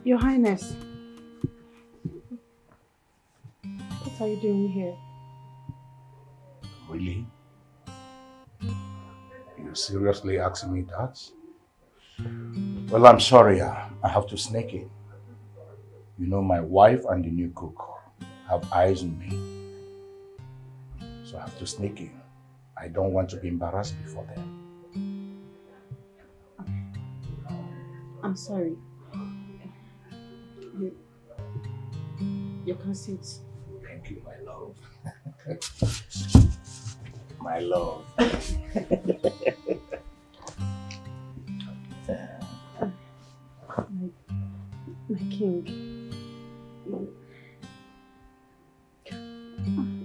Your Highness, what are you doing here? Really? You seriously asking me that? Well, I'm sorry. I have to sneak in. You know, my wife and the new cook have eyes on me. So I have to sneak in. I don't want to be embarrassed before them. I'm sorry. You can sit. Thank you, my love. My love. My king.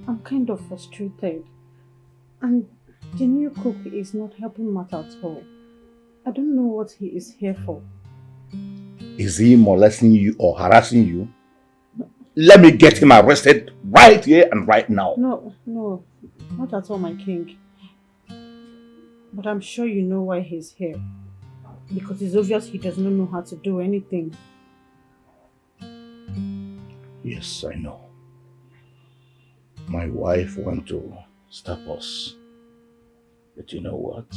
I'm kind of frustrated. And the new cook is not helping matter at all. I don't know what he is here for. Is he molesting you or harassing you? Let me get him arrested right here and right now. No, not at all, my king. But I'm sure you know why he's here. Because it's obvious he does not know how to do anything. Yes, I know. My wife wants to stop us. But you know what?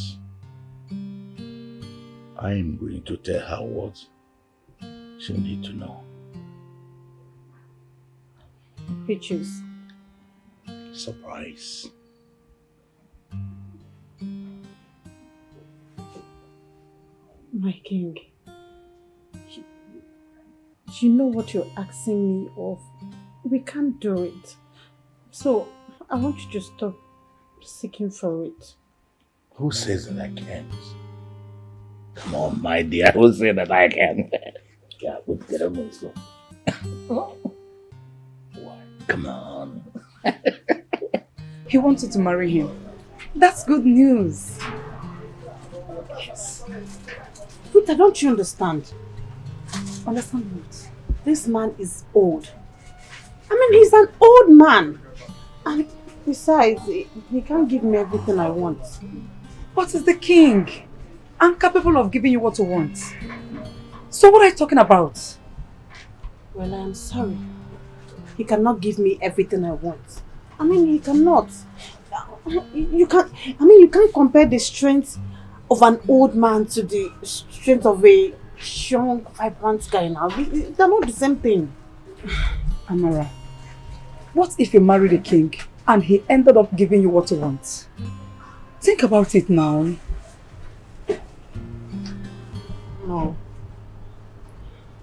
I am going to tell her what she needs to know. Peaches. Surprise. My king, you know what you're asking me of. We can't do it. So, I want you to stop seeking for it. Who says that I can't? Come on, my dear. Who says that I can? Yeah, we'll get him also. Come on. He wanted to marry him. That's good news. Yes. Rita, don't you understand? Understand what? This man is old. I mean, he's an old man. And besides, he can't give me everything I want. But he's the king. I'm capable of giving you what you want. So what are you talking about? Well, I am sorry. He cannot give me everything I want. I mean, he cannot. You can't compare the strength of an old man to the strength of a young, vibrant guy now. They're not the same thing. Amara, what if you married a king and he ended up giving you what you want? Think about it now. No.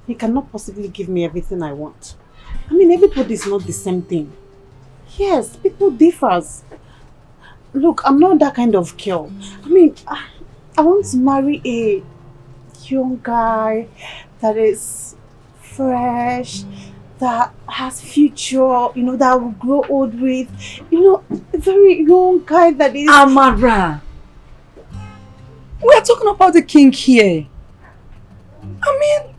He cannot possibly give me everything I want. I mean, everybody is not the same thing. Yes, people differ. Look, I'm not that kind of girl. I mean, I want to marry a young guy that is fresh, that has future, you know, that I will grow old with. You know, a very young guy that is... Amara! We are talking about the king here. I mean,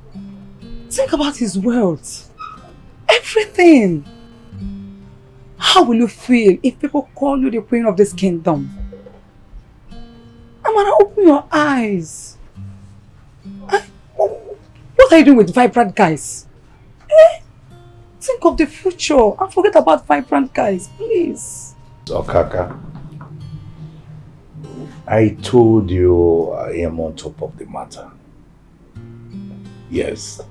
think about his wealth. Everything. How will you feel if people call you the queen of this kingdom? Amara, open your eyes. What are you doing with vibrant guys? Think of the future and forget about vibrant guys, please. Okaka, I told you I am on top of the matter. Yes,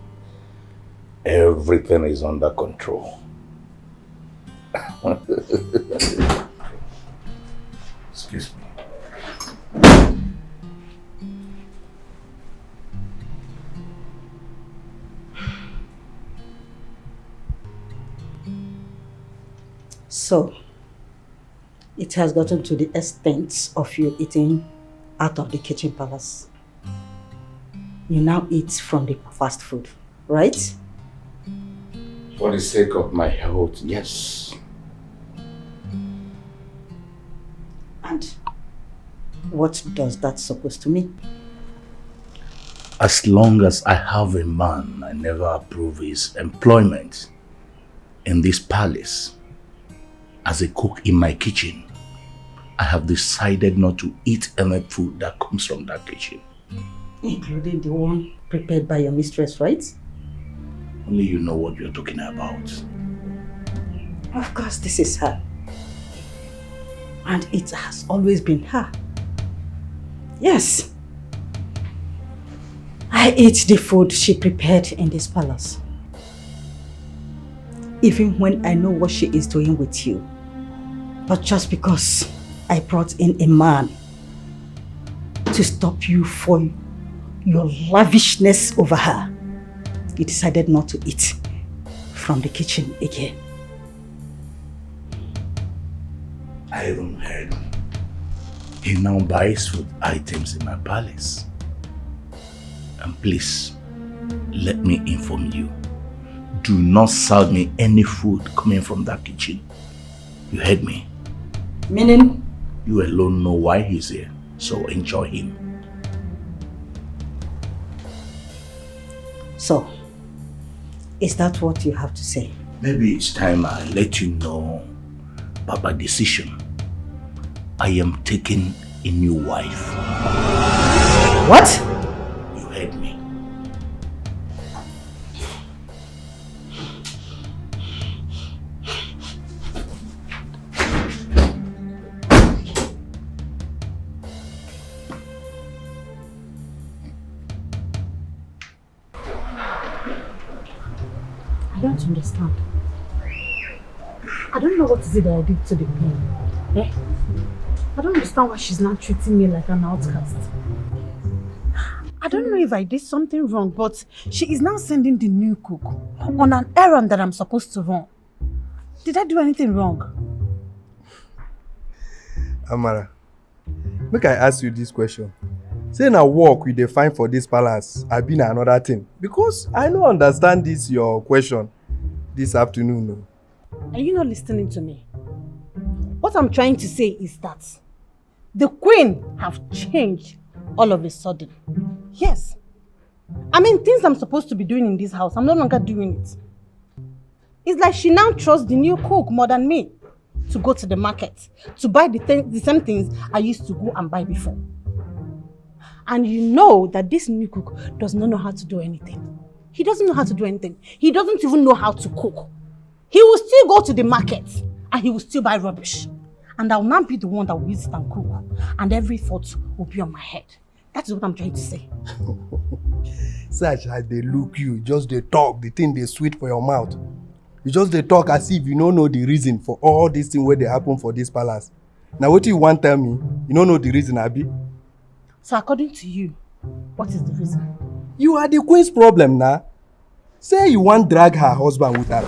everything is under control. Excuse me. So, it has gotten to the extent of you eating out of the kitchen palace. You now eat from the fast food, right? For the sake of my health, yes. And what does that supposed to mean? As long as I have a man, I never approve his employment in this palace as a cook in my kitchen. I have decided not to eat any food that comes from that kitchen. Including the one prepared by your mistress, right? Only you know what you're talking about. Of course, this is her. And it has always been her. Yes. I ate the food she prepared in this palace. Even when I know what she is doing with you. But just because I brought in a man to stop you for your lavishness over her, you decided not to eat from the kitchen again. I even heard he now buys food items in my palace. And please, let me inform you. Do not serve me any food coming from that kitchen. You heard me? Meaning? You alone know why he's here, so enjoy him. So, is that what you have to say? Maybe it's time I let you know about my decision. I am taking a new wife. What? You heard me. I don't understand. I don't know what is it that I did to the queen. Eh? I don't understand why she's not treating me like an outcast. I don't know if I did something wrong, but she is now sending the new cook on an errand that I'm supposed to run. Did I do anything wrong? Amara, make I ask you this question. Say na work we dey find for this palace, I been another thing. Because I don't understand this your question this afternoon. No. Are you not listening to me? What I'm trying to say is that the queen have changed all of a sudden. Yes. I mean, things I'm supposed to be doing in this house, I'm no longer doing it. It's like she now trusts the new cook more than me to go to the market, to buy the same things I used to go and buy before. And you know that this new cook does not know how to do anything. He doesn't know how to do anything. He doesn't even know how to cook. He will still go to the market and he will still buy rubbish. And I will not be the one that will use it and cook. And every fault will be on my head. That is what I'm trying to say. Such as they look you, just they talk, the thing they sweet for your mouth. You just they talk as if you don't know the reason for all these things where they happen for this palace. Now what you want tell me? You don't know the reason, Abi? So according to you, what is the reason? You are the queen's problem now. Say you want drag her husband with her.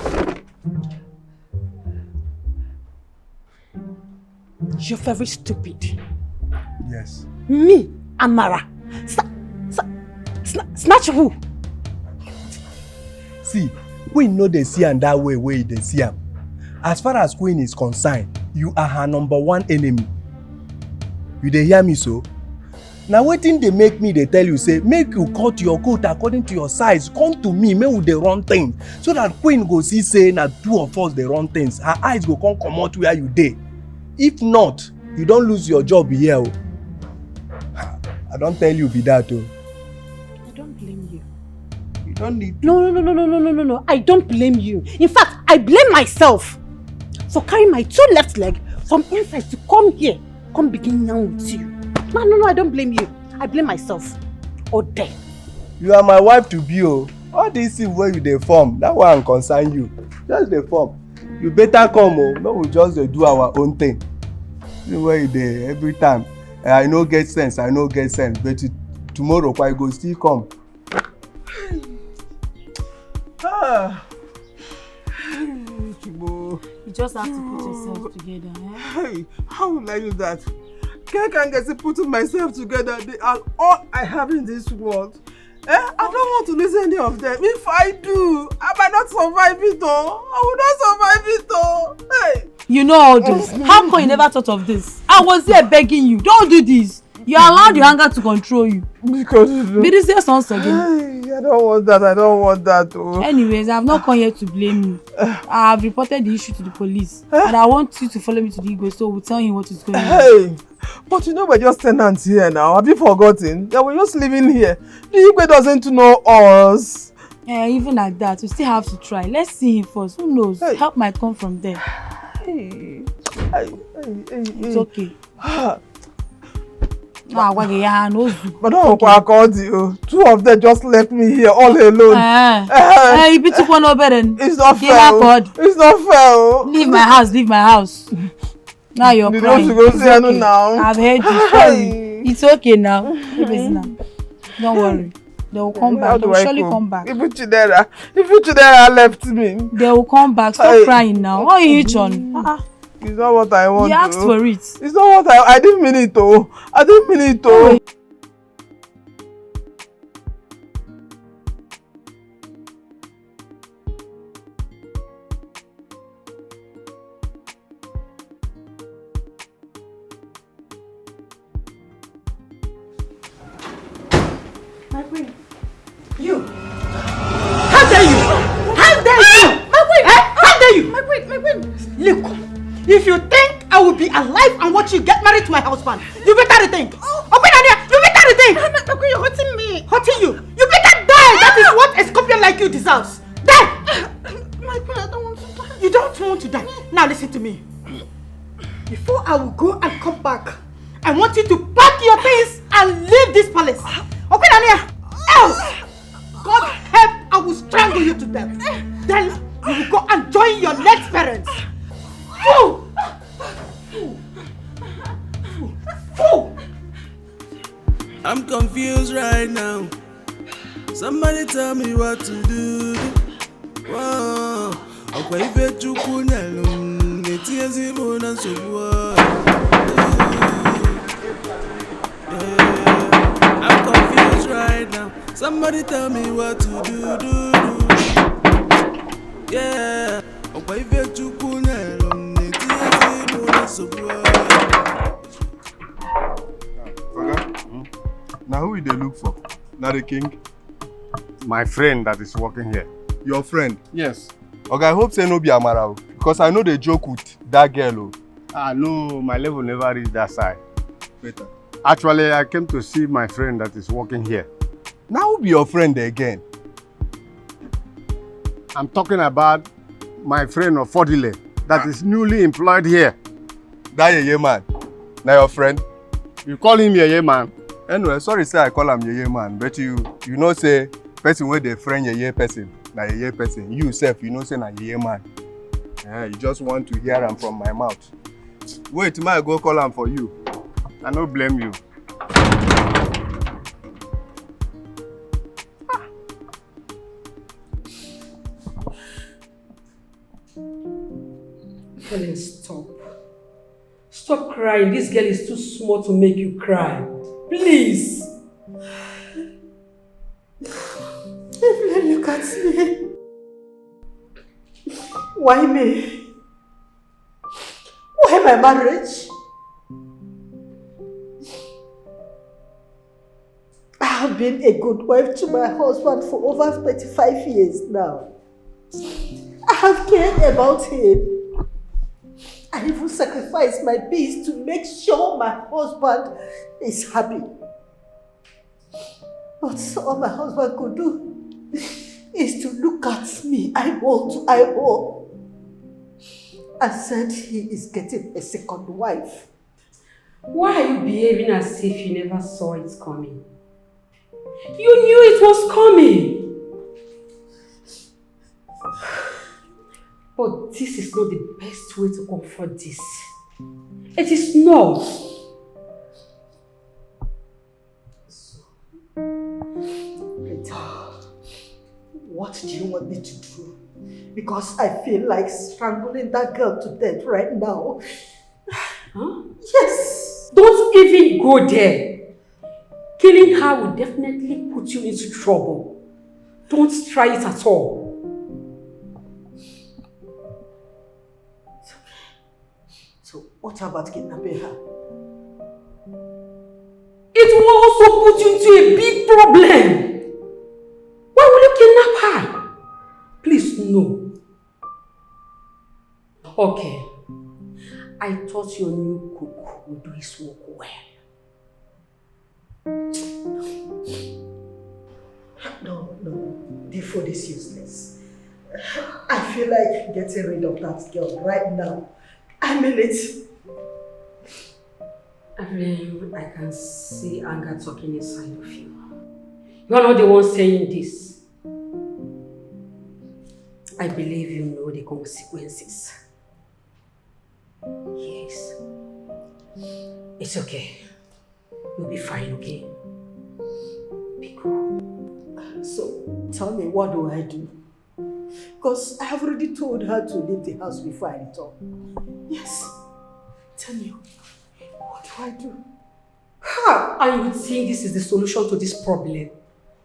You're very stupid. Yes. Me, Amara. Snatch who? See, Queen know they see am that way where they see am. As far as Queen is concerned, you are her #1 enemy. You dey hear me so? Now wetin dey make me dey tell you say make you cut your coat according to your size, come to me make we dey run things so that Queen go see say na two of us dey run things, her eyes go come comot where you dey. If not, you don lose your job here o. I don tell you be that o. I don't blame you. You don't need. No. I don't blame you. In fact, I blame myself for carrying my 2 left leg from inside to come here, come begin now with you. No, I don't blame you. I blame myself. Oh, damn. You are my wife to be o. All these things wey you dey form, that one concern you. Just dey form. You better come o, make we just dey do our own thing. See where you dey every time. I no get sense, but tomorrow I go still come. You just have to put yourself together, eh? Hey, how will I do that? I can't get to put myself together. They are all I have in this world. I don't want to lose any of them. If I do, I might not survive it though. I will not survive it though. Hey. You know all this. How come you never thought of this? I was there begging you. Don't do this. You allowed the hunger to control you. Because you know. Be this your once again. Hey, I don't want that. Oh. Anyways, I have not come here to blame you. I have reported the issue to the police. And I want you to follow me to the Igwe, so we'll tell him what is going on. Hey, but you know we're just tenants here now. Have you forgotten that we're just living here? The Igwe doesn't know us. Even like that, we still have to try. Let's see him first. Who knows? Hey. Help might come from there. Hey. It's okay. But don't call you. Two of them just left me here all alone. It's not fair. It's not fair. Leave my house, leave my house. Now you're crying. You don't see okay. Now. I've heard you. Sorry. It's okay now. Don't worry. They will come back. They will surely come back. If Chidera left me. They will come back. Stop crying now. Why are you itching? It's not what I want. You asked for it. It's not what I didn't mean it though. I didn't mean it though. My queen. You. How dare you? How dare you? My queen. How dare you? My queen. Look, if you think I will be alive and watch you get married to my husband, you better rethink. Open Anene, you better rethink. My queen, you're hurting me. Hurting you? You better die. That is what a scorpion like you deserves. Die. My queen, I don't want to die. You don't want to die. Now listen to me. Before I will go and come back, I want you to pack your things and leave this palace. Open Anene. Else, God help, I will strangle you to death. Then you will go and join your next parents. Fool! I'm confused right now. Somebody tell me what to do. Whoa. I'm confused right now. Somebody tell me what to do. Yeah. Now who they look for? Now the king? My friend that is working here. Your friend? Yes. Okay, I hope say no be Amara, because I know they joke with that girl. No, my level never reached that side. Better. Actually, I came to see my friend that is working here. Now who be your friend again? I'm talking about my friend of Fodile that is newly employed here. That yeye man. Now your friend? You call him yeye man? Anyway, sorry say I call him yeye man, but you know say person where they friend yeye person, na yeye person. You self, you know say na yeye man. Yeah, you just want to hear him from my mouth. Wait, I go call him for you. I don't blame you. Helen, stop. Stop crying. This girl is too small to make you cry. Please. Evelyn, look at me. Why me? Why my marriage? I have been a good wife to my husband for over 35 years now. I have cared about him. I even sacrificed my peace to make sure my husband is happy. But all my husband could do is to look at me eyeball to eyeball and said he is getting a second wife. Why are you behaving as if you never saw it coming? You knew it was coming. But this is not the best way to comfort this. It is not. What do you want me to do? Because I feel like strangling that girl to death right now. Huh? Yes! Don't even go there. Killing her will definitely put you into trouble. Don't try it at all. So what about kidnapping her? It will also put you into a big problem. Why will you kidnap her? Please, no. Okay. I thought your new cook would do his work well. No. The food is useless. I feel like getting rid of that girl right now. I mean it. I can see anger talking inside of you. You are not the one saying this. I believe you know the consequences. Yes. It's okay. You'll be fine, okay? Be cool. So, tell me, what do I do? Because I have already told her to leave the house before I return. Yes. Tell me, what do I do? And you think this is the solution to this problem?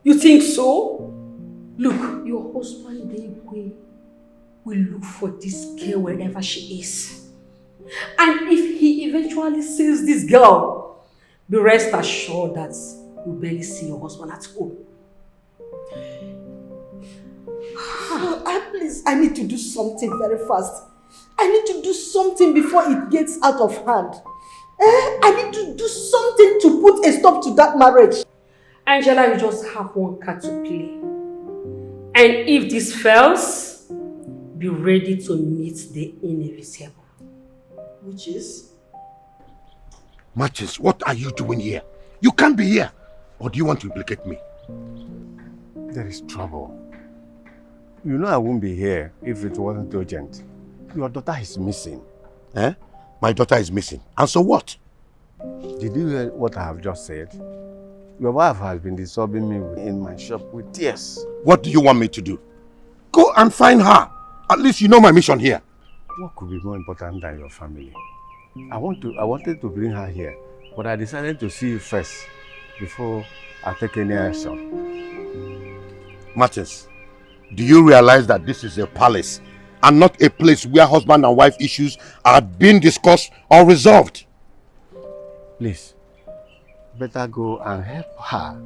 You think so? Look, your husband Degwe will look for this girl wherever she is. And if he eventually sees this girl, be rest assured that you barely see your husband at home. Please, I need to do something very fast. I need to do something before it gets out of hand. I need to do something to put a stop to that marriage. Angela, you just have one card to play. And if this fails, be ready to meet the inevitable. Which is? Matches, what are you doing here? You can't be here. Or do you want to implicate me? There is trouble. You know I won't be here if it wasn't urgent. Your daughter is missing. Eh? My daughter is missing. And so what? Did you hear what I have just said? Your wife has been disturbing me in my shop with tears. What do you want me to do? Go and find her. At least you know my mission here. What could be more important than your family? I wanted to bring her here, but I decided to see you first before I take any action. Martins, do you realize that this is a palace and not a place where husband and wife issues are being discussed or resolved? Please, better go and help her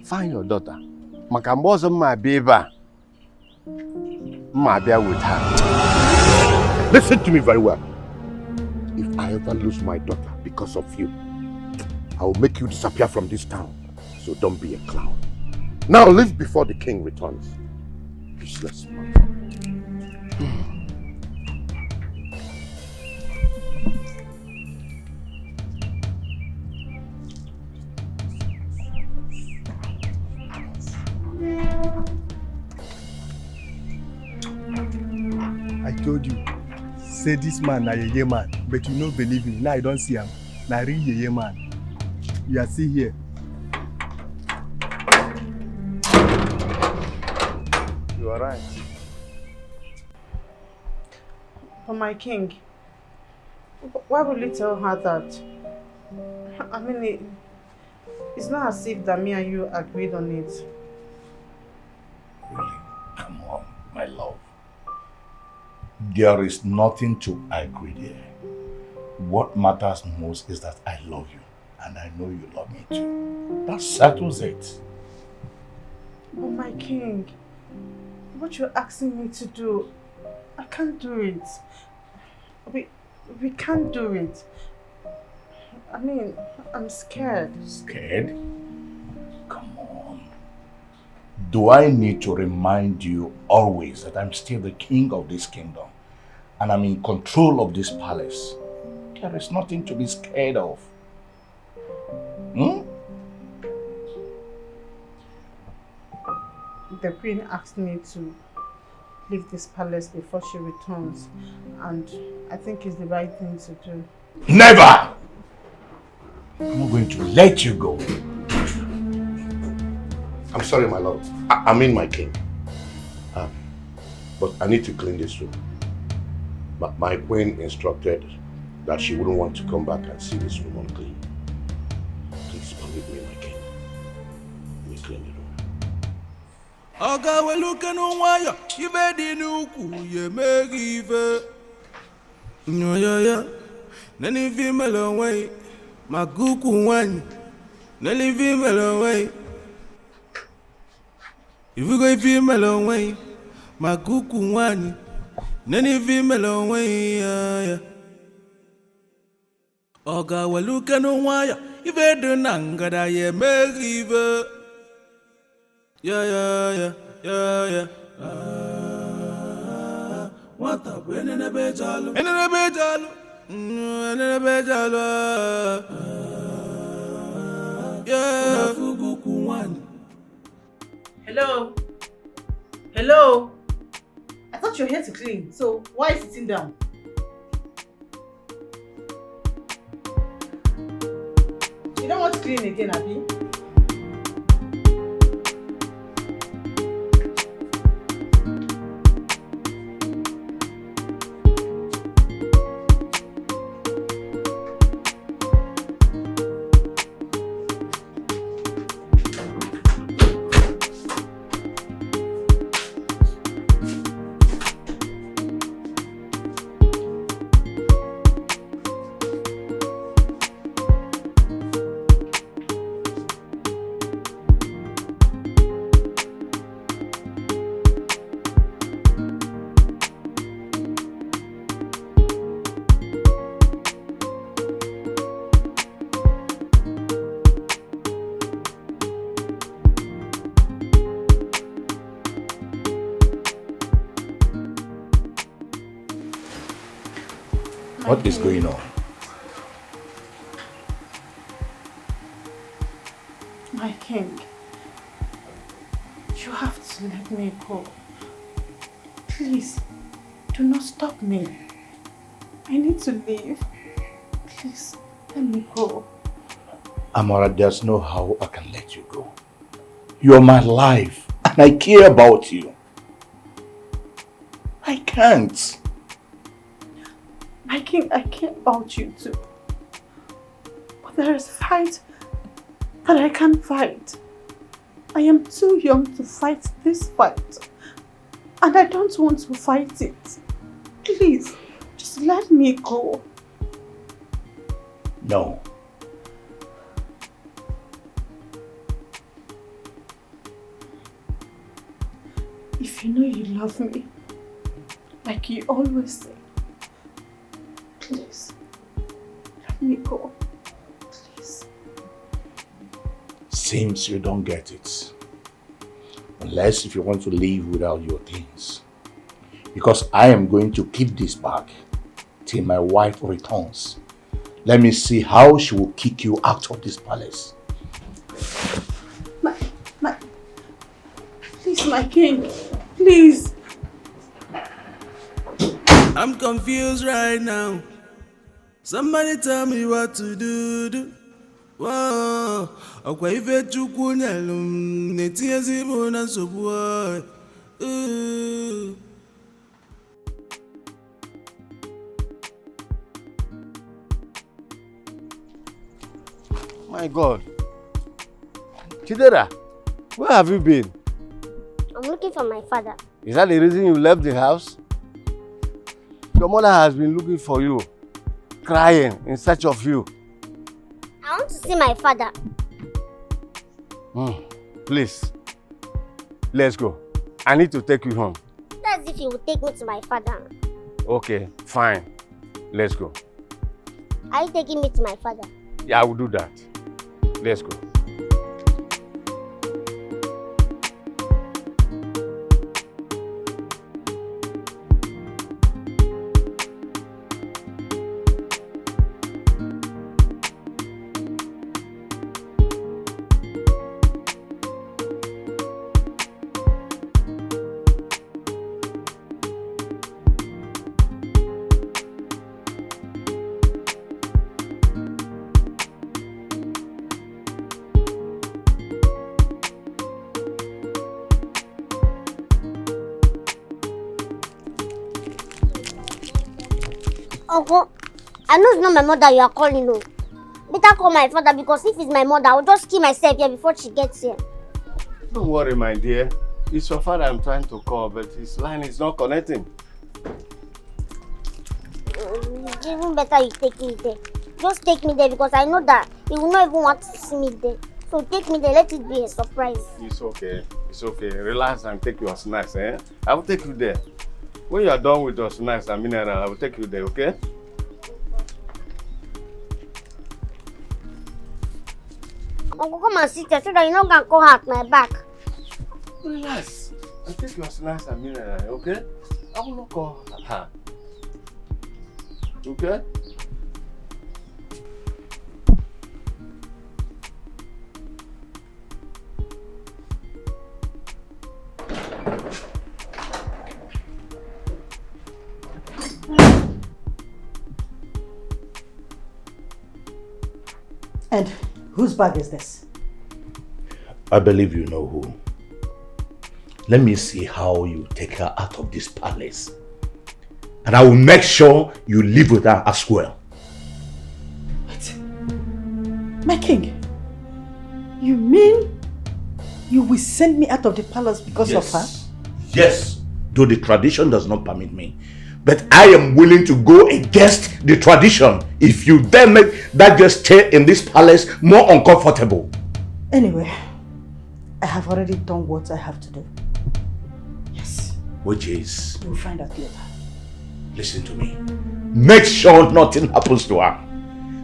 find your daughter. Makambozo my baby. My bear with her. Listen to me very well. If I ever lose my daughter because of you, I will make you disappear from this town. So don't be a clown. Now leave before the king returns. Useless man. I told you, say this man na yeye man, but you no believe me. Now I don't see him. Na real yeye man. You are still here. You are right. But my king, why will you tell her that? I mean, it's not as if that me and you agreed on it. Really? Come on, my love. There is nothing to agree there. What matters most is that I love you, and I know you love me too. That settles it. But my king, what you're asking me to do, I can't do it. We can't do it. I mean, I'm scared. Scared? Come on. Do I need to remind you always that I'm still the king of this kingdom and I'm in control of this palace? There is nothing to be scared of. The queen asked me to leave this palace before she returns, and I think it's the right thing to do. Never! I'm not going to let you go. I'm sorry, my lord. I mean my king. But I need to clean this room. My queen instructed that she wouldn't want to come back and see this room unclean. Please permit me, my king. Let me clean the room. Oga we looking on wire, you better know you make even. No, yeah. Nani female away, my guku one. Nani female away. If you go female away, my guku one. Nani female away, yeah. Oga we looking on wire, you better nanga that you make even. Yeah. yeah, yeah. What up? Enene bejalo. Enene bejalo. Enene bejalo. Yeah. Hello? Hello? I thought you were here to clean, so why are you sitting down? You don't want to clean again, Abby? What is going on? My king, you have to let me go. Please, do not stop me. I need to leave. Please, let me go. Amara, there's no how I can let you go. You're my life, and I care about you. I can't. My king, I care about you too. But there is a fight that I can't fight. I am too young to fight this fight. And I don't want to fight it. Please, just let me go. No. If you know you love me, like you always say, please, let me go. Please. Seems you don't get it. Unless if you want to leave without your things. Because I am going to keep this bag till my wife returns. Let me see how she will kick you out of this palace. Please, my king, please. I'm confused right now. Somebody tell me what to do. Whoa, okwa ife chukwu nyelu m n'etinyezi m na nsogbu. My God. Chidera, where have you been? I'm looking for my father. Is that the reason you left the house? Your mother has been looking for you, crying in search of you. I want to see my father. Please, let's go. I need to take you home. That's if you will take me to my father. Okay, fine. Let's go. Are you taking me to my father? Yeah, I will do that. Let's go. Uncle, I know it's not my mother you are calling, no. Better call my father because if it's my mother, I will just kill myself here before she gets here. Don't worry, my dear. It's your father I'm trying to call, but his line is not connecting. Even better you take me there. Just take me there because I know that he will not even want to see me there. So take me there, let it be a surprise. It's okay. It's okay. Relax and take your snacks, eh? I will take you there. When you are done with your snacks and mineral, I will take you there, okay? Uncle, come and sit here so that you don't can call her at my back. Relax. take your slice and mineral, okay? I will not call her. Okay? And whose bag is this? I believe you know who. Let me see how you take her out of this palace. And I will make sure you live with her as well. Wait. My king, you mean you will send me out of the palace because of her? Yes, though the tradition does not permit me. But I am willing to go against the tradition if you then make that girl stay in this palace more uncomfortable. Anyway, I have already done what I have to do. Yes. Which is? You'll find out later. Listen to me. Make sure nothing happens to her.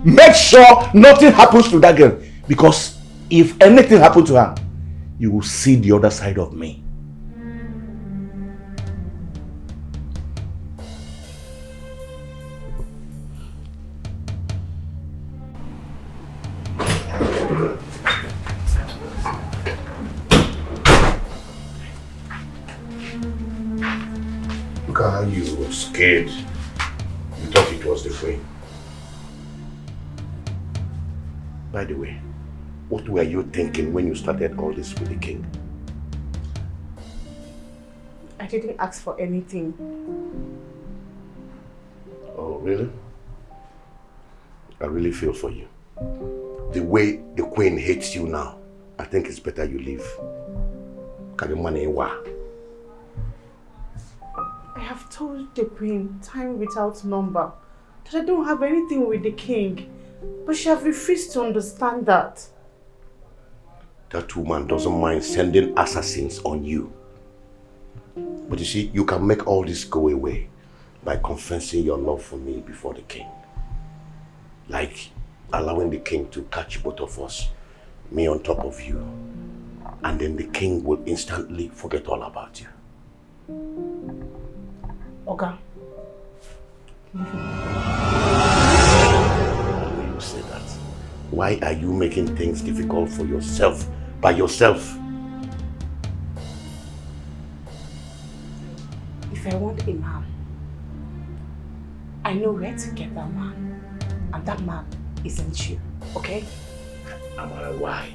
Make sure nothing happens to that girl. Because if anything happens to her, you will see the other side of me. Look at how you were scared. You thought it was the queen. By the way, what were you thinking when you started all this with the king? I didn't ask for anything. Oh, really? I really feel for you. The way the queen hates you now, I think it's better you leave. I have told the queen time without number that I don't have anything with the king, but she has refused to understand that. That woman doesn't mind sending assassins on you. But you see, you can make all this go away by confessing your love for me before the king. Like allowing the king to catch both of us, me on top of you, and then the king will instantly forget all about you. Oga. Why you say that? Why are you making things difficult for yourself, by yourself? If I want a man, I know where to get that man. And that man isn't you, okay? Amara, why?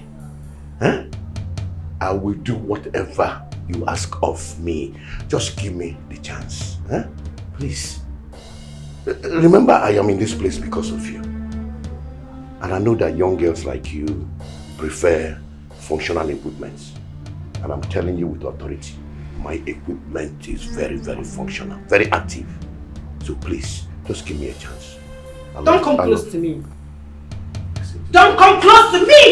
Huh? I will do whatever you ask of me. Just give me the chance. Huh? Please. Remember, I am in this place because of you. And I know that young girls like you prefer functional equipments. And I'm telling you with authority, my equipment is very, very functional, very active. So please, just give me a chance. Don't come close to me. Don't come close to me!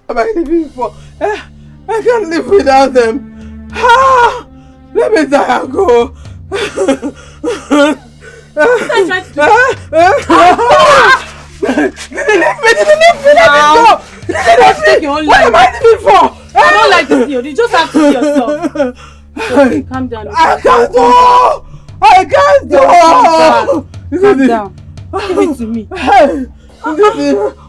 Am I living for? I can't live without them. Let me die and go. What am I living for? I don't like this, you just have to see yourself. Okay, calm down. Okay? I can't do. I can't do. Calm down. Give it to me.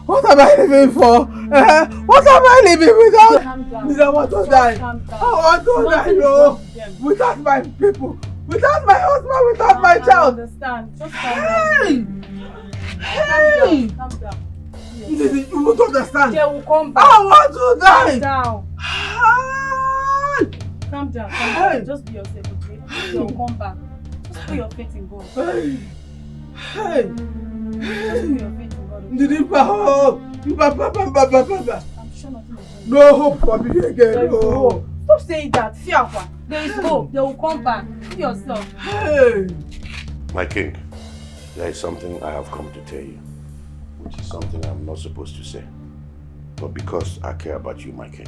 What am I living for? What am I living without? I want to die. I want to die, no. Without my people. Without my husband, without my I child. understand. Just calm down. Hey! Calm down. You won't understand. They will come back. I want to die. Calm down. Calm down. Just be yourself, okay? They will come back. Just put your faith in God. Hey. Just put your faith in God. I'm sure nothing will happen. No hope for me again. There is hope. Stop saying that. Fiakwa. There is hope. They will come back. Be yourself. Hey. My king, there is something I have come to tell you, which is something I'm not supposed to say. But because I care about you, my king,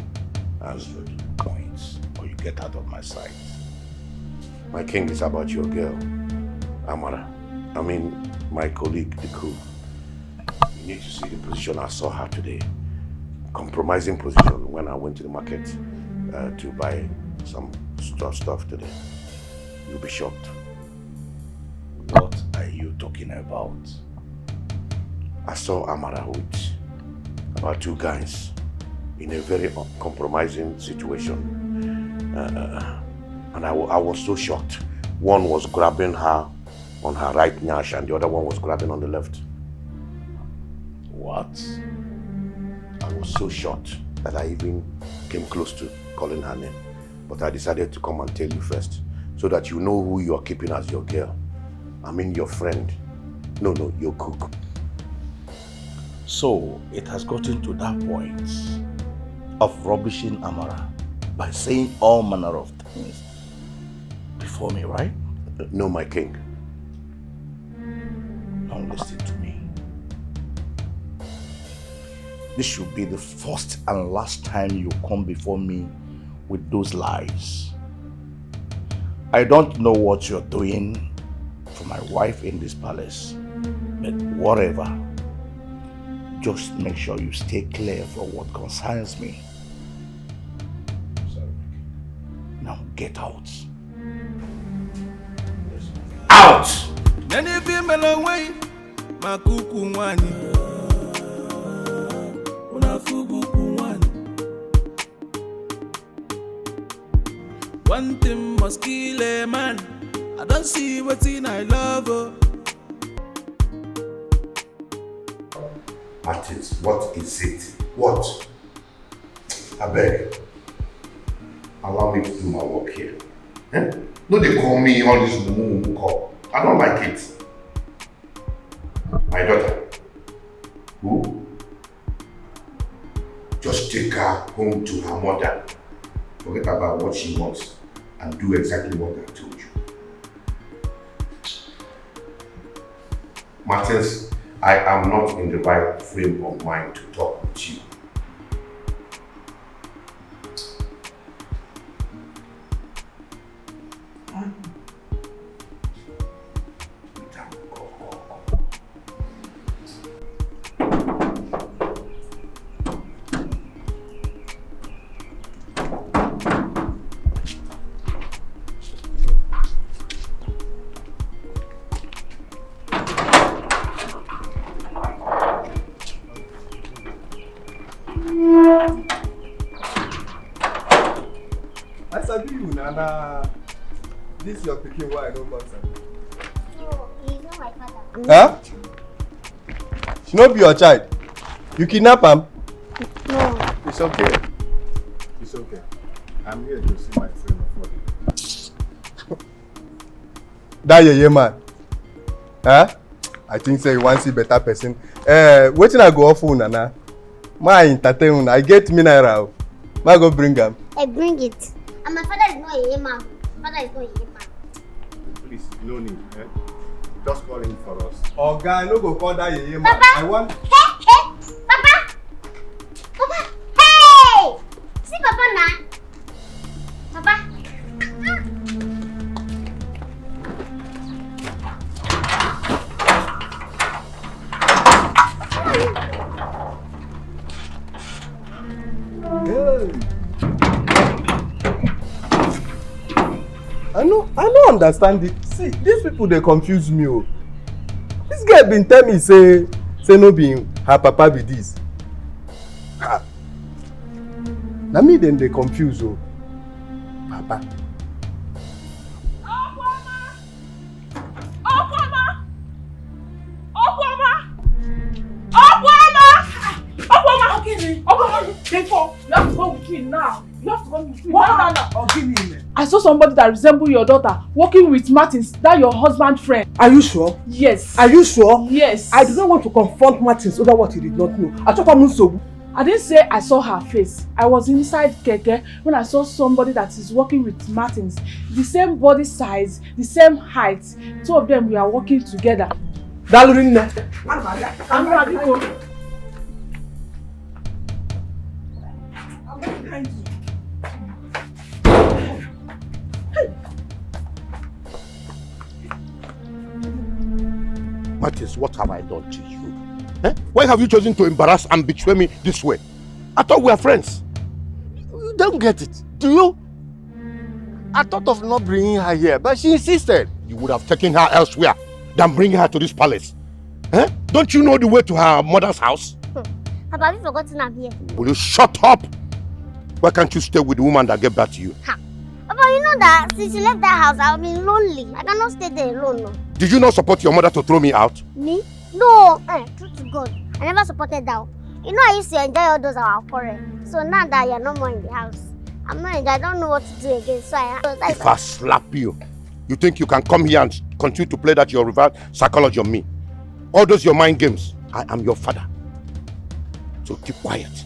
I'll show you points, or you get out of my sight. My king is about your girl, Amara. I mean, my colleague, the cook. You need to see the position I saw her today. Compromising position when I went to the market to buy some stuff today. You'll be shocked. What are you talking about? I saw Amara with about 2 guys in a very compromising situation. And I was so shocked. One was grabbing her on her right nyash and the other one was grabbing on the left. What? I was so shocked that I even came close to calling her name. But I decided to come and tell you first, so that you know who you are keeping as your girl. I mean your friend. No, your cook. So, it has gotten to that point of rubbishing Amara by saying all manner of things before me, right? No, my king. Now listen to me. This should be the first and last time you come before me with those lies. I don't know what you're doing for my wife in this palace, but whatever. Just make sure you stay clear for what concerns me. Sorry. Now get out. Out! Nani female away, makuku mwani. Unafugu kuwani. One thing must kill a man. I don't see what's in I love her. Martins, what is it? What? I beg. Allow me to do my work here. Eh? No, they call me all this mumu call. I don't like it. My daughter. Who? Just take her home to her mother. Forget about what she wants and do exactly what I told you. Martins, I am not in the right frame of mind to talk with you. This your picking why I don't concern. No, he's not my father. Huh? She not be your child. You kidnap him? No. It's okay. It's okay. I'm here to see my friend before you. That yeye man. Huh? I think say you want to see better person. Wetin I go offer una na? My entertain una. I get mineral. Ma go bring am. Hey, bring it. And my father is not a man. Father is not a man. Please, no need. Eh? Just call him for us. Oga, no go call that yeye man. Papa. I want. Hey, Papa. Papa. Hey! See Papa now. Papa. I no understand it. See, these people they confuse me. Oh. This girl been tell me say no be her papa be this. Na me then they confuse oh. Papa. Before, you have to go with me now. You have to go with me What? now. I saw somebody that resembles your daughter working with Martins, that your husband friend. Are you sure? Yes. Are you sure? Yes. I do not want to confront Martins over what he did not know. I didn't say I saw her face. I was inside Keke when I saw somebody that is working with Martins. The same body size, the same height. Two of them we are working together. Martins, what have I done to you? Eh? Why have you chosen to embarrass and betray me this way? I thought we were friends. You don't get it, do you? I thought of not bringing her here, but she insisted. You would have taken her elsewhere than bringing her to this palace. Eh? Don't you know the way to her mother's house? Papa, have you forgotten I'm here? Will you shut up? Why can't you stay with the woman that gave birth to you? Ha. Papa, you know that since you left that house, I've been lonely. I cannot stay there alone. No. Did you not support your mother to throw me out? Me? No. True to God. I never supported that. You know I used to enjoy all those our quarrel. So now that you're no more in the house, I'm not enjoying. I don't know what to do again. So If I slap you, you think you can come here and continue to play that your reverse psychology on me? All those your mind games. I am your father. So keep quiet.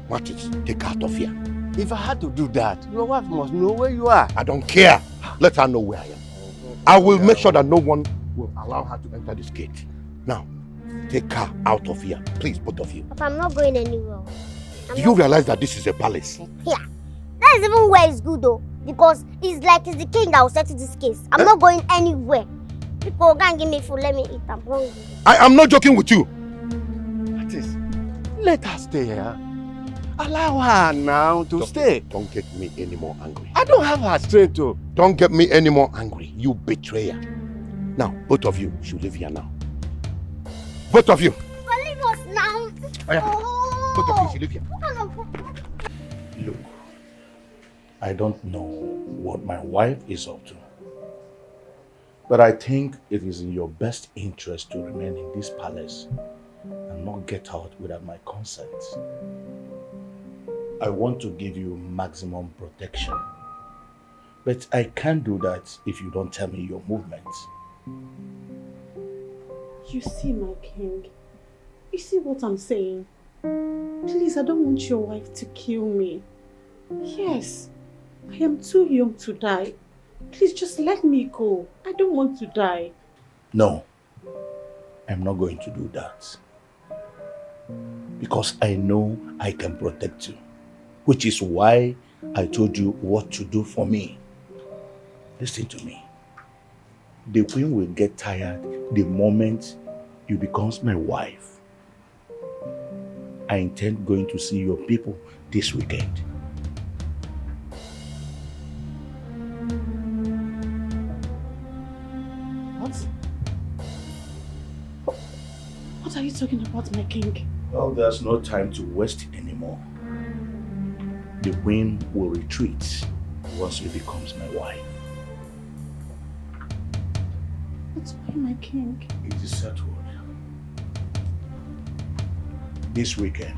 Martins, take her out of here. If I had to do that, your wife must know where you are. I don't care. Let her know where I am. I will make sure that no one will allow her to enter this gate. Now, take her out of here. Please, both of you. Papa, I'm not going anywhere. Do you realize that this is a palace? Yeah. That is even where it's good though. Because it's like it's the king that will settle this case. I'm not going anywhere. People can't give me food. Let me eat. I'm hungry. I am not joking with you. Martins, let her stay here. Allow her now to stay. Don't get me any more angry. I don't have her strength to. Don't get me any more angry, you betrayer. Now, both of you should leave here now. Both of you. But leave us now. Oh, yeah. Both of you should leave here. Look, I don't know what my wife is up to. But I think it is in your best interest to remain in this palace and not get out without my consent. I want to give you maximum protection. But I can't do that if you don't tell me your movements. You see, my king. You see what I'm saying? Please, I don't want your wife to kill me. Yes, I am too young to die. Please just let me go. I don't want to die. No, I'm not going to do that. Because I know I can protect you. Which is why I told you what to do for me. Listen to me. The queen will get tired the moment you become my wife. I intend going to see your people this weekend. What are you talking about, my king? Well, there's no time to waste anymore. The queen will retreat once she becomes my wife. That's why, my king. It is settled. This weekend.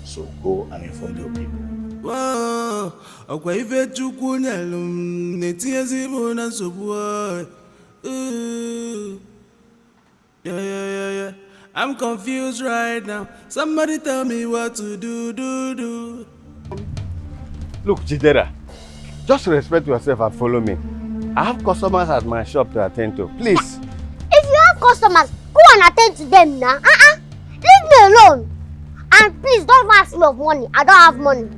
So go and inform your people. Wow, okwa ife chukwu nyelu m n'etinyezi m na nsogbu. Yeah. I'm confused right now. Somebody tell me what to do. Look, Chidera, just respect yourself and follow me. I have customers at my shop to attend to. Please. If you have customers, go and attend to them now. Leave me alone. And please don't ask me of money. I don't have money.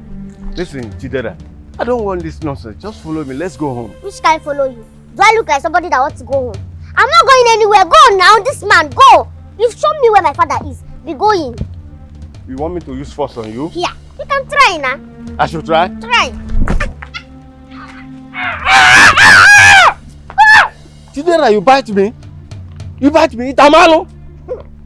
Listen, Chidera, I don't want this nonsense. Just follow me. Let's go home. Which can follow you? Do I look like somebody that wants to go home? I'm not going anywhere. Go now, this man. Go. You've shown me where my father is. Be going. You want me to use force on you? Yeah. You can try now. I should try? Try. Chidera, you bite me? You bite me? Tamalo?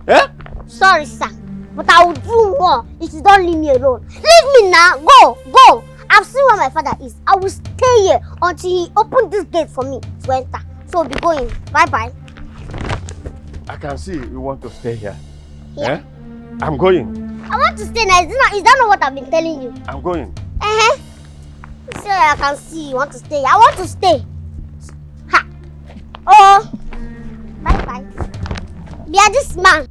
Eh? Sorry, sir. But I will do more if you don't leave me alone. Leave me now. Go. I've seen where my father is. I will stay here until he opens this gate for me to enter. So be going. Bye-bye. I can see you want to stay here. Yeah. Eh? I'm going. I want to stay now. Is that not what I've been telling you? I'm going. So I can see you want to stay. I want to stay. Ha! Oh! Bye-bye. Be a this man.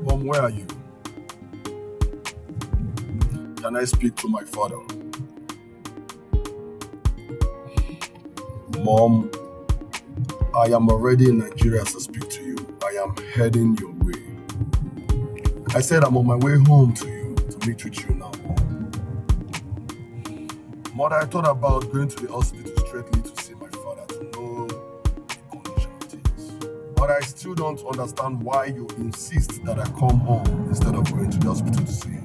Mom, where are you? Can I speak to my father? Mom, I am already in Nigeria as I speak to you. I am heading your way. I said I'm on my way home to you to meet with you now, Mom. Mother, I thought about going to the hospital straightly to see my father to know the condition of things. But I still don't understand why you insist that I come home instead of going to the hospital to see him.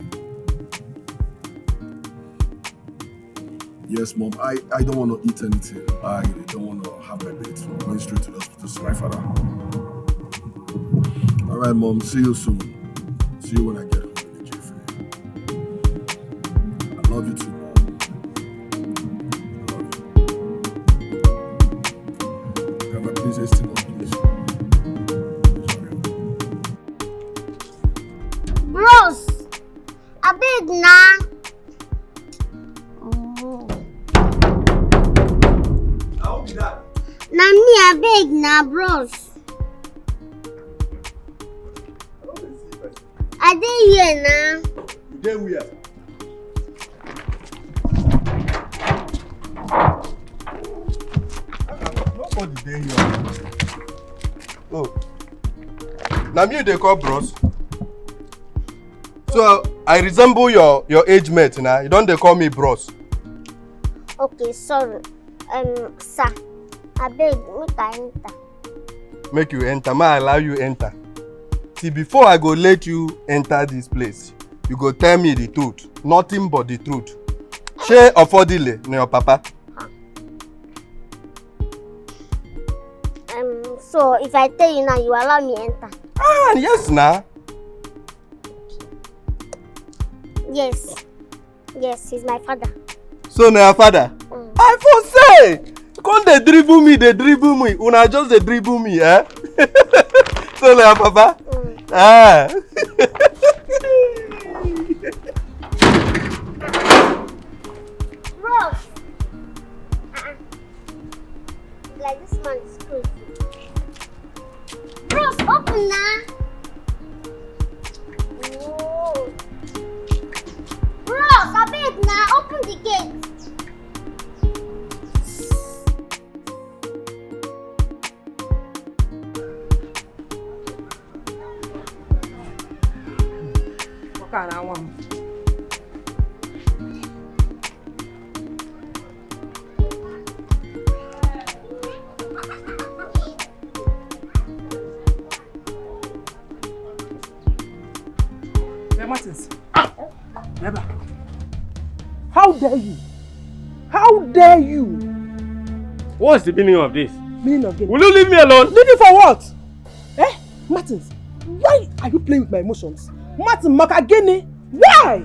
Yes, Mom, I don't want to eat anything. I don't want to have my bait. I'm going straight to the hospital to see my father. All right, Mom, see you soon. See you when I get home in the jiffy. I love you too, Mom. I love you. Grandma, please, hasten up, please. Bros! I beg now. Na me I beg na bros. I dey here now. You dey where? Nobody dey here. Oh. Na me you dey call bros? So I resemble your age mate now. You don't dey call me bros. Okay, sorry. Sir. I beg, make I enter. Make you enter, may I allow you enter. See, before I go let you enter this place, you go tell me the truth, nothing but the truth. Shey Ofodile na your papa? So if I tell you now, you allow me enter? Ah, yes na. Yes. Yes, he's my father. So na your father? I for say! Come they dribble me. Una just they dribble me, eh? So na your papa? Ah. Bro! Like this man is crazy. Bros, open now! Whoa. Bros, I beg now, open the gate. Martins. Never. How dare you? How dare you? What's the meaning of this? Meaning of this? Will you leave me alone? Leave me for what? Martins, why are you playing with my emotions? Martin Makagene, why?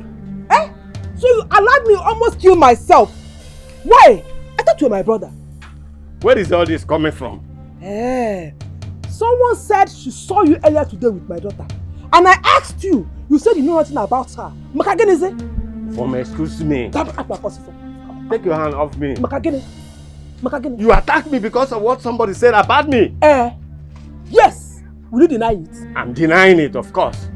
So you allowed me to almost kill myself. Why? I thought you were my brother. Where is all this coming from? Someone said she saw you earlier today with my daughter. And I asked you, you said you know nothing about her. Makagene is it? Excuse me. Take your hand off me. Makagene. You attacked me because of what somebody said about me. Yes. Will you deny it? I'm denying it, of course.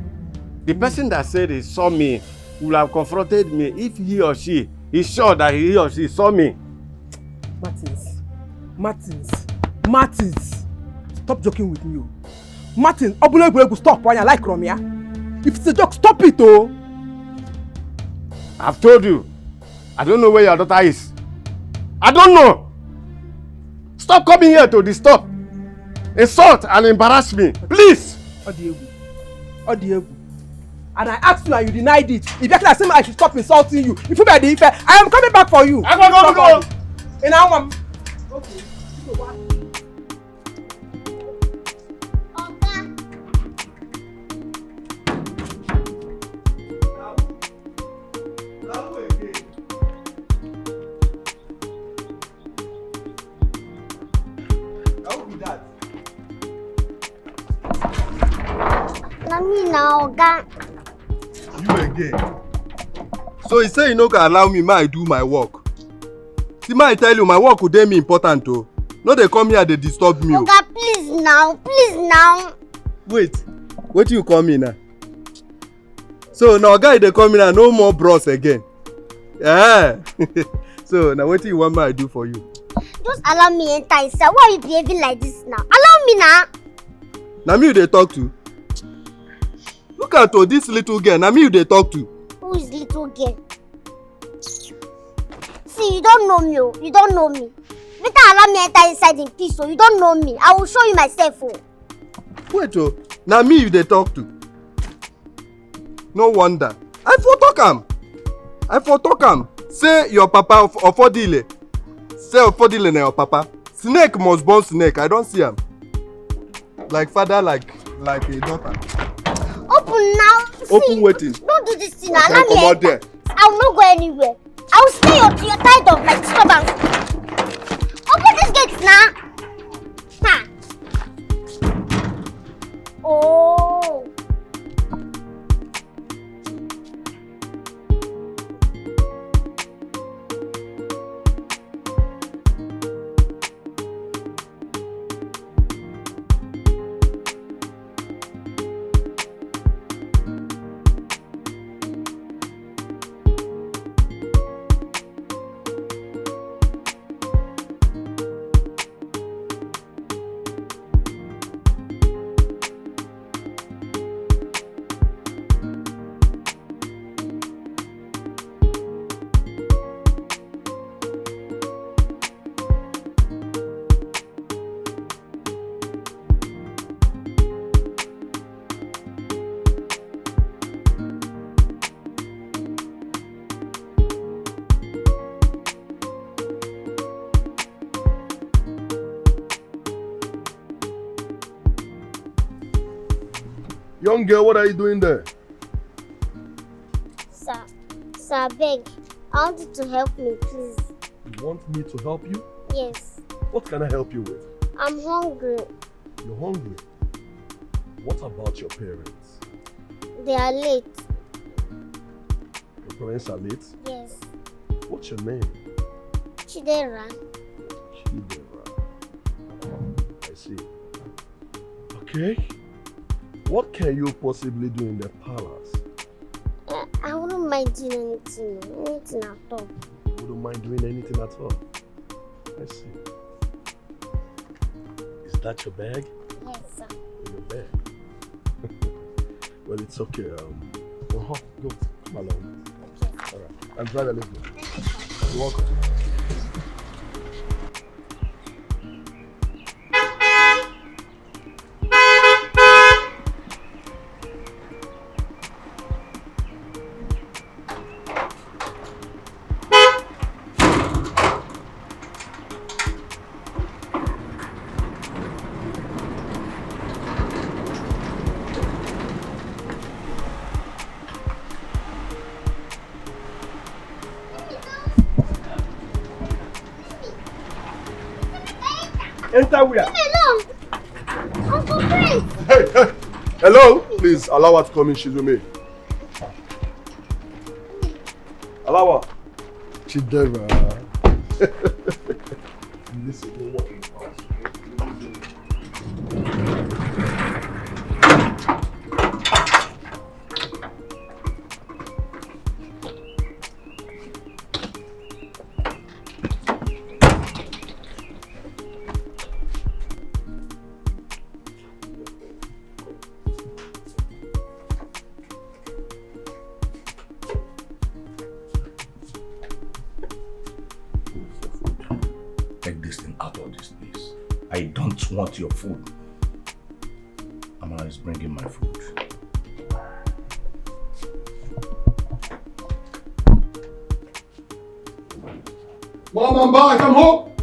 The person that said he saw me will have confronted me if he or she is sure that he or she saw me. Martins. Stop joking with me. Martin, Oluebube, stop while you like Romia. If it's a joke, stop it, oh. I've told you, I don't know where your daughter is. I don't know. Stop coming here to disturb, insult and embarrass me, please. Odiegu. And I asked you and you denied it. If you say I should stop insulting you, if you be the Ife, I am coming back for you. I'm going to go. In our okay. now, Oga. You again. So you say you no go allow me make I do my work. See, I tell you, my work would dey me important too. No, they come here, they disturb me. Oga, please now. Wait till you come in now. So now, guy, they come in and no more bros again. Yeah. So now, what do you want me to do for you? Just allow me enter inside. Why are you behaving like this now? Allow me now. Now me they talk to. Look at this little girl. Now me they talk to. Who is little girl? See, you don't know me. You don't know me. Better allow me enter inside in peace. So you don't know me. I will show you myself. Wait, now me you they talk to. No wonder. I for talk am. Say your papa Ofodile. Say Ofodile na your papa. Snake must born snake. I don't see him. Like father, like a daughter. Open now. Open waiting. Don't do this thing now. Allow me come out enter. there. I will not go anywhere. I will stay until you're tired of my disturbance. Open this gate now. Ha. Oh. Young girl, what are you doing there? Sir, beg. I want you to help me, please. You want me to help you? Yes. What can I help you with? I'm hungry. You're hungry? What about your parents? They are late. Your parents are late? Yes. What's your name? Chidera. Chidera. I see. Okay. What can you possibly do in the palace? I wouldn't mind doing anything at all. You wouldn't mind doing anything at all? I see. Is that your bag? Yes, sir. Your bag? Well, it's okay. Go, come along. Okay. All right. And drive a little bit. You're welcome. Enter where? Uncle Prince! Hey! Hello? Please, allow her to come in. She's with me. Allow her. Chidera. Listen, what? I don't want your food. Amara is bringing my food. Mom, I'm back. I'm home.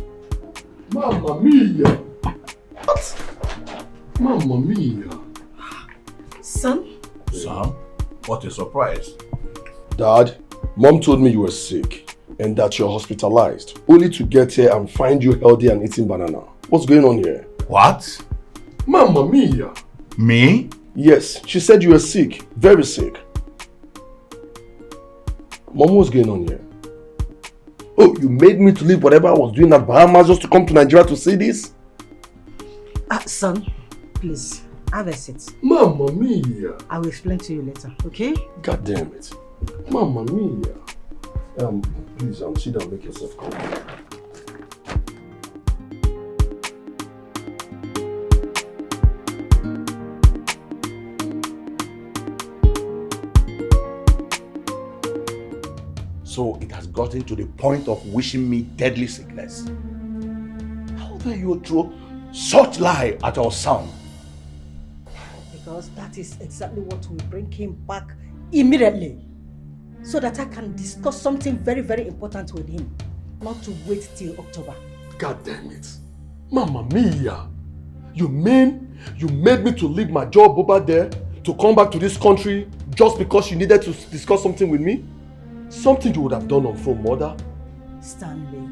Mamma mia. What? Mamma mia. Son? Son? What a surprise. Dad, Mom told me you were sick and that you're hospitalized, only to get here and find you healthy and eating banana. What's going on here? What? Mamma mia. Me? Yes, she said you were sick. Very sick. Mom, what's going on here? Oh, you made me to leave whatever I was doing at Bahamas just to come to Nigeria to see this? Son, please, have a seat. Mamma mia. I will explain to you later, okay? God damn it. Mamma mia. Please, sit down, make yourself comfortable. So it has gotten to the point of wishing me deadly sickness. How dare you throw such lie at our son? Because that is exactly what will bring him back immediately. So that I can discuss something very, very important with him. Not to wait till October. God damn it. Mamma mia. You mean you made me to leave my job over there to come back to this country just because you needed to discuss something with me? Something you would have done on phone, mother. Stanley,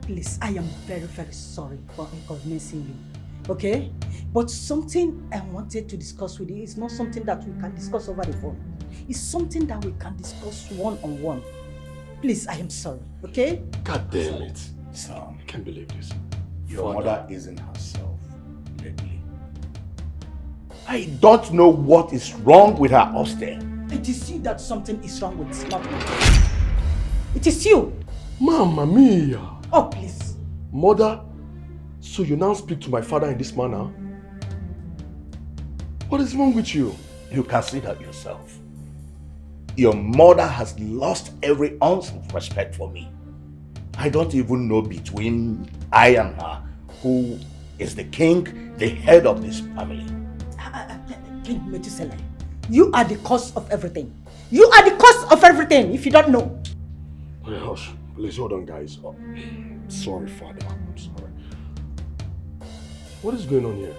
please, I am very, very sorry for inconveniencing you. Okay? But something I wanted to discuss with you is not something that we can discuss over the phone. It's something that we can discuss one-on-one. Please, I am sorry. Okay? God damn it. Son, I can't believe this. Your mother isn't herself lately. I don't know what is wrong with her upstairs. It is you that something is wrong with, not me. It is you. Mamma mia. Oh, please. Mother, so you now speak to my father in this manner? What is wrong with you? You can see that yourself. Your mother has lost every ounce of respect for me. I don't even know between I and her who is the king, the head of this family. King Methuselah, you are the cause of everything. You are the cause of everything, if you don't know. Hey, hush. Please, hold on, guys. Sorry, Father. I'm sorry. What is going on here?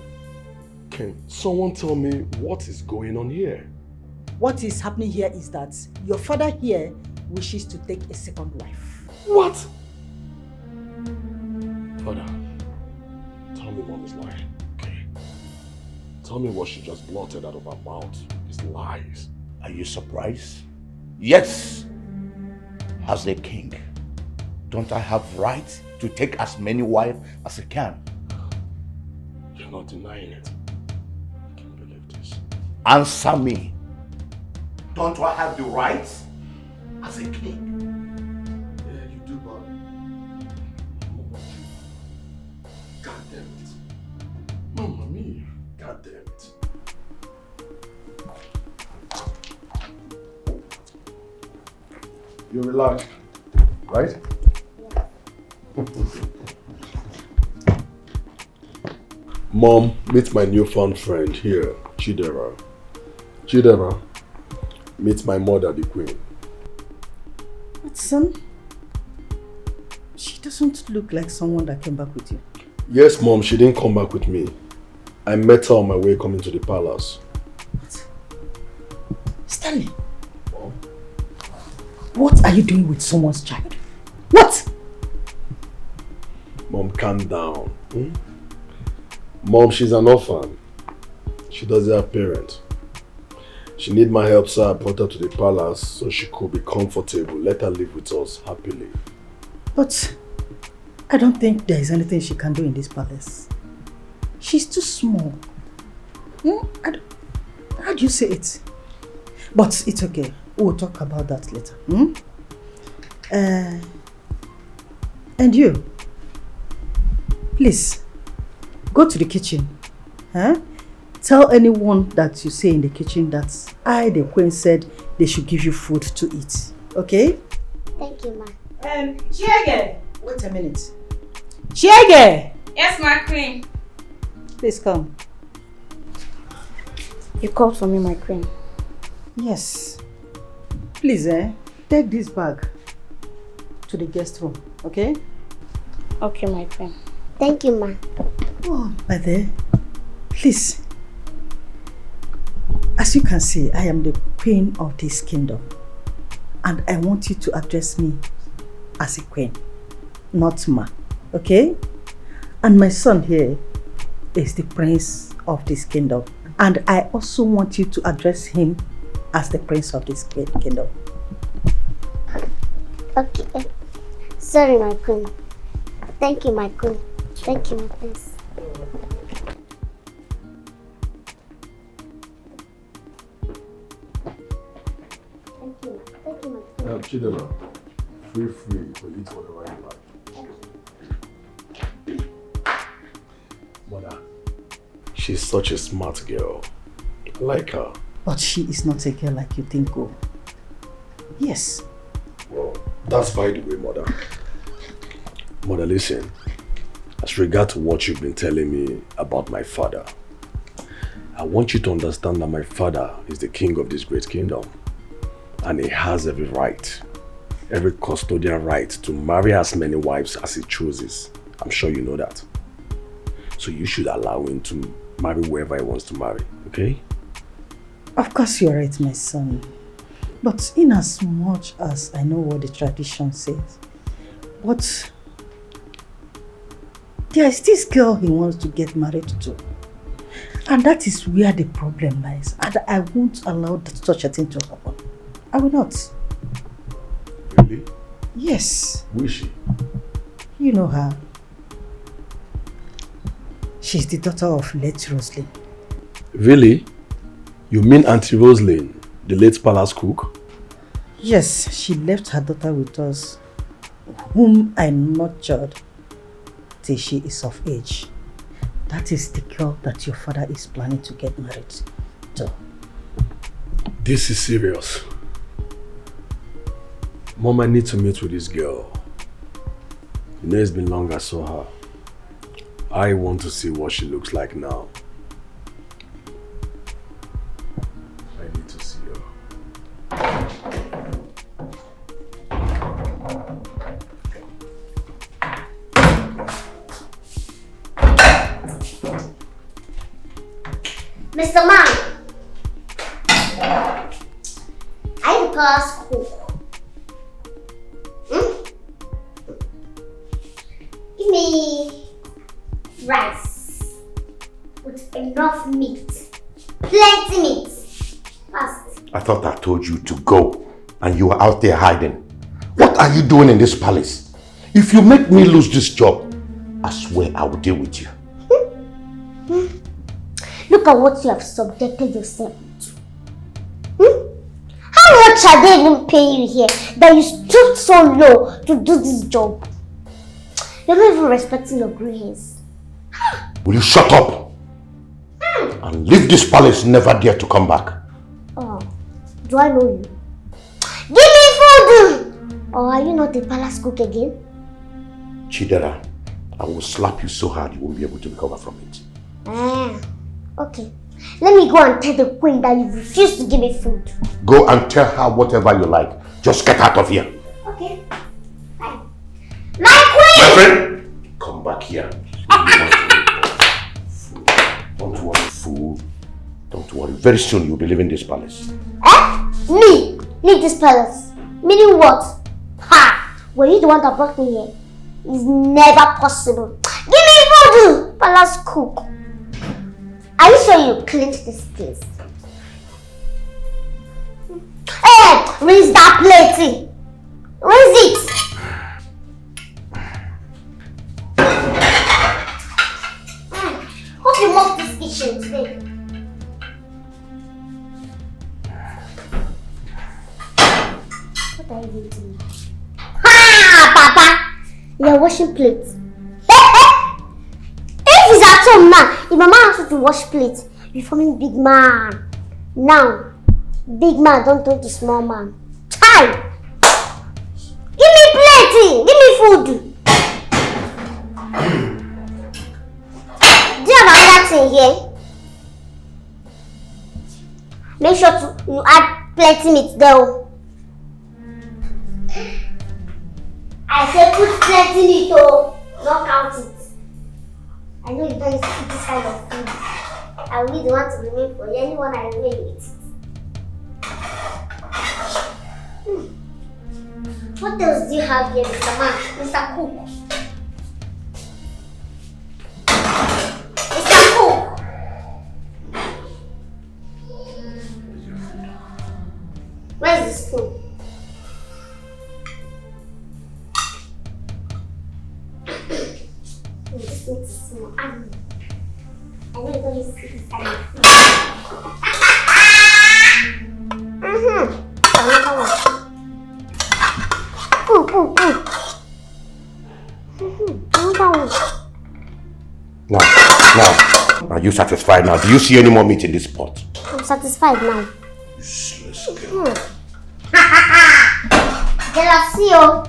Can someone tell me what is going on here? What is happening here is that your father here wishes to take a second wife. What? Father, tell me Mom is lying, okay? Tell me what she just blurted out of her mouth is lies. Are you surprised? Yes. As a king, don't I have right to take as many wives as I can? You're not denying it. I can't believe this. Answer me. Don't I have the right as a king? Yeah, you do, but God damn it. Mamma mia. God damn it. You relax, right? Mom, meet my newfound friend here, Chidera. Chidera, meet my mother, the queen. But son, she doesn't look like someone that came back with you. Yes, Mom, she didn't come back with me. I met her on my way coming to the palace. What? Stanley, what are you doing with someone's child? What? Mom, calm down. Mom, she's an orphan. She doesn't have parents. She need my help, so I brought her to the palace so she could be comfortable. Let her live with us happily. But I don't think there is anything she can do in this palace. She's too small. How do you say it? But it's okay. We'll talk about that later. And you, please, go to the kitchen. Tell anyone that you see in the kitchen that I, the queen, said they should give you food to eat. Okay? Thank you, ma. Chiege! Wait a minute. Chiege! Yes, my queen. Please come. You called for me, my queen. Yes. Please, take this bag to the guest room, okay? Okay, my queen. Thank you, ma. Oh, but there, please. As you can see, I am the queen of this kingdom. And I want you to address me as a queen, not ma, okay? And my son here is the prince of this kingdom. And I also want you to address him as the prince of this great kingdom. Okay. Sorry, my queen. Thank you, my queen. Thank you, my prince. Thank you, my queen. Chidera, feel free to eat whatever you like. Mother, she's such a smart girl. I like her. But she is not a girl like you think, oh. Yes. Well, that's by the way, Mother. Mother, listen. As regard to what you've been telling me about my father, I want you to understand that my father is the king of this great kingdom. And he has every right, every custodian right to marry as many wives as he chooses. I'm sure you know that. So you should allow him to marry whoever he wants to marry, okay? Of course you're right, my son. But in as much as I know what the tradition says, but there is this girl he wants to get married to. And that is where the problem lies. And I won't allow such a thing to happen. I will not. Really? Yes. Who is she? You know her. She's the daughter of late Roslyn. Really? You mean Auntie Roslyn, the late palace cook? Yes, she left her daughter with us, whom I nurtured till she is of age. That is the girl that your father is planning to get married to. This is serious. Mom, I need to meet with this girl. You know, it's been long I saw her. I want to see what she looks like now. I need to see her. Mr. Man, are you the palace cook? Give me rice with enough meat, plenty meat, fast. I thought I told you to go and you were out there hiding. What are you doing in this palace? If you make me lose this job, I swear I will deal with you. Look at what you have subjected yourself to. How much are they even paying you here that you stooped so low to do this job? You're not even respecting your grey hairs. Will you shut up? And leave this palace, never dare to come back. Oh, do I know you? Give me food! Or are you not a palace cook again? Chidera, I will slap you so hard you won't be able to recover from it. Okay. Let me go and tell the queen that you refuse to give me food. Go and tell her whatever you like. Just get out of here. Okay. Bye. My queen! My friend, come back here. Don't worry, fool. Don't worry. Very soon you'll be leaving this palace. Me? Leave this palace? Meaning what? Ha! Were you the one that brought me here? It's never possible. Give me food! Palace cook. Are you sure you cleaned this place? Hey! Rinse that plate! Rinse it! Hope you mop this kitchen today. What are you doing? Ha! Papa! You're washing plates. If he's at home now, if my man asks you to wash plates, you're forming big man. Now, big man don't turn to small man. Time! Give me plate! Give me food! Do you have another thing here? Make sure you add plenty meat there. I say put plenty meat, oh, not count it. I know you don't eat this kind of food. I will the one to remain for you. Anyone I remain with. What else do you have here, Mr. Man? Mr. Cook? Mr. Cook! Where's the spoon? This looks small. I know you're going to see this kind of food. Another one. Another one. Now, are you satisfied now? Do you see any more meat in this pot? I'm satisfied now. Useless girl. Jealousy, oh.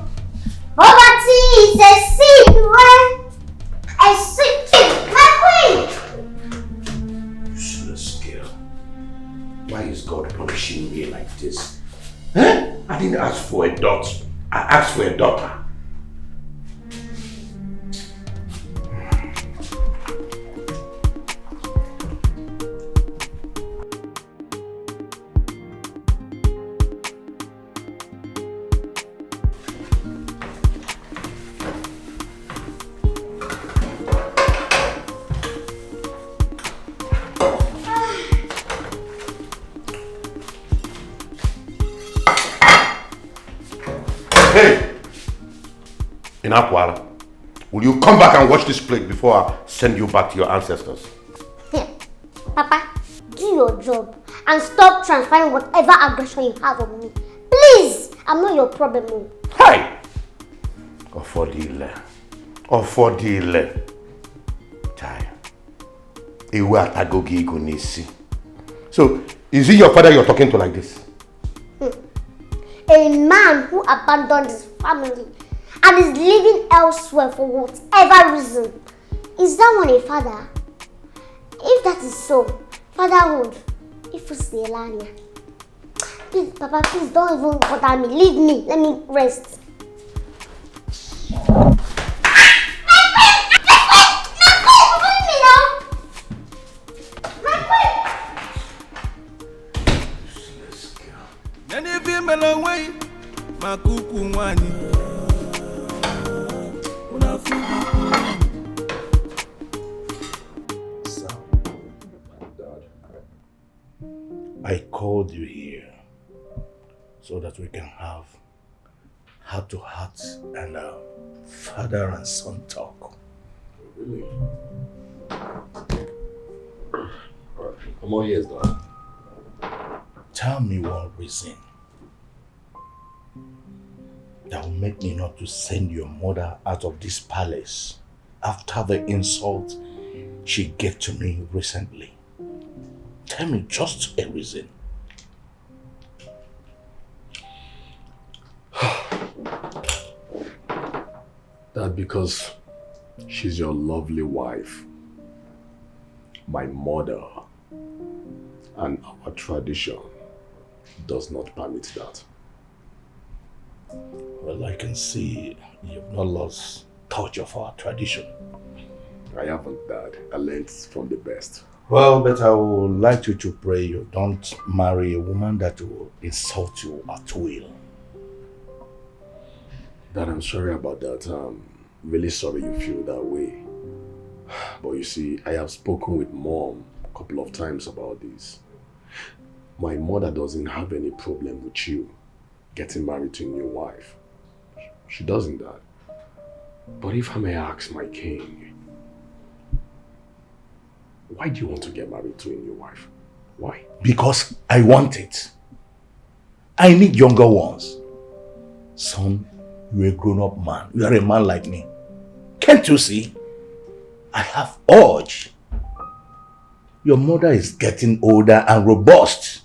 Poverty is a sin, right? A sin, my queen. Useless girl. Why is God punishing me like this? Huh? I didn't ask for a daughter. I asked for a daughter. In Akwala, will you come back and wash this plate before I send you back to your ancestors? Papa, do your job and stop transferring whatever aggression you have on me. Please, I'm not your problem. Hi! Ofodile. Chai. Ewe atagogi igunisi. So, is it your father you're talking to like this? A man who abandoned his family and is living elsewhere for whatever reason. Is that one a father? If that is so, fatherhood, if it's the Elania. Please, Papa, please don't even bother me. Leave me. Let me rest. I called you here so that we can have heart-to-heart and father and son talk. Really? I'm all ears, Dad. Tell me one reason that will make me not to send your mother out of this palace after the insult she gave to me recently. Tell me just a reason. That because she's your lovely wife, my mother, and our tradition does not permit that. Well, I can see you've not lost touch of our tradition. I haven't, Dad. I learned from the best. Well, but I would like you to pray you don't marry a woman that will insult you at will. Dad, I'm sorry about that. I'm really sorry you feel that way. But you see, I have spoken with Mom a couple of times about this. My mother doesn't have any problem with you getting married to a new wife. She doesn't, Dad. But if I may ask, my king, why do you want to get married to a new wife? Why? Because I want it. I need younger ones. Son, you're a grown-up man. You are a man like me. Can't you see? I have urge. Your mother is getting older and robust.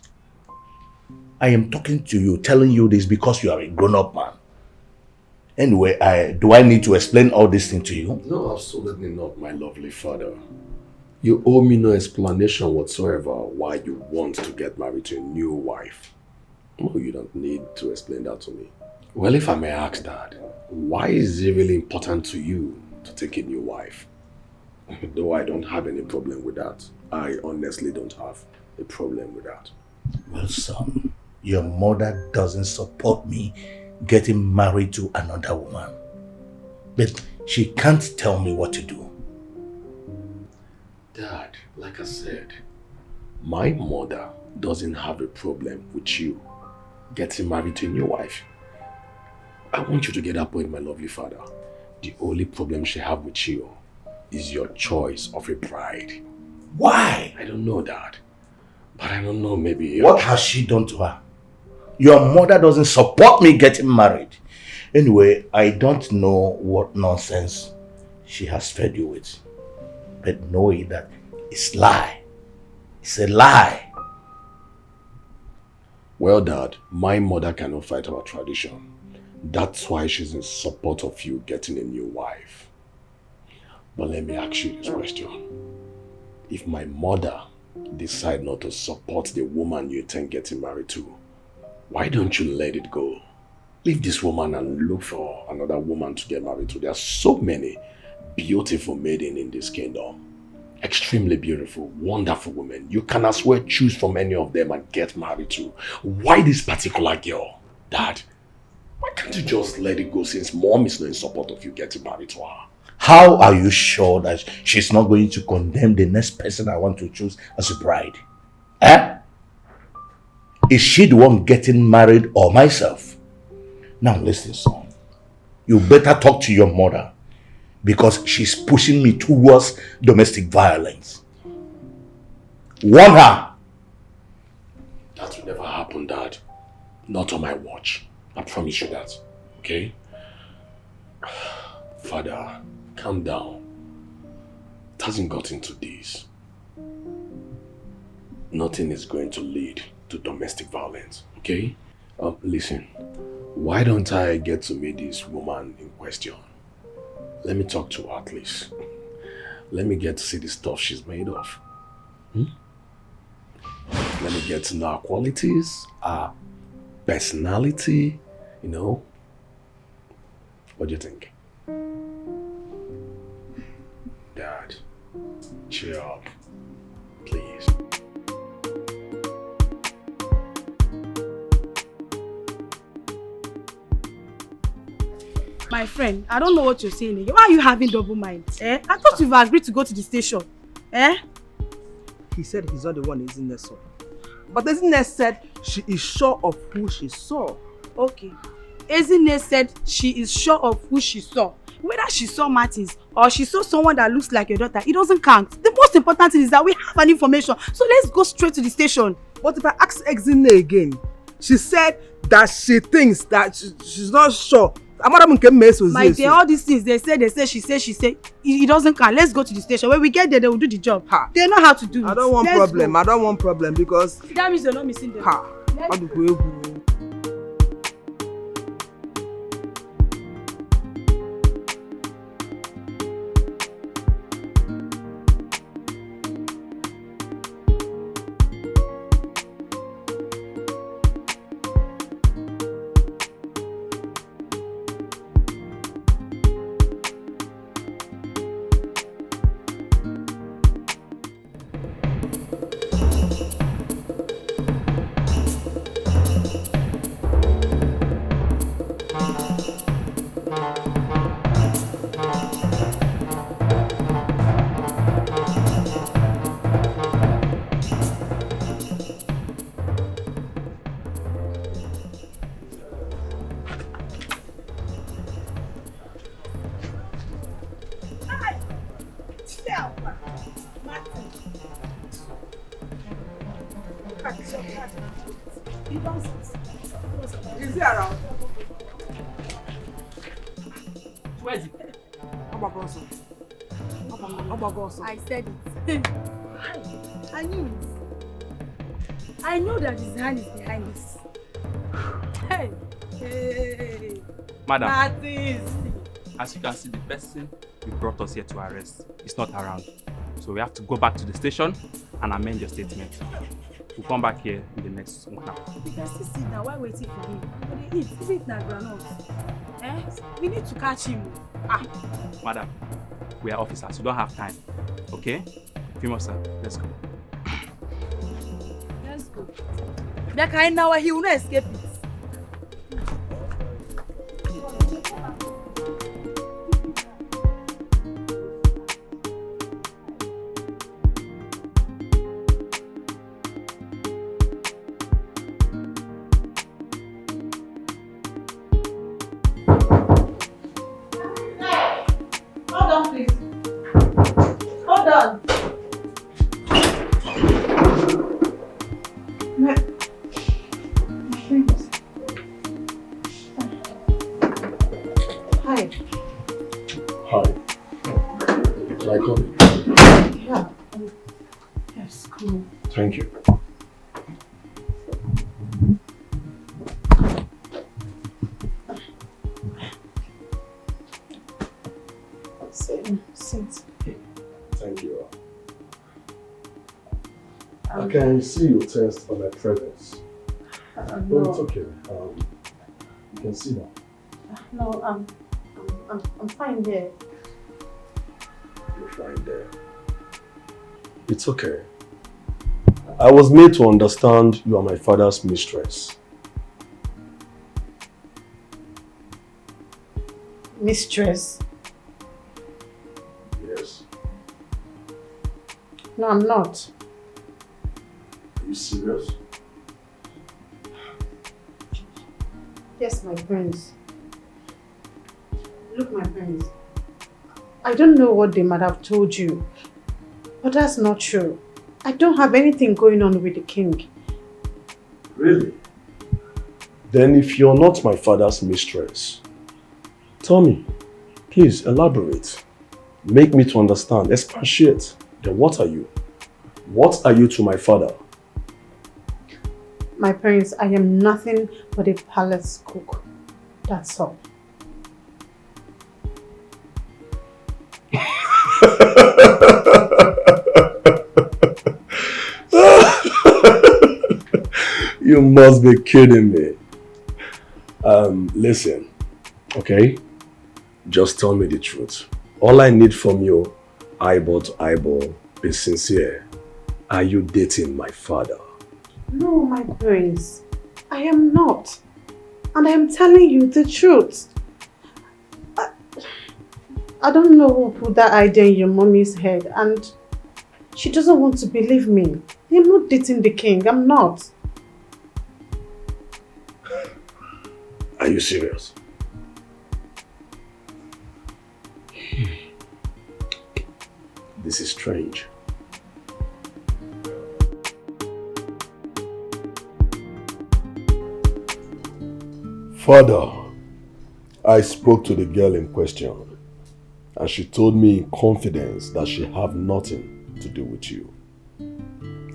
I am talking to you, telling you this because you are a grown-up man. Anyway, do I need to explain all this thing to you? No, absolutely not, my lovely father. You owe me no explanation whatsoever why you want to get married to a new wife. No, you don't need to explain that to me. Well, if I may ask, Dad, why is it really important to you to take a new wife? Though I don't have any problem with that. I honestly don't have a problem with that. Well, son, your mother doesn't support me getting married to another woman. But she can't tell me what to do. Dad, like I said, my mother doesn't have a problem with you getting married to a new wife. I want you to get that point, my lovely father. The only problem she have with you is your choice of a bride. Why? I don't know, Dad. But I don't know, maybe... What has she done to her? Your mother doesn't support me getting married. Anyway, I don't know what nonsense she has fed you with. But know that it's lie. It's a lie. Well, Dad, my mother cannot fight our tradition. That's why she's in support of you getting a new wife. But let me ask you this question. If my mother decide not to support the woman you intend getting married to, why don't you let it go? Leave this woman and look for another woman to get married to. There are so many beautiful maidens in this kingdom. Extremely beautiful, wonderful women. You can as well choose from any of them and get married to. Why this particular girl? Dad, why can't you just let it go since Mom is not in support of you getting married to her? How are you sure that she's not going to condemn the next person I want to choose as a bride? Eh? Is she the one getting married or myself? Now listen, son. You better talk to your mother because she's pushing me towards domestic violence. Warn her. That will never happen, Dad. Not on my watch. I promise you that. Okay? Father, calm down. It hasn't gotten to this. Nothing is going to lead to domestic violence. Okay? Listen. Why don't I get to meet this woman in question? Let me talk to her at least. Let me get to see the stuff she's made of. Let me get to know her qualities, her personality, you know. What do you think? Dad, cheer up, please. My friend, I don't know what you're saying again. Why are you having double minds? I thought you've agreed to go to the station. He said he's not the one Ezinne saw. But Ezinne said she is sure of who she saw. Okay. Ezinne said she is sure of who she saw. Whether she saw Martins or she saw someone that looks like your daughter, it doesn't count. The most important thing is that we have an information. So let's go straight to the station. But if I ask Ezinne again, she said that she thinks that she's not sure. My dear, all these things, they say, she say, it doesn't count. Let's go to the station. When we get there, they will do the job. They know how to do it. I don't want problem. I don't want problem because... That means you're not missing them. Is he around? Where is he? I said it. I knew it. I know that his hand is behind this. Hey. Madam, Martins. as you can see, the person you brought us here to arrest is not around. So we have to go back to the station and amend your statement. We'll come back here in the next 1 hour. You can still sit now while waiting for him. But they eat na groundnut. We need to catch him. Madam, we are officers. We don't have time. Okay? Famous sir, let's go. Let's go. That kind now he will not escape it. Thank you. Sit. Thank you. I can see your test on my presence. No. But it's okay. You can see now. No, I'm fine there. You're fine there. It's okay. I was made to understand you are my father's mistress. Mistress? Yes. No, I'm not. Are you serious? Yes, my friends. Look, my friends. I don't know what they might have told you, but that's not true. I don't have anything going on with the king. Really? Then if you're not my father's mistress, tell me, please elaborate. Make me to understand, expatiate. Then what are you? What are you to my father? My parents, I am nothing but a palace cook. That's all. You must be kidding me. Listen, okay? Just tell me the truth. All I need from you, eyeball to eyeball, be sincere. Are you dating my father? No, my prince. I am not. And I am telling you the truth. I don't know who put that idea in your mommy's head, and she doesn't want to believe me. I'm not dating the king. I'm not. Are you serious? This is strange. Father, I spoke to the girl in question, and she told me in confidence that she have nothing to do with you.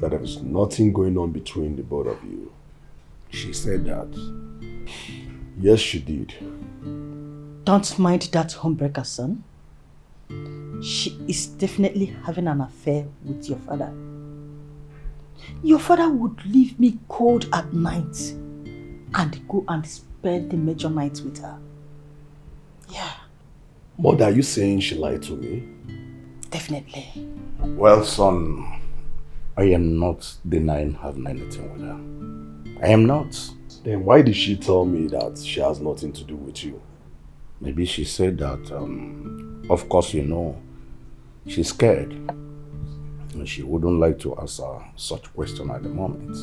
That there is nothing going on between the both of you. She said that. Yes, she did. Don't mind that homebreaker, son. She is definitely having an affair with your father. Your father would leave me cold at night and go and spend the major nights with her. Yeah. Mother, are you saying she lied to me? Definitely. Well, son, I am not denying having anything with her. I am not. Then why did she tell me that she has nothing to do with you? Maybe she said that, of course, you know, she's scared. And she wouldn't like to answer such question at the moment.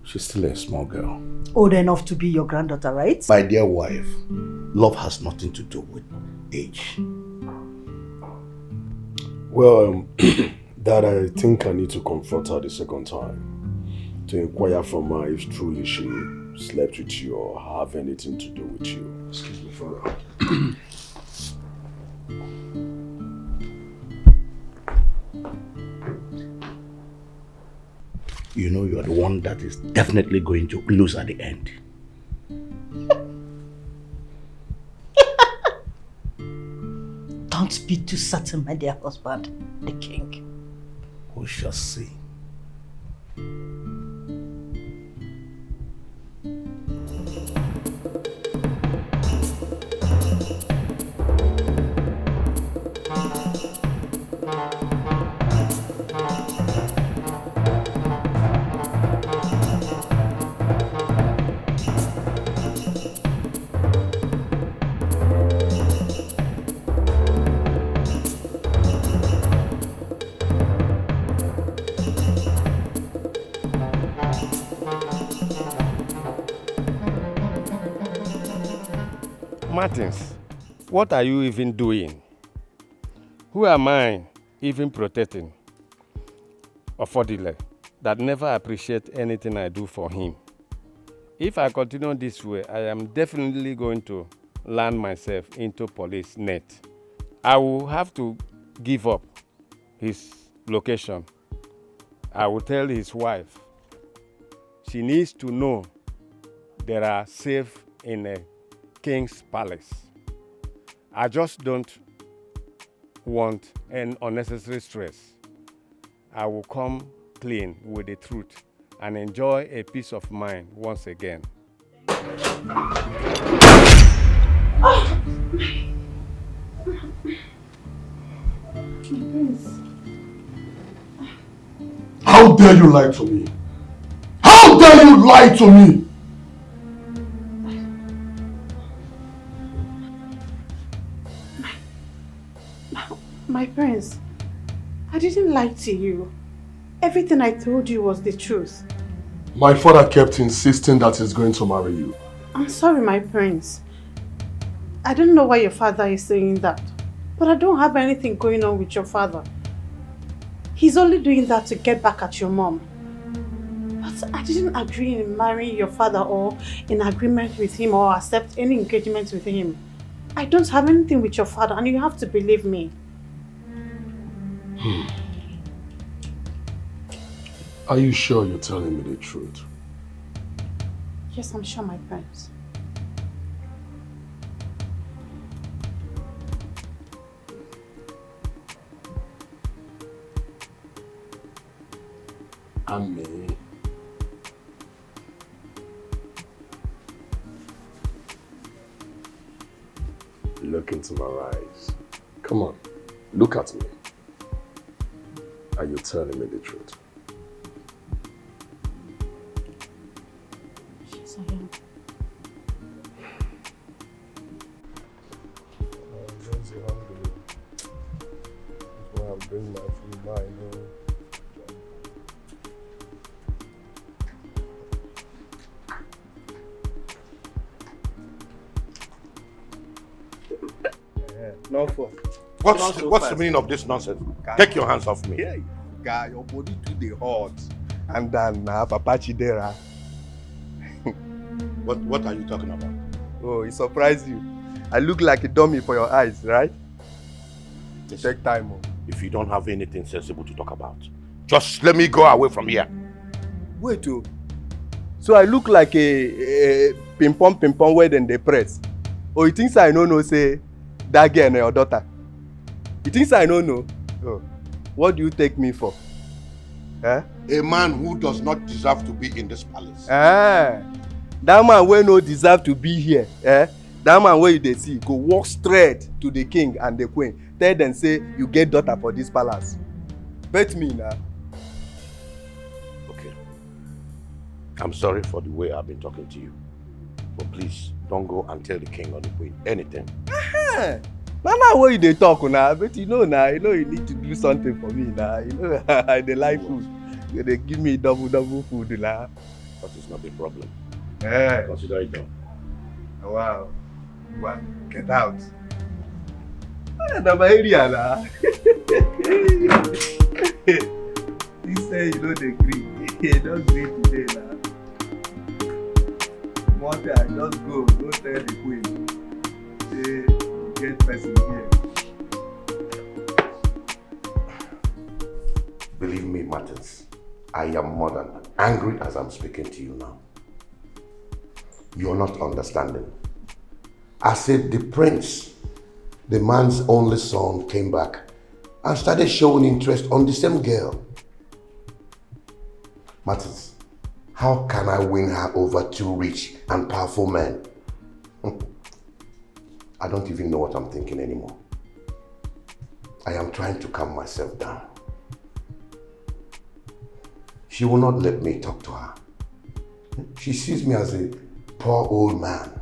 She's still a small girl. Old enough to be your granddaughter, right? My dear wife, love has nothing to do with age. Well, Dad, I think I need to confront her the second time. To inquire from her if truly she slept with you or have anything to do with you. Excuse me, Father. You know you're the one that is definitely going to lose at the end. Don't be too certain, my dear husband, the king. We shall see. Martins, what are you even doing? Who am I even protecting? Affordile, that never appreciate anything I do for him. If I continue this way, I am definitely going to land myself into police net. I will have to give up his location I will tell his wife. She needs to know they are safe in a king's palace. I just don't want an unnecessary stress. I will come clean with the truth and enjoy a peace of mind once again. How dare you lie to me? How dare you lie to me? My prince, I didn't lie to you. Everything I told you was the truth. My father kept insisting that he's going to marry you. I'm sorry, my prince. I don't know why your father is saying that, but I don't have anything going on with your father. He's only doing that to get back at your mom. But I didn't agree in marrying your father or in agreement with him or accept any engagement with him. I don't have anything with your father and you have to believe me. Are you sure you're telling me the truth? Yes, I'm sure, my prince. Anene. Look into my eyes. Come on, look at me. Are you telling me the truth? Yes, I am. I'm bringing my food now, you know. No for. What's the meaning of this nonsense? Take your hands off me. Yeah, guy, your body too dey hot. And then Papa Chidera. What are you talking about? Oh, it surprised you. I look like a dummy for your eyes, right? Listen, take time. If you don't have anything sensible to talk about, just let me go away from here. Wait, oh. So I look like a ping-pong where then they press. Oh, you think I no say that girl and your daughter? You think I no know? Oh. What do you take me for? Eh? A man who does not deserve to be in this palace. That man wey no deserve to be here. That man wey you dey see go walk straight to the king and the queen. Tell them say you get daughter for this palace. Bet me now. Okay. I'm sorry for the way I've been talking to you. But please, don't go and tell the king or the queen anything. Now what you dey talk now? But you know now, you need to do something for me now. You know I dey like food. They give me double food now. That is not a problem. Yeah. Consider it done. Wow. What? Get out. That's my area now. You say you know the agree. Don't agree today now. One day I just go tell the queen. Say get person here. Believe me, Martins, I am more than angry as I'm speaking to you now. You're not understanding. I said the prince, the man's only son, came back and started showing interest on the same girl. Martins, how can I win her over two rich and powerful men? I don't even know what I'm thinking anymore. I am trying to calm myself down. She will not let me talk to her. She sees me as a poor old man.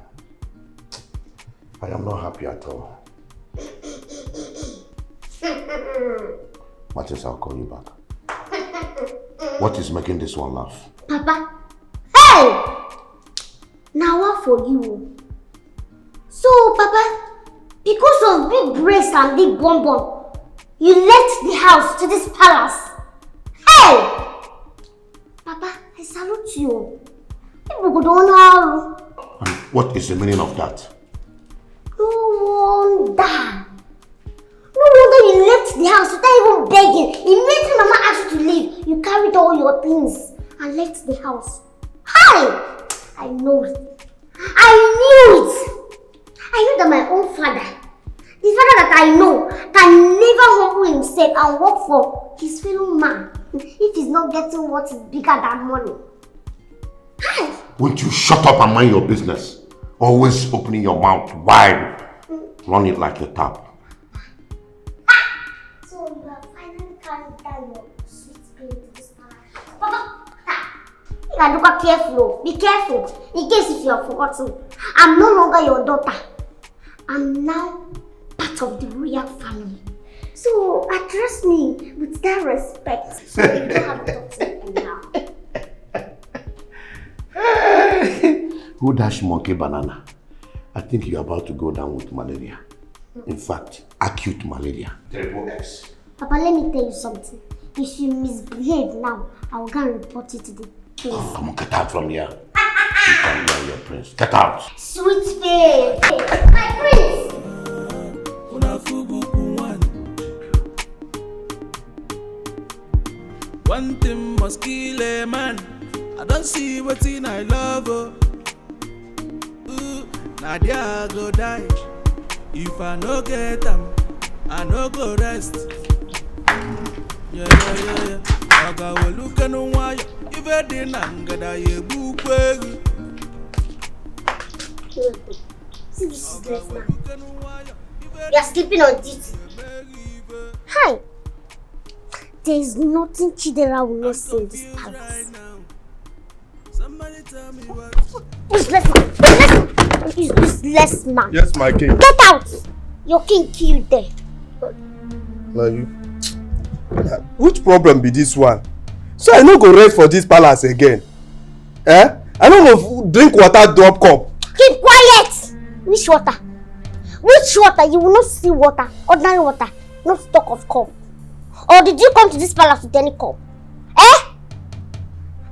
I am not happy at all. Martins, I'll call you back. What is making this one laugh? Papa. Hey! Now what for you? So, Papa, because of big breast and big bum bum, you left the house to this palace. Hey! Papa, I salute you. People go don't know. And what is the meaning of that? No wonder you left the house without even begging. Immediately Mama asked you to leave, you carried all your things and left the house. Hi! I know it. I knew it. I knew that my own father, the father that I know, can never humble himself and work for his fellow man if he's not getting what is bigger than money. Hi! Won't you shut up and mind your business? Always opening your mouth wide. Run it like a tap. So you have finally carried down your sweet spirit to this man. Papa, you gotta be careful. Be careful. In case if you have forgotten, I'm no longer your daughter. I'm now part of the royal family. So address me with that respect. So you don't have to talk to me now. Who dash monkey banana? I think you're about to go down with malaria. In fact, acute malaria. Triple X. Papa, let me tell you something. If you misbehave now, I will go and report it to the police. Oh, come on, get out from here. You can be your prince. Get out. Sweet face. My prince. One thing must kill a man. I don't see what's in I love her. Nadia go die. If I no get them, I no go rest. Yeah. Aga we look no why. If I didn't angada ye bukwe. See this is less man. You are sleeping on duty. Hi. There is nothing Chidera will not say in this palace. Who's less man? Who's less man? Yes, my king. Get out! Your king killed there. Like you. Which problem be this one? So I no go rest for this palace again. Eh? I don't know drink water drop cup. Keep quiet! Which water? Which water? You will not see water. Ordinary water. Not talk of cup. Or did you come to this palace with any cup? Eh?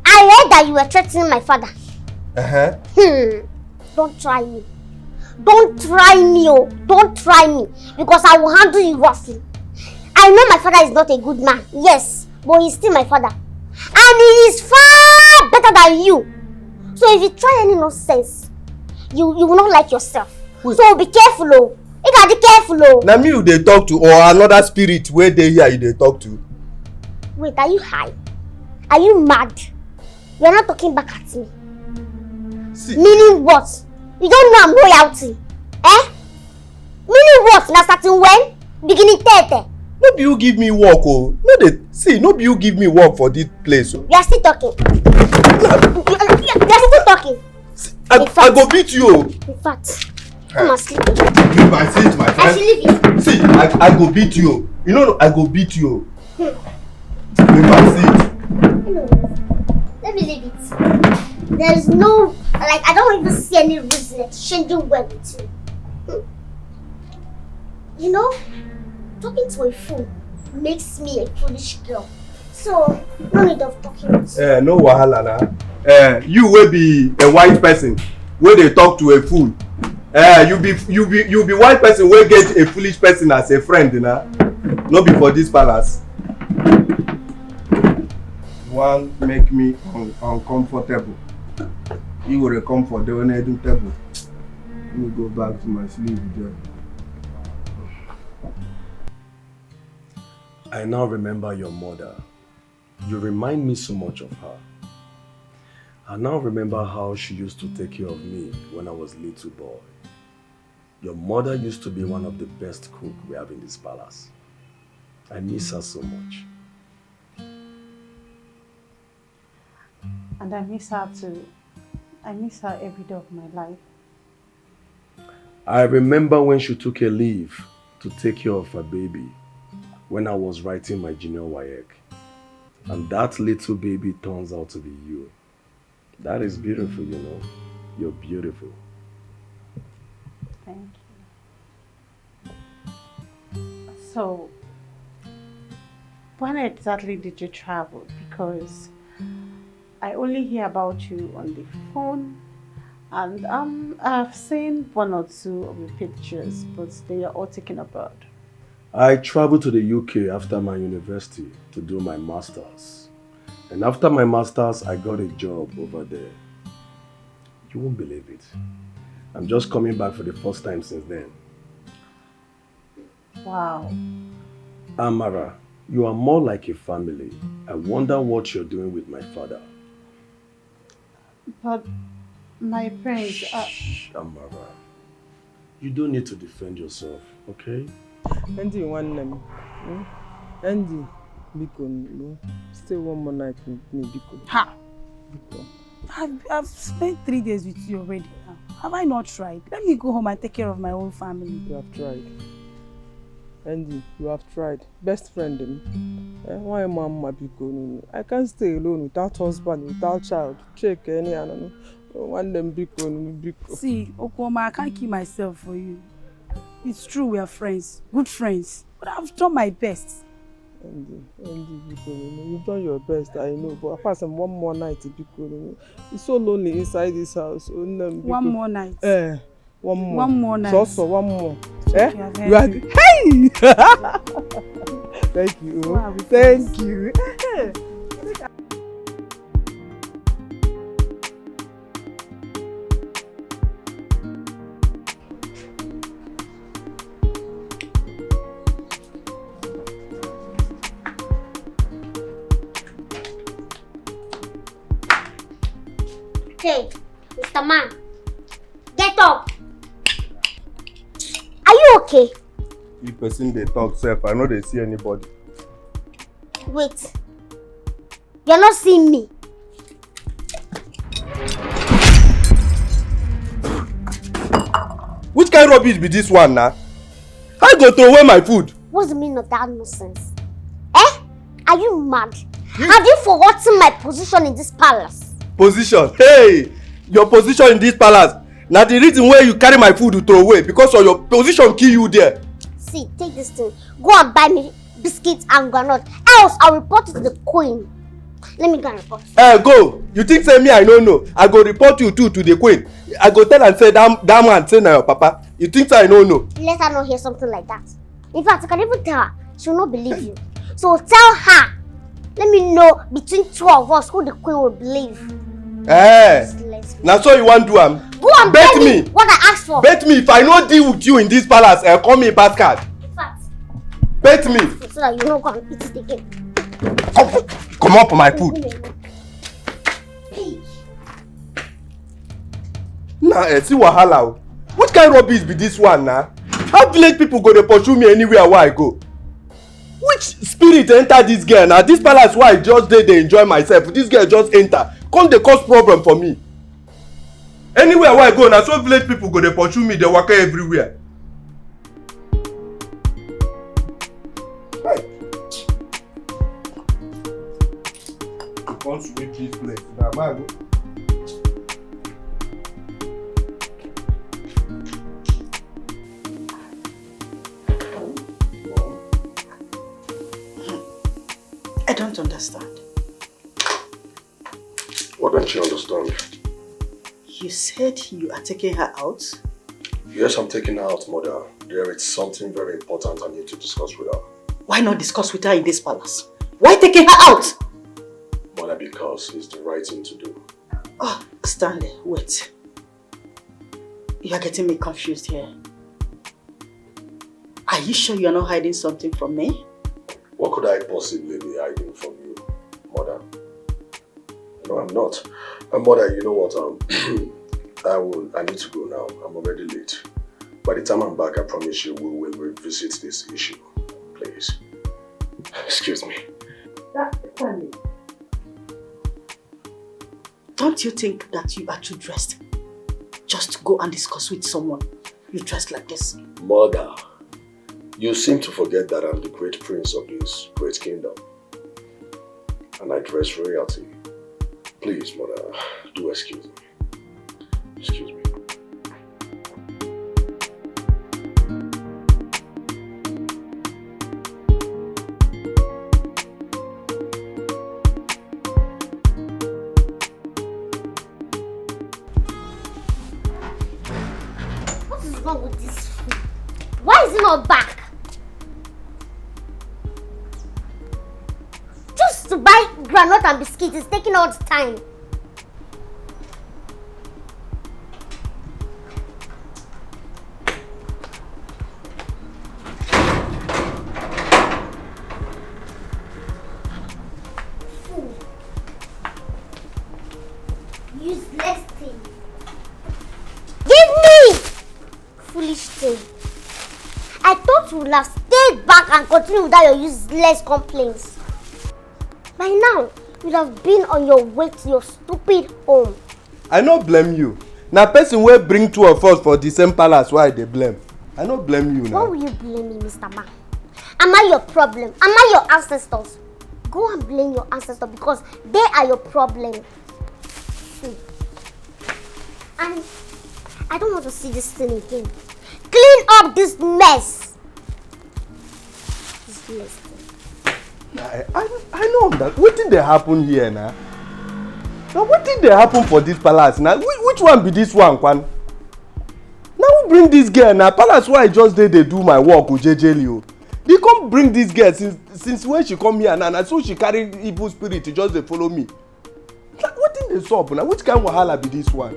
I heard that you were threatening my father. Don't try me. Don't try me, oh. Don't try me. Because I will handle you roughly. I know my father is not a good man. Yes. But he's still my father. And he is far better than you. So if you try any nonsense, you will not like yourself. Wait. So be careful, oh. You gotta be careful, oh. Now me you dey talk to or another spirit where they here you dey talk to? Wait, are you high? Are you mad? You're not talking back at me. See. Meaning what? You don't know I'm royalty. Eh? Meaning what? Now starting when? Beginning 30. No be you give me work, oh. No be you give me work for this place. Oh. You are still talking. You are still talking. I go beat you. In fact, come and sleep. Leave my seat, my friend. I should leave you. See, I go beat you. You know, I go beat you. Leave my seat. Let me leave it. There is no, I don't even see any reason exchanging word with you. You know, talking to a fool makes me a foolish girl. So, no need of talking with you. No wahala na. You will be a white person where they talk to a fool. You be white person where get a foolish person as a friend, na. No be for this palace. One make me uncomfortable. You will come for the one table. Let me go back to my sleep there. I now remember your mother. You remind me so much of her. I now remember how she used to take care of me when I was a little boy. Your mother used to be one of the best cooks we have in this palace. I miss her so much. And I miss her too. I miss her every day of my life. I remember when she took a leave to take care of her baby when I was writing my junior WAEC. And that little baby turns out to be you. That is beautiful, you know. You're beautiful. Thank you. So, when exactly did you travel? Because I only hear about you on the phone, and I've seen one or two of your pictures, but they are all taken abroad. I traveled to the UK after my university to do my master's. And after my master's, I got a job over there. You won't believe it. I'm just coming back for the first time since then. Wow. Amara, you are more like a family. I wonder what you're doing with my father. But my prince... Shh, Amara. You don't need to defend yourself, okay? Andy, one name. Andy, Biko, stay one more night with me, Biko. Ha! Biko. I've spent 3 days with you already now. Have I not tried? Let me go home and take care of my own family. You have tried. Andy, you have tried. Best friend, why mama Biko? I can't stay alone without husband, without child. Check any another. One them Biko. See, Okoma, I can't keep myself for you. It's true we are friends, good friends, but I've done my best. Andy, Biko, you've done your best, I know, but apart from one more night, Biko, it's so lonely inside this house. One more night. One more night. So one more. Okay, you are hey! Thank you. Wow, thank you. Hey, Mr. Man, get up. Are you okay? If person they talk self, I know they see anybody. Wait, you're not seeing me. Which kind of rubbish be this one now? How you go throw away my food? What's the meaning of that nonsense? Eh? Are you mad? Have you forgotten my position in this palace? Position? Hey! Your position in this palace. Now the reason why you carry my food to throw away because of your position kill you there. See, take this thing. Go and buy me biscuits and granite. Else I'll report it to the queen. Let me go and report. Go. You think say me I don't know. I go report you too to the queen. I go tell and say that man say na your papa. You think say I don't know. Let her not hear something like that. In fact, I can even tell her. She will not believe you. So tell her. Let me know between two of us who the queen will believe. Now so you want to do go and bet me what I asked for. Bet me if I not deal with you in this palace, call me a bastard. In fact, bet me. So that you don't go and eat it again. Come up for my food. Nah, see wahala. What kind of rubbish be this one now? How village people go to pursue me anywhere where I go? Which spirit enter this girl now? This palace where I just dey enjoy myself. This girl just enter. Come they cause problem for me. Anywhere where I go now, so village people go to pursue me. They waka everywhere. Right. Come sweep this place. Now, man. I don't understand. What don't you understand? You said you are taking her out? Yes, I'm taking her out, mother. There is something very important I need to discuss with her. Why not discuss with her in this palace? Why taking her out? Mother, because it's the right thing to do. Oh, Stanley, wait. You are getting me confused here. Are you sure you are not hiding something from me? What could I possibly be hiding from you, mother? No, I'm not. Mother, you know what? I need to go now. I'm already late. By the time I'm back, I promise you we will revisit this issue. Please. Excuse me. Don't you think that you are too dressed? Just to go and discuss with someone you dressed like this? Mother, you seem to forget that I'm the great prince of this great kingdom. And I dress royalty. Please, mother, do excuse me. Excuse me. What is wrong with this food? Why is it not back? Just to buy groundnut and biscuits is taking all the time. Useless thing. Give me! Foolish thing. I thought you would have stayed back and continued without your useless complaints. By now, you would have been on your way to your stupid home. I no blame you. Na person wey bring two of us for the same palace why they blame. I no blame you now. Why will you blame me, Mr. Man? Am I your problem? Am I your ancestors? Go and blame your ancestors because they are your problem. And I don't want to see this thing again. Clean up this mess. This mess. I know that. What did they happen here now? Now what did they happen for this palace now? Which one be this one, Kwan? Now who bring this girl now? Palace why I just dey do my work with JJ. They come bring this girl since when she come here now. So she carry evil spirit to just dey follow me. Like, what did they solve now? Which kind of wahala be this one?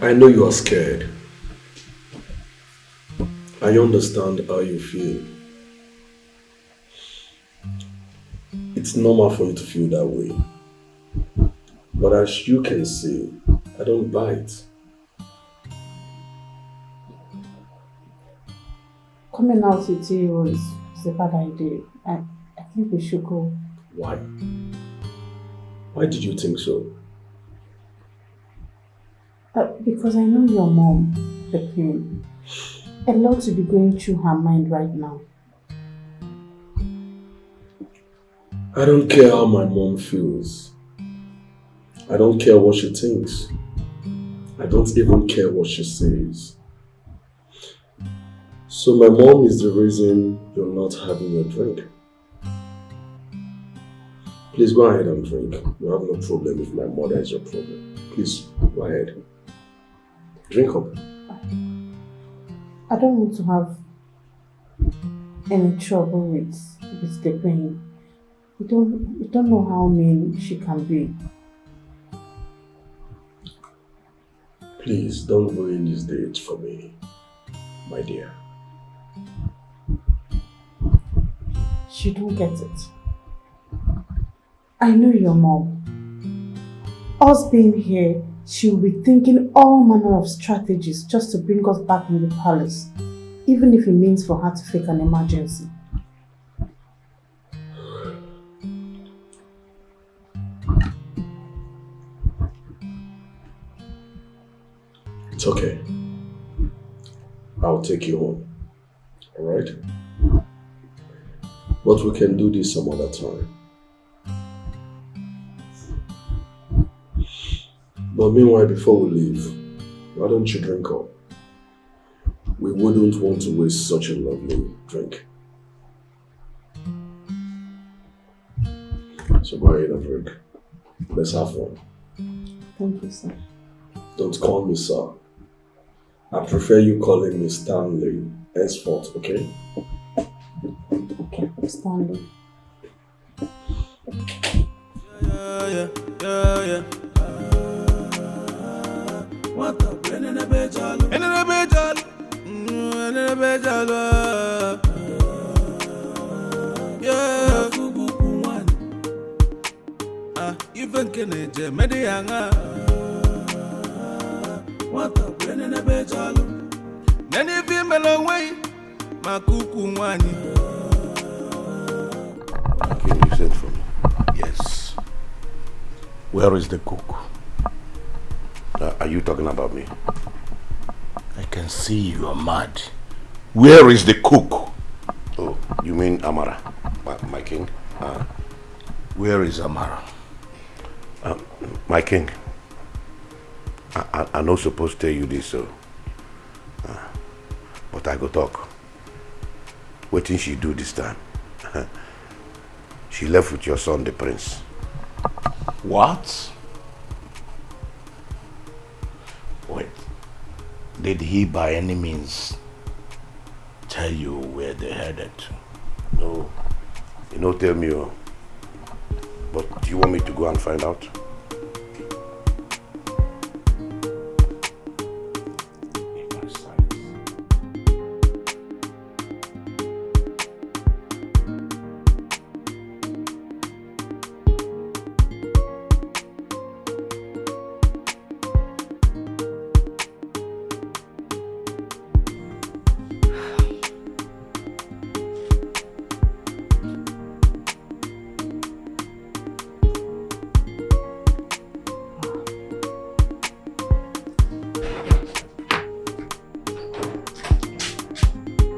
I know you are scared. I understand how you feel. It's normal for you to feel that way. But as you can see, I don't bite. Coming out with you is a bad idea. I think we should go. Why? Why did you think so? Because I know your mom, the queen. A lot to be going through her mind right now. I don't care how my mom feels. I don't care what she thinks. I don't even care what she says. So my mom is the reason you're not having your drink. Please go ahead and drink. You have no problem if my mother is your problem. Please, go ahead. Drink up. I don't want to have any trouble with the queen. You don't know how mean she can be. Please don't ruin this date for me, my dear. She don't get it. I know your mom. Us being here, she will be thinking all manner of strategies just to bring us back in the palace, even if it means for her to fake an emergency. It's okay. I'll take you home. Alright? But we can do this some other time. But meanwhile, before we leave, why don't you drink up? We wouldn't want to waste such a lovely drink. So go ahead and drink. Let's have one. Thank you, sir. Don't call me sir. I prefer you calling me Stanley henceforth, okay? Okay, Stanley. Yeah. What up? Enene bejalo. Yeah. Even keneje mediyanga. What up? Enene bejalo. Nene female way. Makuku mwani. Okay, you said for me. Yes. Where is the cook? Are you talking about me? I can see you are mad. Where is the cook? Oh, you mean Amara, my king? Where is Amara? My king, I'm not supposed to tell you this, so, but I go talk. What did she do this time? She left with your son, the prince. What? Wait, did he by any means tell you where they headed? No, you don't tell me. But do you want me to go and find out?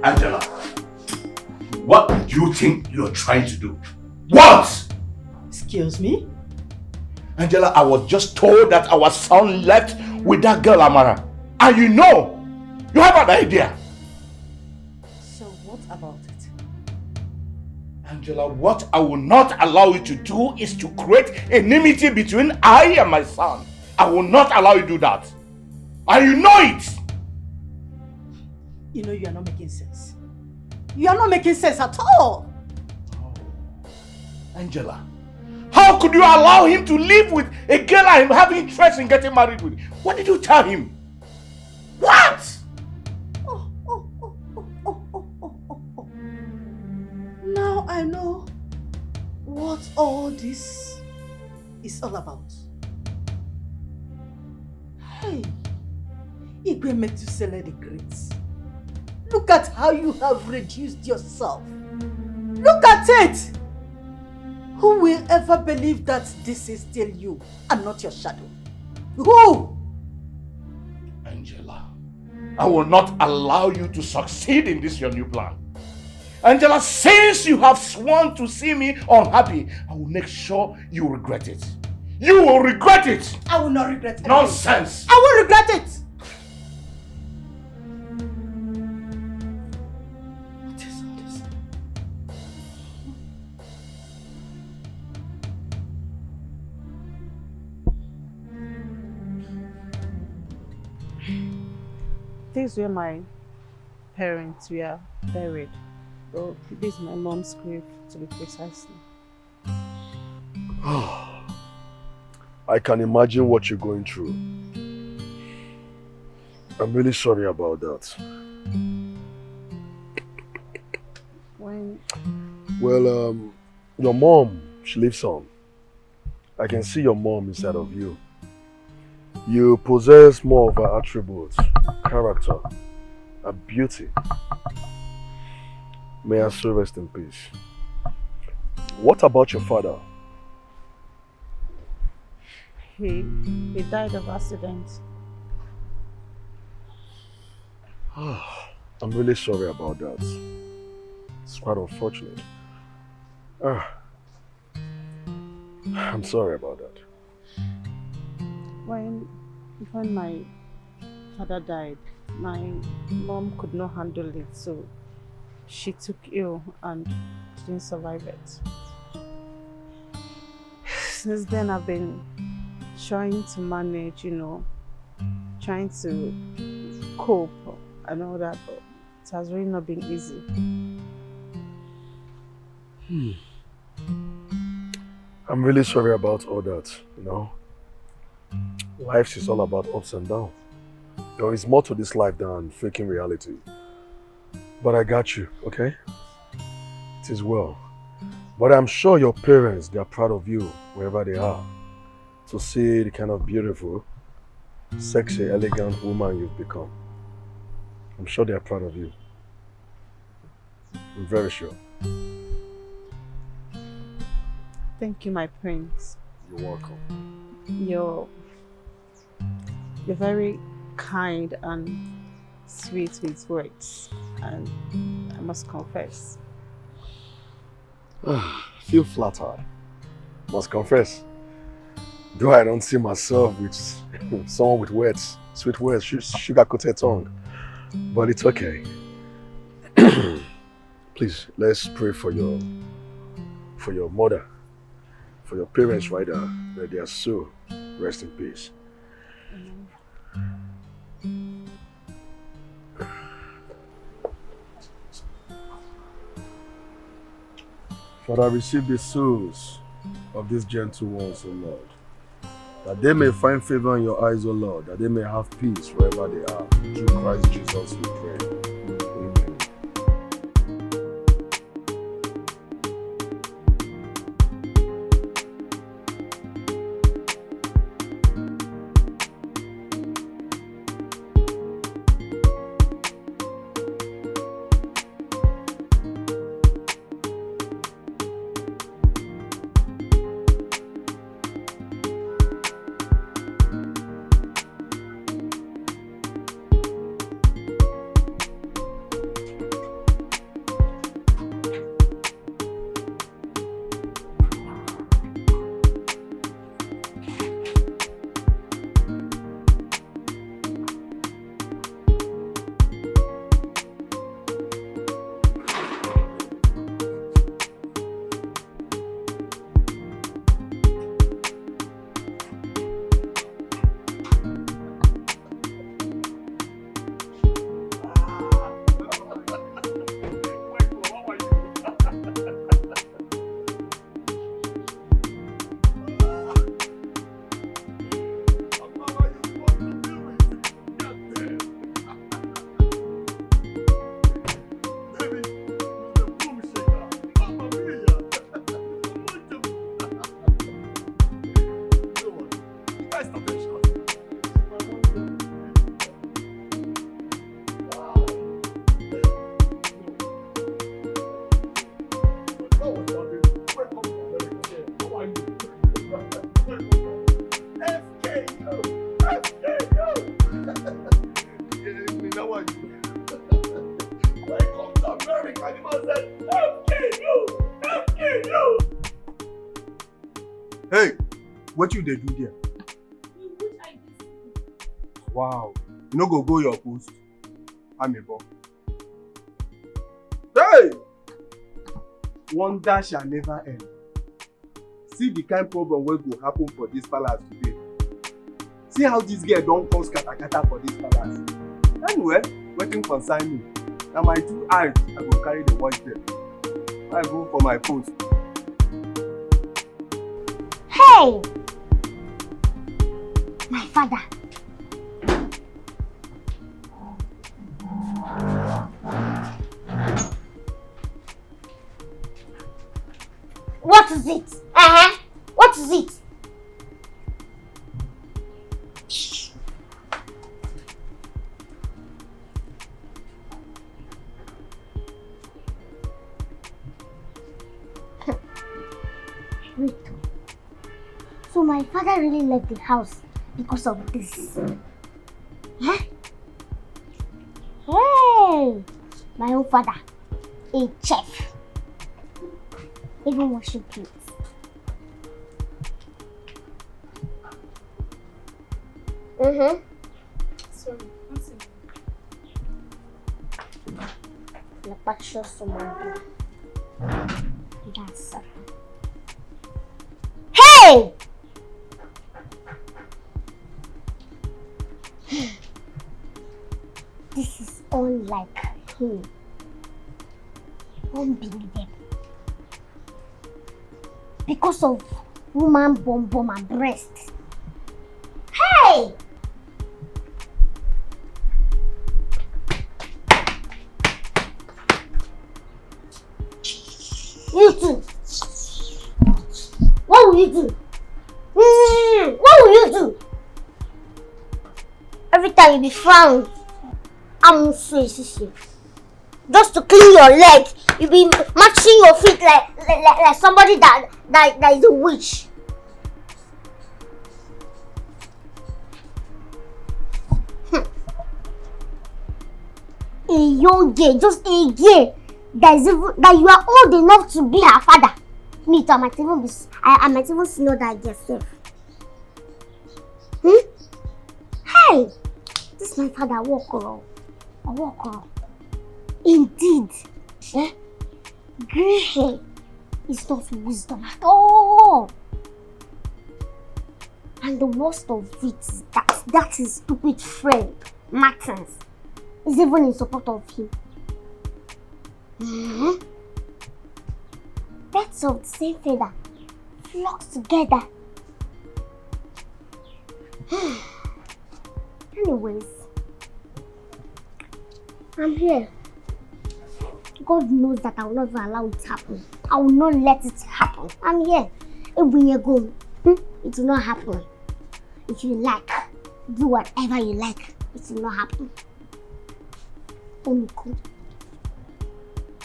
Angela, what do you think you're trying to do? What? Excuse me? Angela, I was just told that our son left with that girl Amara. And you have an idea. So what about it? Angela, what I will not allow you to do is to create enmity between I and my son. I will not allow you to do that. And you know it. You know you are not making sense. You are not making sense at all. Angela, how could you allow him to live with a girl I'm having interest in getting married with? What did you tell him? What? Now I know what all this is all about. Hey, Igwe Methuselah the Great. Look at how you have reduced yourself. Look at it! Who will ever believe that this is still you and not your shadow? Who? Angela, I will not allow you to succeed in this your new plan. Angela, since you have sworn to see me unhappy, I will make sure you regret it. You will regret it! I will not regret it. Nonsense! I will regret it! What is all this? This is where my parents were buried. So this is my mom's grave, to be precise. I can imagine what you're going through. I'm really sorry about that. Well, your mom, she lives on. I can see your mom inside of you. You possess more of her attributes, character, and beauty. May her soul rest in peace. What about your father? He died of accident. I'm really sorry about that. It's quite unfortunate. I'm sorry about that. When my father died, my mom could not handle it, so she took ill and didn't survive it. Since then, I've been trying to manage, trying to cope and all that, but it has really not been easy. I'm really sorry about all that, Life is all about ups and downs. There is more to this life than faking reality. But I got you, okay? It is well. But I'm sure your parents, they are proud of you wherever they are. To see the kind of beautiful, sexy, elegant woman you've become. I'm sure they are proud of you. I'm very sure. Thank you, my prince. You're welcome. You're very kind and sweet with words, and I must confess. Feel flattered. Must confess. Though I don't see myself with someone with words, sweet words, sugar-coated tongue. But it's okay. Please, let's pray for your mother, for your parents right there, that they are so rest in peace. Father, receive the souls of these gentle ones, O Lord, that they may find favor in your eyes, O Lord, that they may have peace wherever they are. Through Christ Jesus we pray. Amen. Hey, what you dey do there? Wow, you no go your post. Amebo. Hey! Wonder shall never end. See the kind problem wey go happen for this palace today. See how this girl don cause katakata for this palace. Anyway, wetin concern me? Na my 2 eyes I go carry the watch them. I go for my post. Hey! My father. What is it? What is it? Wait. So my father really left the house because of this. Huh? Hey! My own father, a chef. even washing plates. Sorry, one second. Napasha someone. That's it. Hey! This is unlike him. Unbelievable. Because of woman bum and breast. Hey! You too. What will you do? What will you do? Every time you be frowned, I'm so just to clean your leg, you be matching your feet like somebody that is a witch. A young girl, just a girl that you are old enough to be her father. Me too, I might even know that yourself. Hey, this is my father. Walk around. Indeed, grey hair is not wisdom at all. And the worst of it is that his stupid friend Martins is even in support of him. Birds of the same feather flock together. Anyways, I'm here. God knows that I will not allow it to happen. I will not let it happen. I'm here. When you go, it will not happen. If you like, do whatever you like. It will not happen. Oniko.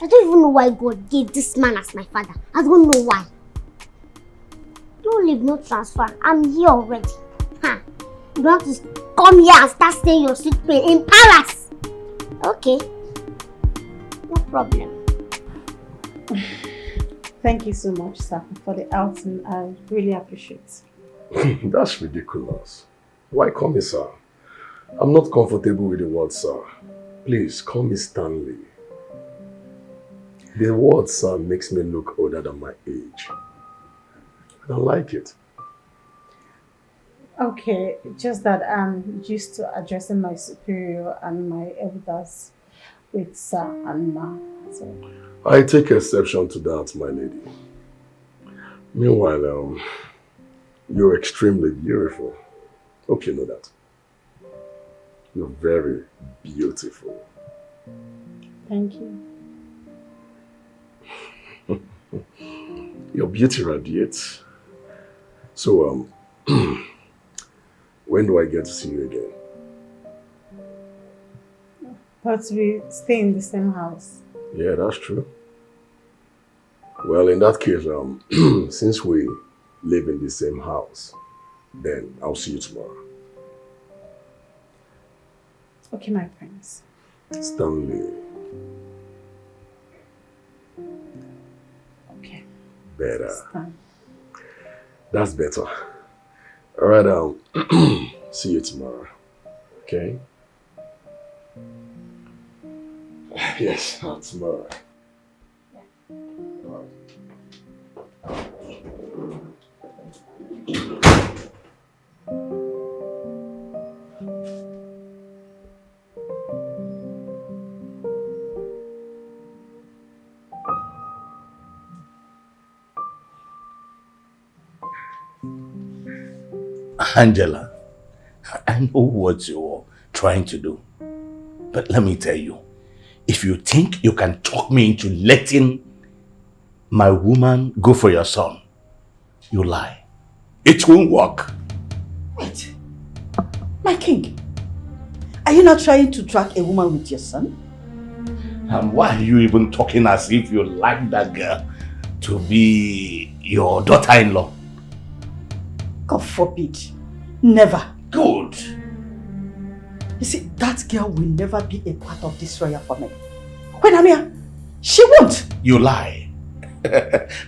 I don't even know why God gave this man as my father. I don't know why. No leave, no transfer. I'm here already. You don't have to come here and start staying your sweet pain in Paris. Okay. No problem. Thank you so much, sir, for the outing. I really appreciate it. That's ridiculous. Why call me sir? I'm not comfortable with the word sir. Please call me Stanley. The word sir makes me look older than my age. I don't like it. Okay, just that I'm used to addressing my superior and my elders with sir and ma. So. I take exception to that, my lady. Meanwhile, you're extremely beautiful. Hope you know that. You're very beautiful. Thank you. Your beauty radiates. So, when do I get to see you again? But we stay in the same house. Yeah, that's true. Well, in that case, since we live in the same house, then I'll see you tomorrow. Okay, my friends. Stanley. Okay. Better. Stan. That's better. Alright, see you tomorrow. Okay? Yes, tomorrow. Angela, I know what you're trying to do. But let me tell you, if you think you can talk me into letting my woman go for your son, you lie. It won't work. Wait. My king, are you not trying to drag a woman with your son? And why are you even talking as if you like that girl to be your daughter-in-law? God forbid. Never. Good. You see, that girl will never be a part of this royal family. When I'm here, she won't. You lie.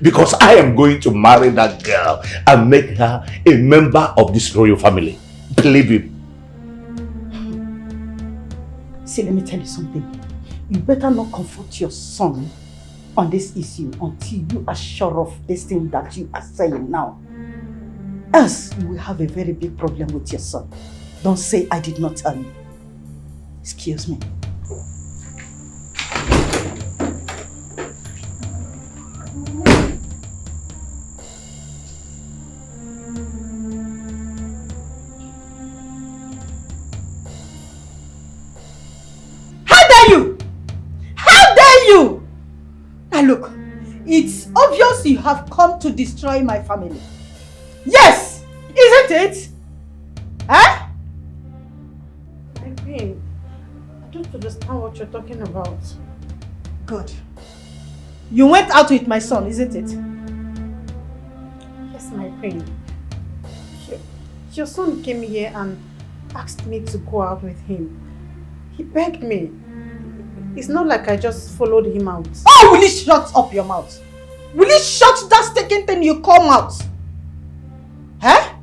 Because I am going to marry that girl and make her a member of this royal family. Believe it. See, let me tell you something. You better not confront your son on this issue until you are sure of this thing that you are saying now. Else, you will have a very big problem with your son. Don't say I did not tell you. Excuse me. Look, it's obvious you have come to destroy my family. Yes, isn't it? Huh? My queen, I don't understand what you're talking about. Good. You went out with my son, isn't it? Yes, my queen. Your son came here and asked me to go out with him. He begged me. It's not like I just followed him out. Oh, will you shut up your mouth? Will you shut that stinking thing you call mouth? Huh?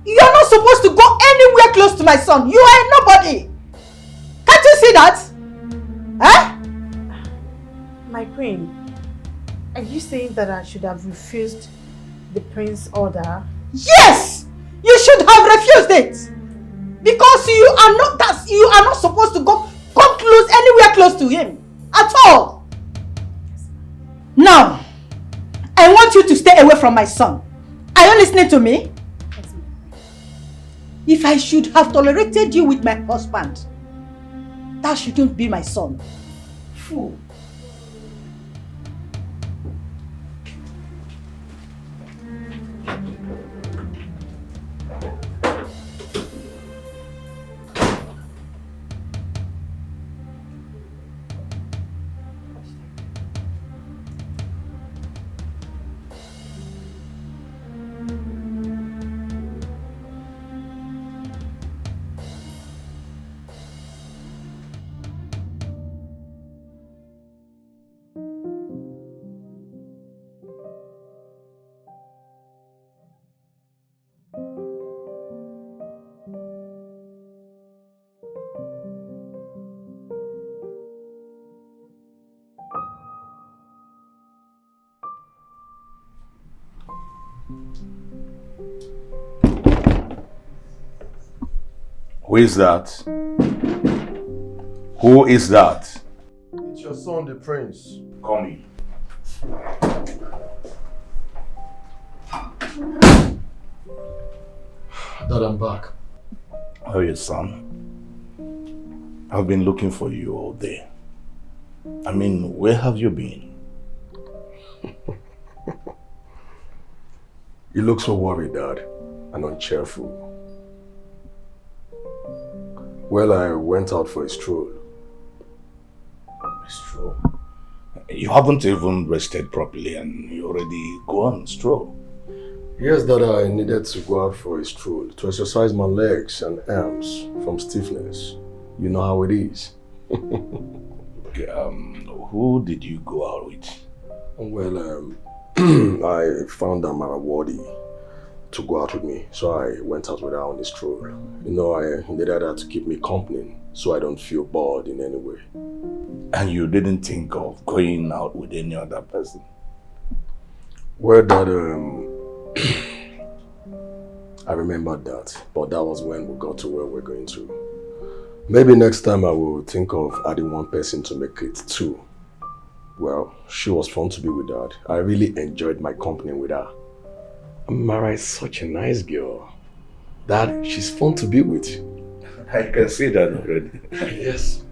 You are not supposed to go anywhere close to my son. You are nobody. Can't you see that? Huh? My queen, are you saying that I should have refused the prince's order? Yes! You should have refused it. Because you are not supposed to come close anywhere close to him at all. Now, I want you to stay away from my son. Are you listening to me? If I should have tolerated you with my husband, that shouldn't be my son. Fool. Who is that? Who is that? It's your son, the prince. Come in. Dad, I'm back. How are you, son? I've been looking for you all day. I mean, where have you been? You look so worried, Dad, and uncheerful. Well, I went out for a stroll. A stroll? You haven't even rested properly and you already go on stroll. Yes, Dad, I needed to go out for a stroll to exercise my legs and arms from stiffness. You know how it is. Okay, who did you go out with? Well, I found Amara to go out with me, so I went out with her on a stroll. You know, I needed her to keep me company, so I don't feel bored in any way. And you didn't think of going out with any other person? Well, Dad, I remembered that, but that was when we got to where we're going to. Maybe next time I will think of adding one person to make it two. Well, she was fun to be with, Dad. I really enjoyed my company with her. Mara is such a nice girl. Dad, she's fun to be with. I can see that already. Yes,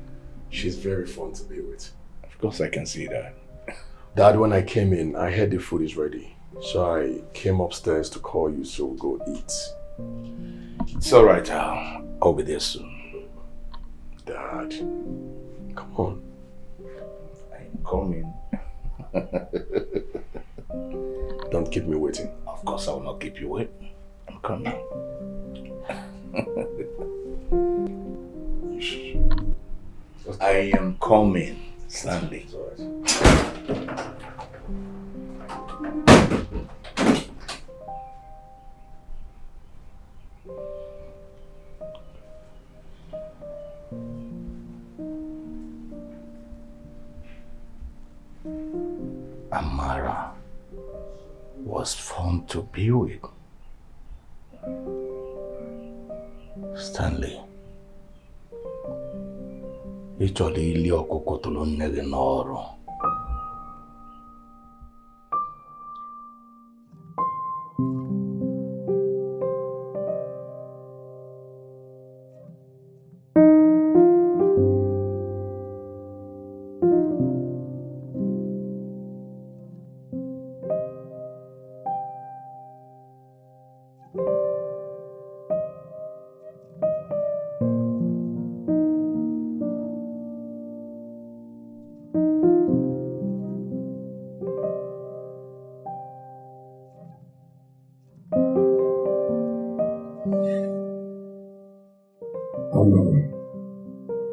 she's very fun to be with. Of course I can see that. Dad, when I came in, I heard the food is ready. So I came upstairs to call you so we'll go eat. It's alright, I'll be there soon. Dad, come on. I'm coming. Don't keep me waiting. Of course I will not keep you waiting. I'm coming. I am coming, Stanley. Amara was fun to be with. Stanley, ịchọrọ ili ọkụkọ tụrụ nne gị n'ọrụ.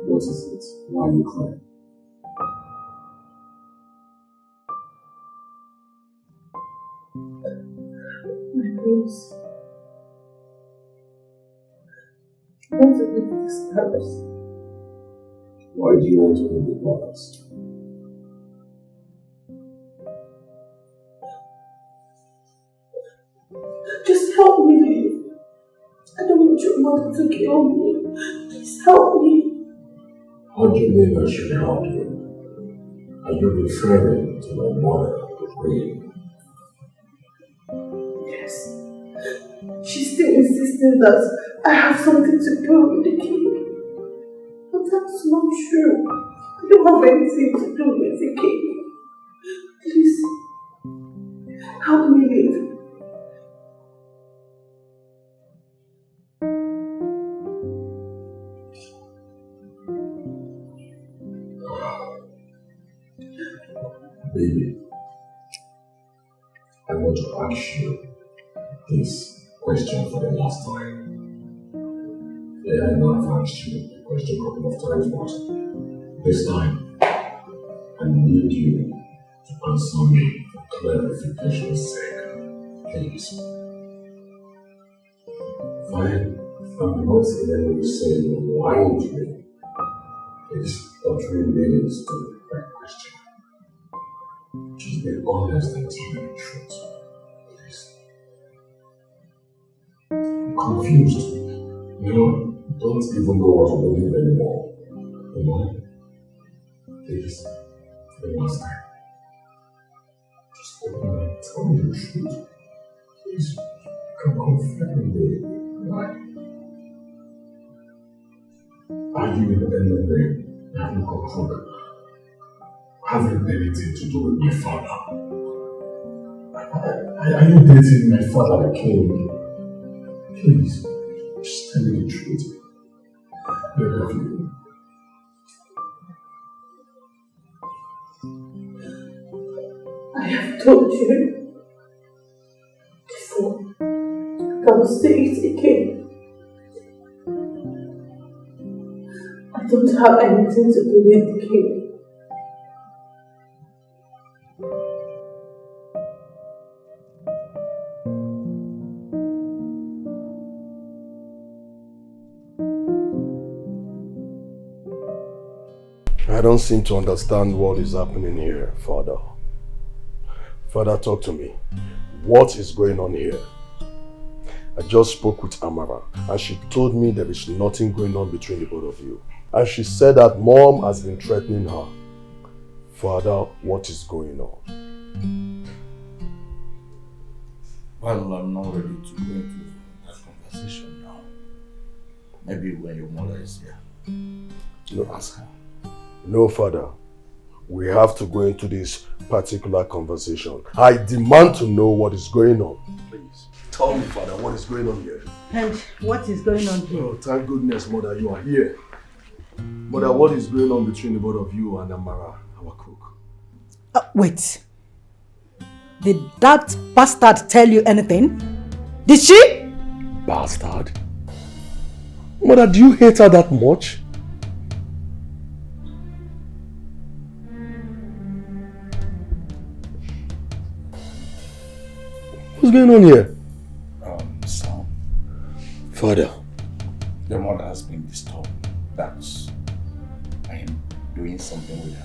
What is it? Why are you crying? My dreams. I want to leave this house. Why do you want to leave the palace? Just help me leave. I don't want your mother to kill me. Please help me. How do you mean I should help you? Are you referring to my mother, the queen? Yes. She's still insisting that I have something to do with the king. But that's not true. I don't have anything to do with the king. Please, help me leave. Baby, I want to ask you this question for the last time. Yeah, I know I've asked you the question a couple of times, but this time, I need you to answer me for clarification's sake. Please. Fine, I'm not in any way saying you're lying to me. Please don't really mean to that question. Just be honest and tell me the truth. Please. I'm confused. Don't even know what to believe anymore. Please, for the last time. Just open up, tell me the truth. Please, come confirm me. Why? Are you in any way having control? Having anything to do with my father? Are you dating my father, the king? Please, just tell me the truth. I love you. I have told you before. I will say it again. I don't have anything to do with the king. I don't seem to understand what is happening here, Father. Father, talk to me. What is going on here? I just spoke with Amara and she told me there is nothing going on between the both of you. And she said that Mom has been threatening her. Father, what is going on? Well, I'm not ready to go into that conversation now. Maybe when your mother is here, you ask her. No, Father. We have to go into this particular conversation. I demand to know what is going on. Please, tell me, Father, what is going on here? And what is going on here? Oh, thank goodness, Mother, you are here. Mother, what is going on between the both of you and Amara, our cook? Wait. Did that bastard tell you anything? Did she? Bastard? Mother, do you hate her that much? What's going on here? Son. Father. Your mother has been disturbed. That's... I am doing something with her.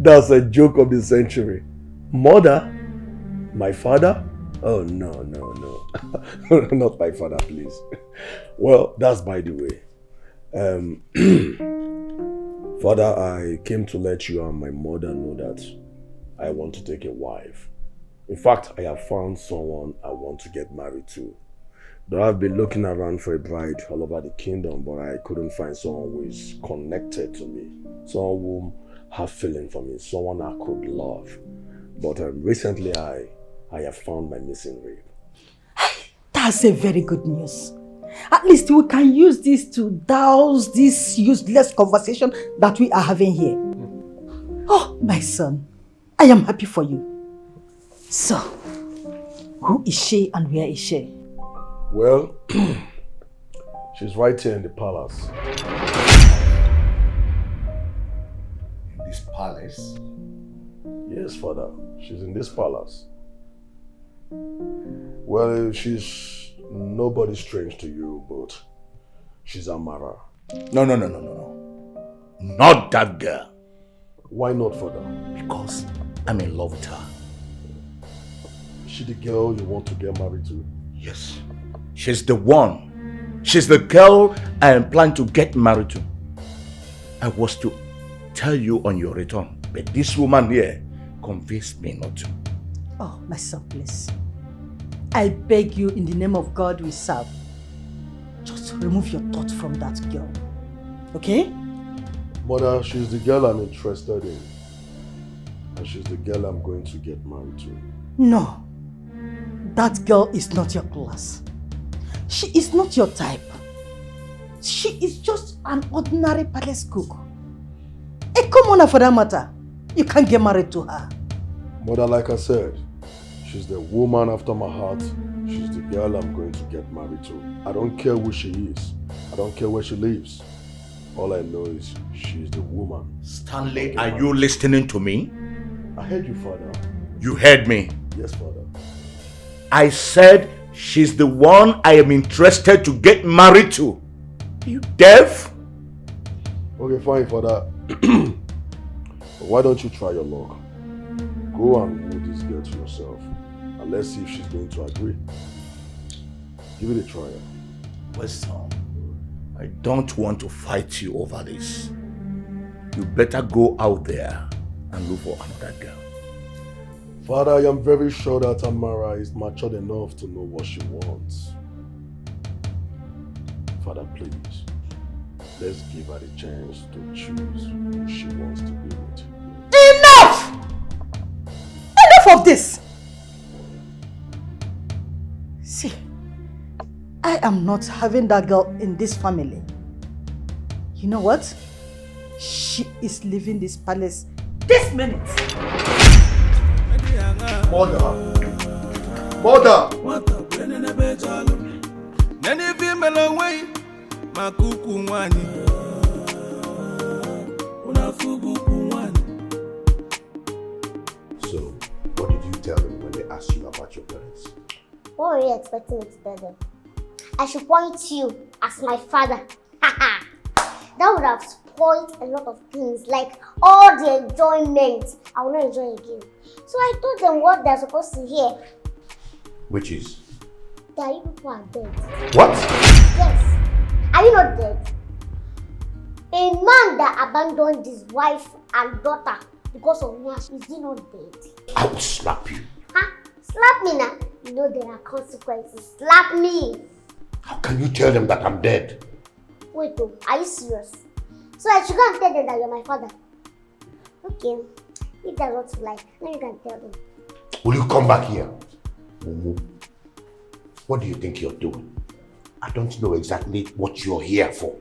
That's a joke of the century. Mother? My father? Oh, no. Not my father, please. Well, that's by the way. Father, I came to let you and my mother know that I want to take a wife. In fact, I have found someone I want to get married to. Though I've been looking around for a bride all over the kingdom, but I couldn't find someone who is connected to me. Someone who have feeling for me, someone I could love. But recently I have found my missing rib. That's a very good news. At least we can use this to douse this useless conversation that we are having here. Oh, my son, I am happy for you. So, who is she and where is she? Well, she's right here in the palace. In this palace? Yes, Father. She's in this palace. Well, she's nobody strange to you, but she's Amara. No. Not that girl. Why not, Father? Because I'm in love with her. Is she the girl you want to get married to? Yes. She's the one. She's the girl I am planning to get married to. I was to tell you on your return, but this woman here convinced me not to. Oh, my son, please. I beg you in the name of God we serve. Just remove your thoughts from that girl. Okay? Mother, she's the girl I'm interested in. And she's the girl I'm going to get married to. No. That girl is not your class. She is not your type. She is just an ordinary palace cook. A commoner for that matter. You can't get married to her. Mother, like I said, she's the woman after my heart. She's the girl I'm going to get married to. I don't care who she is. I don't care where she lives. All I know is she's the woman. Stanley, are you listening to me? I heard you, Father. You heard me? Yes, Father. I said she's the one I am interested to get married to. Are you deaf? Okay, fine, Father. Why don't you try your luck? Go and woo this girl to yourself. And let's see if she's going to agree. Give it a try. Well, I don't want to fight you over this. You better go out there and look for another girl. Father, I am very sure that Amara is matured enough to know what she wants. Father, please, let's give her the chance to choose who she wants to be with. Enough! Enough of this! See, I am not having that girl in this family. You know what? She is leaving this palace this minute. Mother! Mother! So, what did you tell them when they asked you about your parents? What were you expecting me to tell them? I should point you as my father. That would have spoiled a lot of things, like all the enjoyment I will not enjoy again. So I told them what they're supposed to hear. Which is? That you people are dead. What? Yes. Are you not dead? A man that abandoned his wife and daughter because of me, is he not dead? I will slap you. Huh? Slap me now. You know there are consequences. Slap me. How can you tell them that I'm dead? Wait, oh, are you serious? So I should go and tell them that you're my father? Okay, if that's what you like, then you can tell them. Will you come back here? Mumu, what do you think you're doing? I don't know exactly what you're here for,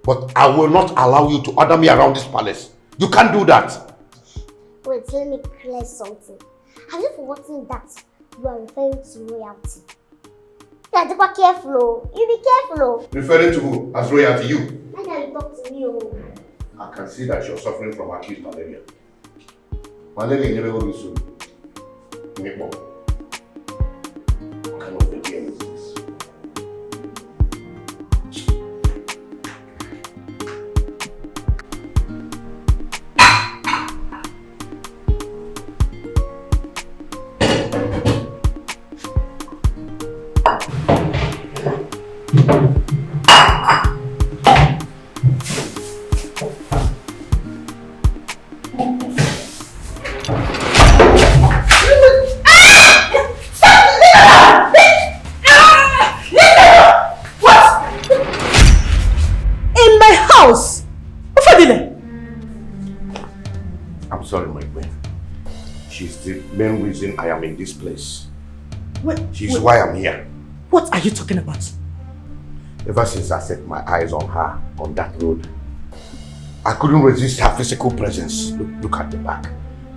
but I will not allow you to order me around this palace. You can't do that. Wait, let me clear something. Have you forgotten that you are referring to royalty? You have to be careful. You be careful. Referring to who? As royalty, you? Why can't you talk to me? Oh? I can see that you're suffering from acute malaria. Malaria never will be soon. What kind of a game is this? In my house? Ufadile! I'm sorry, my queen. She's the main reason I am in this place. She's why I'm here. What are you talking about? Ever since I set my eyes on her on that road, I couldn't resist her physical presence. Look at the back,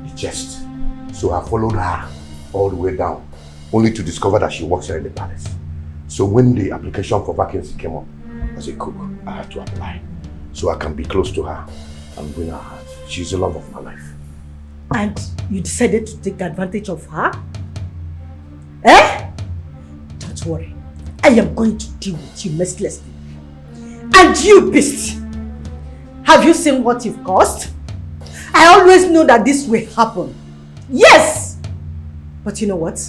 the chest. So I followed her all the way down, only to discover that she works here in the palace. So when the application for vacancy came up, as a cook, I had to apply so I can be close to her and win her heart. She's the love of my life. And you decided to take advantage of her? Eh? Don't worry. I am going to deal with you mercilessly. And you, beast! Have you seen what you've caused? I always know that this will happen. Yes! But you know what?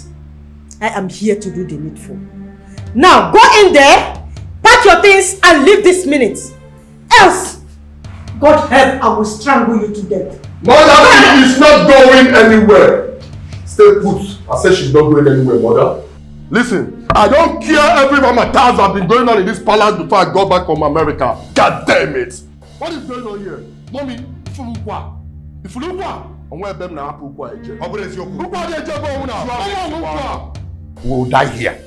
I am here to do the needful. Now, go in there, pack your things and leave this minute. Else, God help, I will strangle you to death. Mother, she is not going anywhere. Stay put. I said she's not going anywhere, mother. Listen, I don't care every matters have been going on in this palace before I got back from America. God damn it. What is going on here? Mommy, if you look on where them now We'll die here.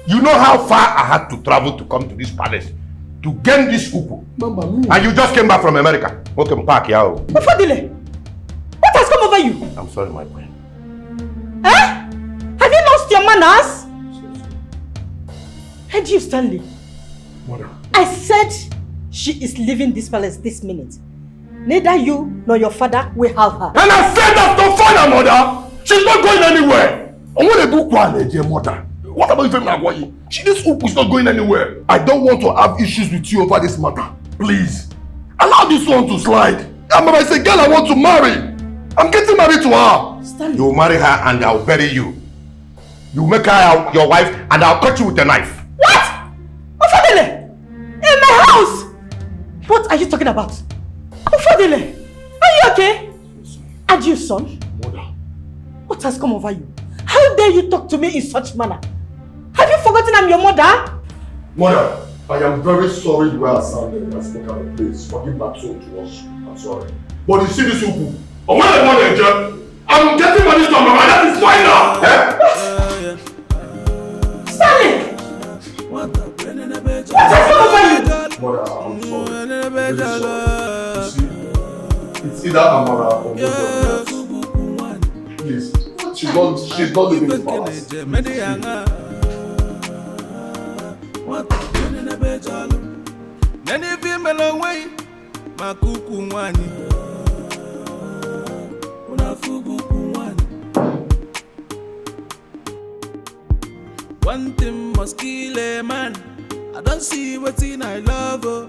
You know how far I had to travel to come to this palace to gain this uku. And you just came back from America. Welcome back, yao. Ufadile, what has come over you? I'm sorry, my queen. Eh? Have you lost your manners? And you, Stanley? Mother. I said she is leaving this palace this minute. Neither you nor your father will have her. And I said that's not father, mother. She's not going anywhere. I want to do one, mother. What about if I'm this uku is not going anywhere. I don't want to have issues with you over this matter. Please, allow this one to slide. It's a girl I want to marry. I'm getting married to her. Stanley. You'll marry her and I'll bury you. You make her your wife and I'll cut you with a knife. What? Ufadile! In my house! What are you talking about? Ufadile! Are you okay? And you, son? Mother. What has come over you? How dare you talk to me in such manner? Have you forgotten I'm your mother? Mother, I am very sorry the way I sounded when I spoke out of place. Forgive my tone to us. I'm sorry. But you see this uku? And when I want to enjoy, I'm getting money to my mama. That is fine now. Eh? Stanley! What has come over you? Mother, I'm sorry. Very sorry. You see, it's either Amara or please, she's not living in the palace. Nani female way, makuku wani. Unafugu kuwani. One thing must kill a man. I don't see what's in I love her.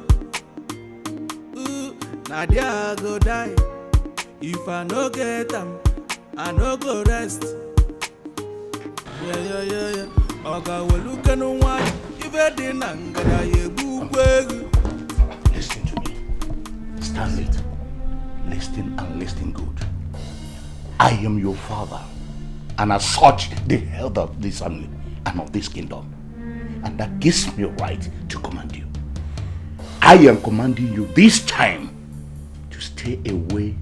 Nadia go die. If I no get them, I no go rest. Yeah. Oga we look at no one. If I didn't Listen to me. Stand it. Listen and listen good. I am your father, and as such, the head of this family and of this kingdom. And that gives me a right to command you. I am commanding you this time to stay away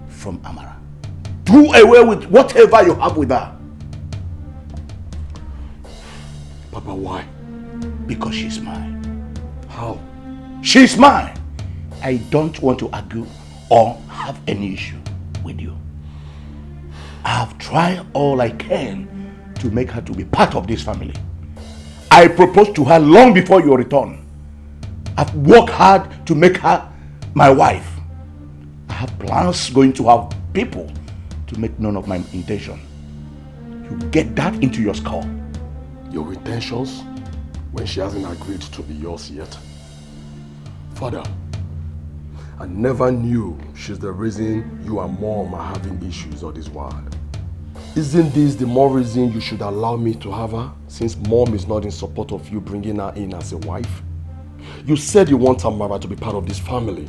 from Amara. Do away with whatever you have with her. Papa, why? Because she's mine. How? She's mine. I don't want to argue or have any issue with you. I have tried all I can to make her to be part of this family. I proposed to her long before your return. I've worked hard to make her my wife. I have plans going to have people to make known of my intention. You get that into your skull. Your intentions? When she hasn't agreed to be yours yet? Father, I never knew she's the reason you and Mom are having issues all this while. Isn't this the more reason you should allow me to have her, since Mom is not in support of you bringing her in as a wife? You said you want Amara to be part of this family.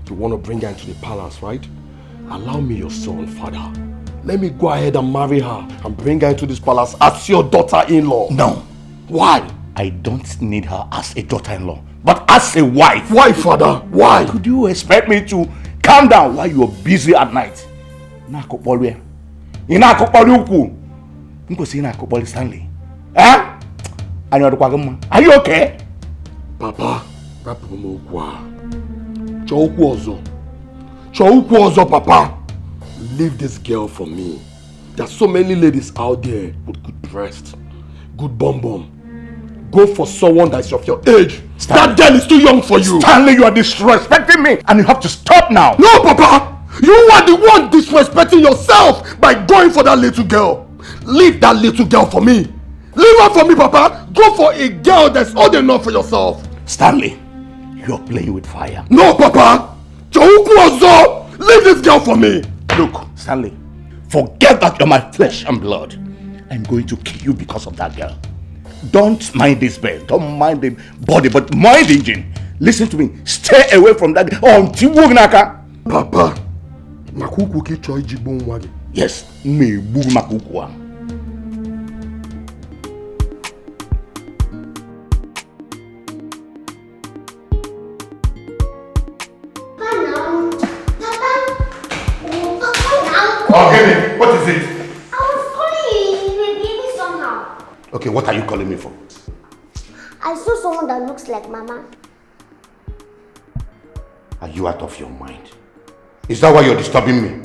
You want to bring her into the palace, right? Allow me your son, father. Let me go ahead and marry her and bring her into this palace as your daughter-in-law. No. Why? I don't need her as a daughter-in-law, but as a wife. Why, father? Why? Could you expect me to calm down while you're busy at night? Stanley. Are you okay? Papa, Papa. Leave this girl for me. There's so many ladies out there with good breast, good bum. Go for someone that's of your age. Stanley. That girl is too young for you. Stanley, you are disrespecting me, and you have to stop now. No, Papa! You are the one disrespecting yourself by going for that little girl. Leave that little girl for me. Leave her for me, Papa. Go for a girl that's old enough for yourself. Stanley, you're playing with fire. No, Papa! Leave this girl for me. Look, Stanley, forget that you're my flesh and blood. I'm going to kill you because of that girl. Don't mind this bed, don't mind the body, but mind the engine. Listen to me, stay away from that until Wugnaka. Papa, Makuku ki choi jibon wagi. Yes, me bu Makuku. Okay, what is it? I was calling you. You were behaving somehow. Okay, what are you calling me for? I saw someone that looks like Mama. Are you out of your mind? Is that why you're disturbing me?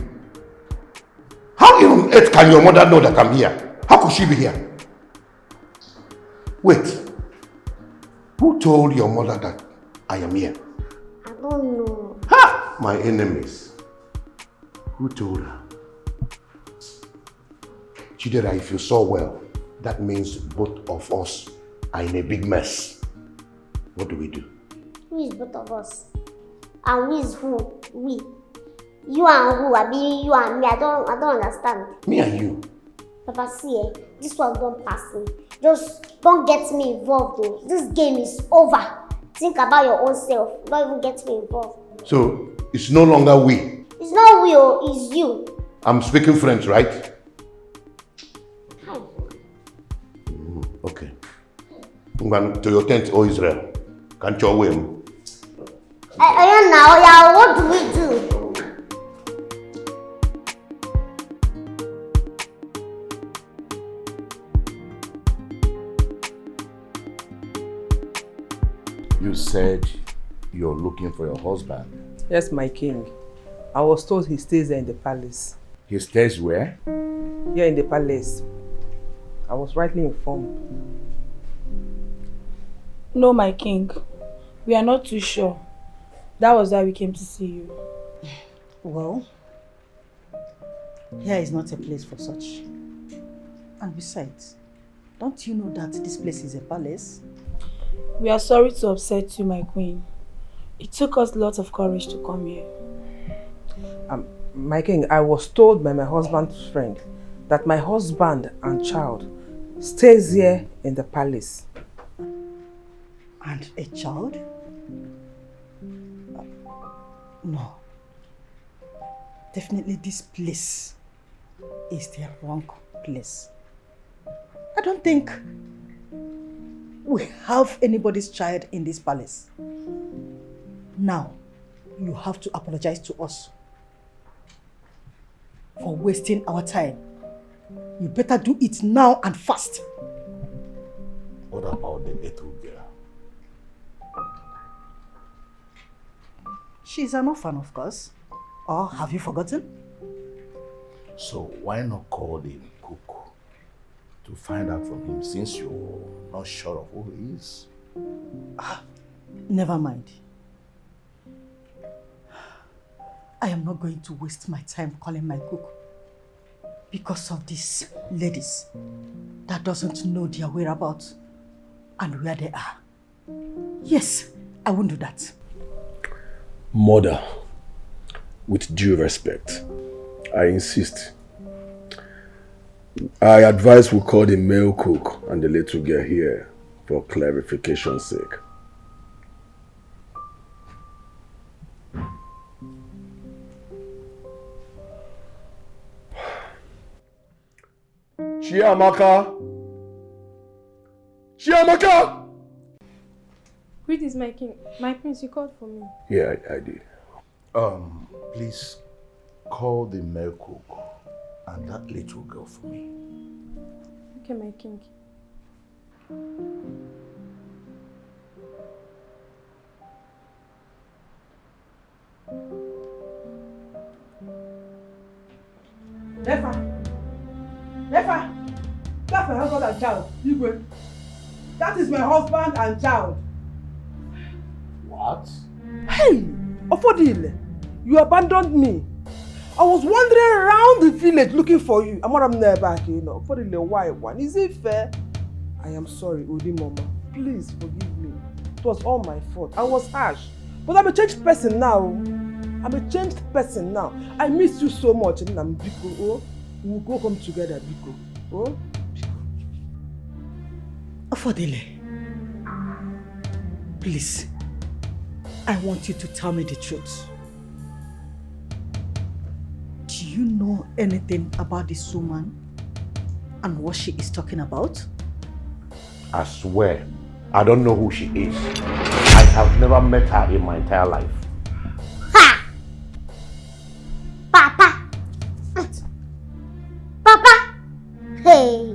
How on earth can your mother know that I'm here? How could she be here? Wait. Who told your mother that I am here? I don't know. Ha! My enemies. Who told her? Chidera, if you saw well, that means both of us are in a big mess. What do we do? Who is both of us? And who is who? We. You and who? I mean, you and me. I don't understand. Me and you. Papa, see, this one don't pass me. Just don't get me involved though. This game is over. Think about your own self. Don't even get me involved. So, it's no longer we. It's not we, it's you. I'm speaking French, right? Okay. I'm going to your tent, O Israel. Can't you win? Now, what do we do? You said you're looking for your husband. Yes, my king. I was told he stays there in the palace. He stays where? Here in the palace. I was rightly informed. No, my king. We are not too sure. That was why we came to see you. Well, here is not a place for such. And besides, don't you know that this place is a palace? We are sorry to upset you, my queen. It took us lots of courage to come here. My king, I was told by my husband's friend that my husband and child stays here in the palace. And a child? No. Definitely this place is the wrong place. I don't think we have anybody's child in this palace. Now, you have to apologize to us for wasting our time. You better do it now and fast. What about the little girl? She's an orphan, of course. Or have you forgotten? So why not call the cook to find out from him, since you're not sure of who he is? Never mind. I am not going to waste my time calling my cook because of these ladies that doesn't know their whereabouts and where they are. Yes, I won't do that. Mother, with due respect, I insist. I advise we call the male cook and the little girl here for clarification's sake. Chiamaka! Chiamaka! Greetings, my king. My prince, you called for me. Yeah, I did. Please call the male cook and that little girl for me. Okay, my king. Nefa, that's my husband and child. Igwe. That is my husband and child. What? Hey, Ofodile, you abandoned me. I was wandering around the village looking for you. I'm not there back, you know. Ofodile, why one? Is it fair? I am sorry, Odi Mama. Please forgive me. It was all my fault. I was harsh. But I'm a changed person now. I'm a changed person now. I miss you so much. And I'm Biko. Oh, we'll go home together, Biko. Oh, Ofodile, please, I want you to tell me the truth. Do you know anything about this woman and what she is talking about? I swear, I don't know who she is. I have never met her in my entire life. Ha! Papa! Papa! Hey!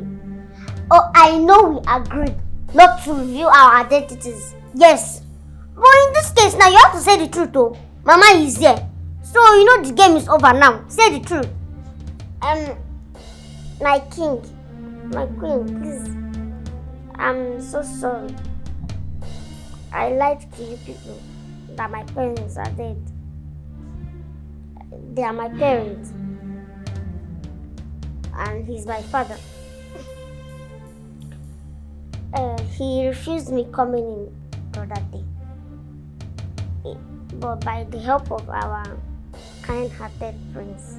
Oh, I know we agreed not to reveal our identities. Yes. But in this case now, you have to say the truth, oh. Mama is here. So, you know the game is over now. Say the truth. My king, my queen, please. I'm so sorry. I lied to you people that my parents are dead. They are my parents. And he's my father. He refused me coming in the other day. But by the help of our kind-hearted prince,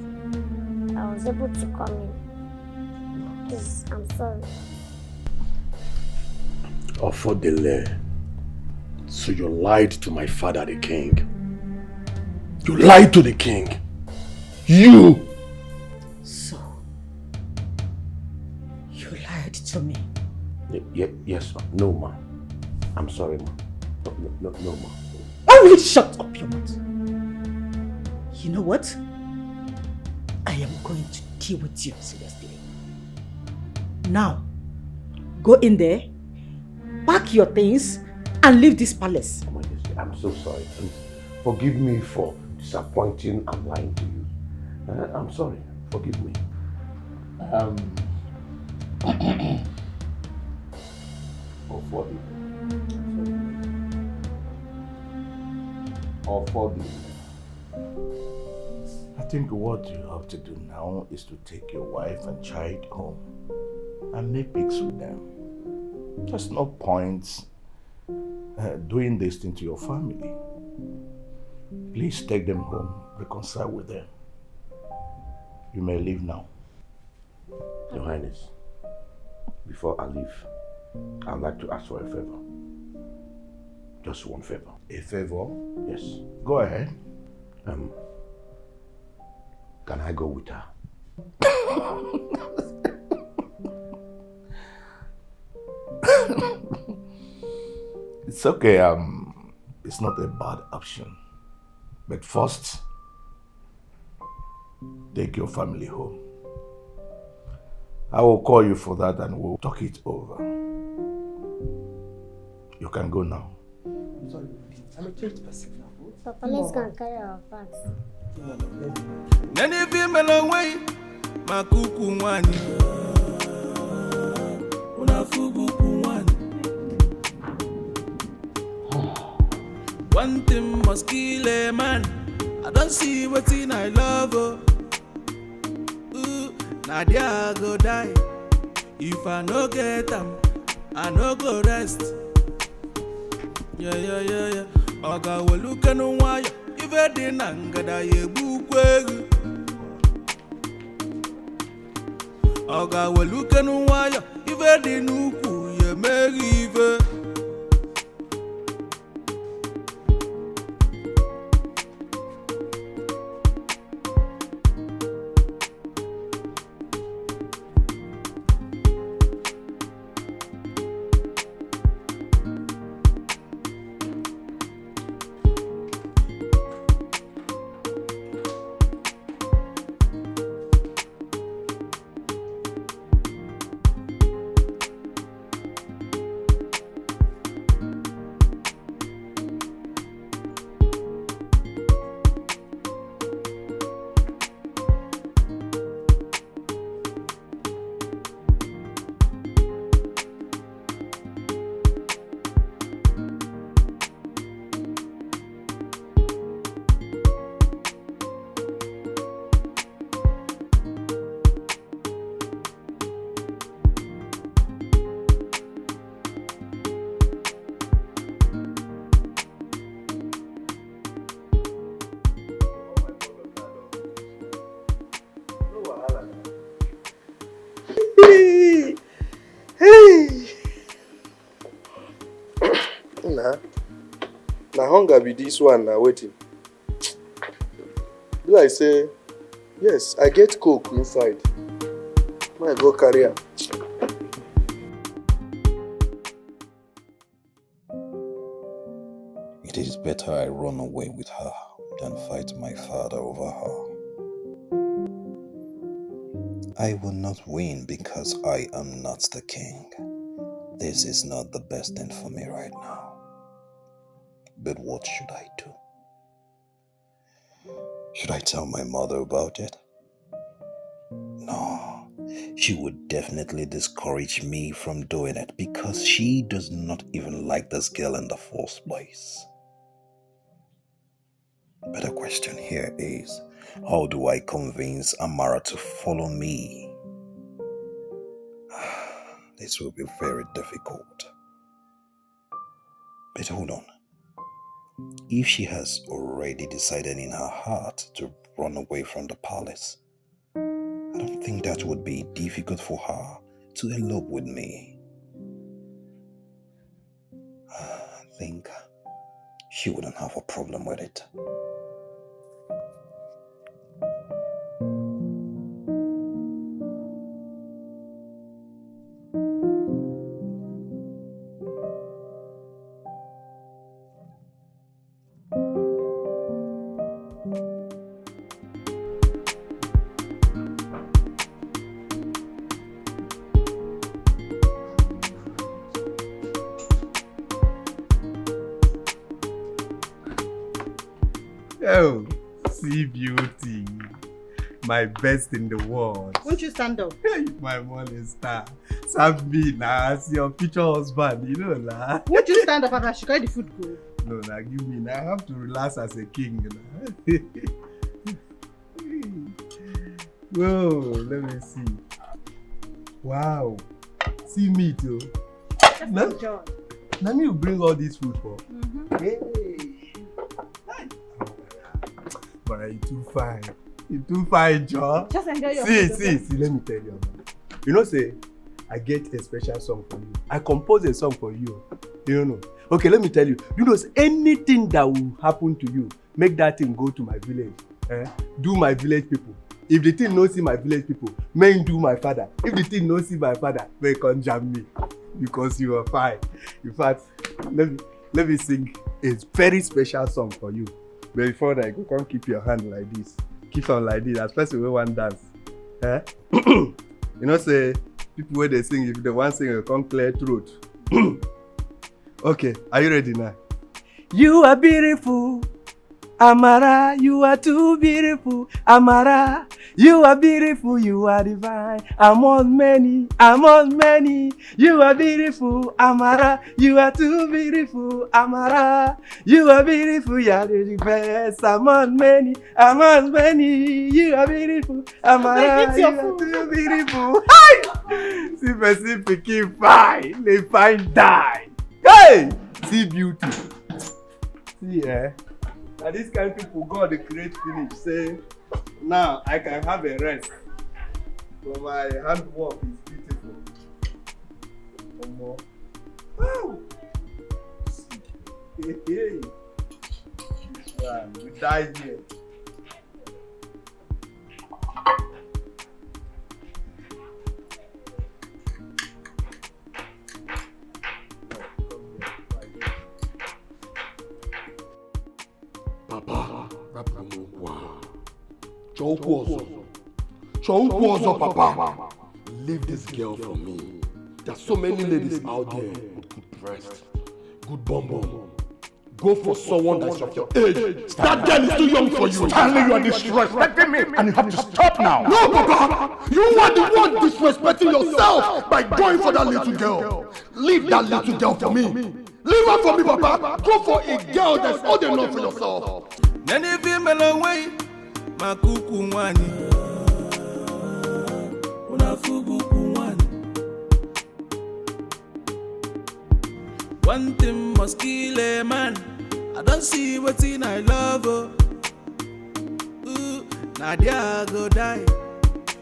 I was able to come in. Please, I'm sorry. Ofodile, so you lied to my father, the king. You lied to the king. You! So, you lied to me. Yes, ma. No, ma. I'm sorry, ma. No, ma. I will shut up your mouth. You know what? I am going to deal with you seriously. Now, go in there, pack your things, and leave this palace. Oh, Majesty, I'm so sorry. Forgive me for disappointing and lying to you. I'm sorry. Forgive me. I think what you have to do now is to take your wife and child home and make peace with them. There's no point doing this thing to your family. Please take them home, reconcile with them. You may leave now. Your Highness, before I leave, I'd like to ask for a favor. Just one favor. A favor? Yes. Go ahead. Can I go with her? It's okay. It's not a bad option. But first, take your family home. I will call you for that and we'll talk it over. You can go now. I'm sorry, I'm a changed person now. Papa, let's go and carry our bags. Nani female away, makuku mwani. Unafugu kumwani. One thing must kill a man. I don't see what's in I love her. Nadia go die. If I no get them, I no go rest. Yeah. Oga we look no wire. If I didn't get a book. Oga we look no wire. If I didn't you may give. hunger be this one now waiting. Be like say, yes, I get coke inside. Might go carry am. It is better I run away with her than fight my father over her. I will not win because I am not the king. This is not the best thing for me right now. But what should I do? Should I tell my mother about it? No, she would definitely discourage me from doing it because she does not even like this girl in the first place. But the question here is, how do I convince Amara to follow me? This will be very difficult. But hold on. If she has already decided in her heart to run away from the palace, I don't think that would be difficult for her to elope with me. I think she wouldn't have a problem with it. Oh, see beauty. My best in the world. Won't you stand up? My morning star. Serve me now as your future husband, you know lah. Won't you stand up and I should carry the food go? No, nah, give me now. I have to relax as a king. Nah. Whoa, let me see. Wow. See me too. Now me you bring all this food for. Hey. But you too fine. You too fine, Joe. Just enjoy your food. See, let me tell you. You know, say, I get a special song for you. I compose a song for you. You don't know. Okay, let me tell you. You know, anything that will happen to you, make that thing go to my village. Do my village people. If the thing no see my village people, may do my father. If the thing no see my father, may come jam me. Because you are fine. In fact, let me sing a very special song for you. But before that, you can't keep your hand like this. Keep on like this, especially when one dance. You know, say, people when they sing, if they want to sing, you can't clear throat. Okay, are you ready now? You are beautiful, Amara, you are too beautiful, Amara. You are beautiful, you are divine, among many, You are beautiful, Amara, you are too beautiful, Amara. You are beautiful, you are the best, among many, You are beautiful, Amara, you are too beautiful. Hi! See person pikin fine, they fine die. Hey! See beauty. See, now this kind of people God the create finish say, now I can have a rest. So my handwork is beautiful. One more. Wow! Hey. Yeah, we die here. Papa, Papa, leave this girl for me. There's so many ladies out there with good breast, good bum. Go for someone that's of your age. That girl is too young for you. Stanley, you are disrespecting me, and you have to stop now. No, Papa! You are the one disrespecting yourself by going for that little girl. Leave that little girl for me. Leave her for me, Papa. Go for a girl that's old enough for yourself. Nani female away, makuku mwani. Unafubu kumwani. One thing must kill a man. I don't see what's in I love her. Nadia go die.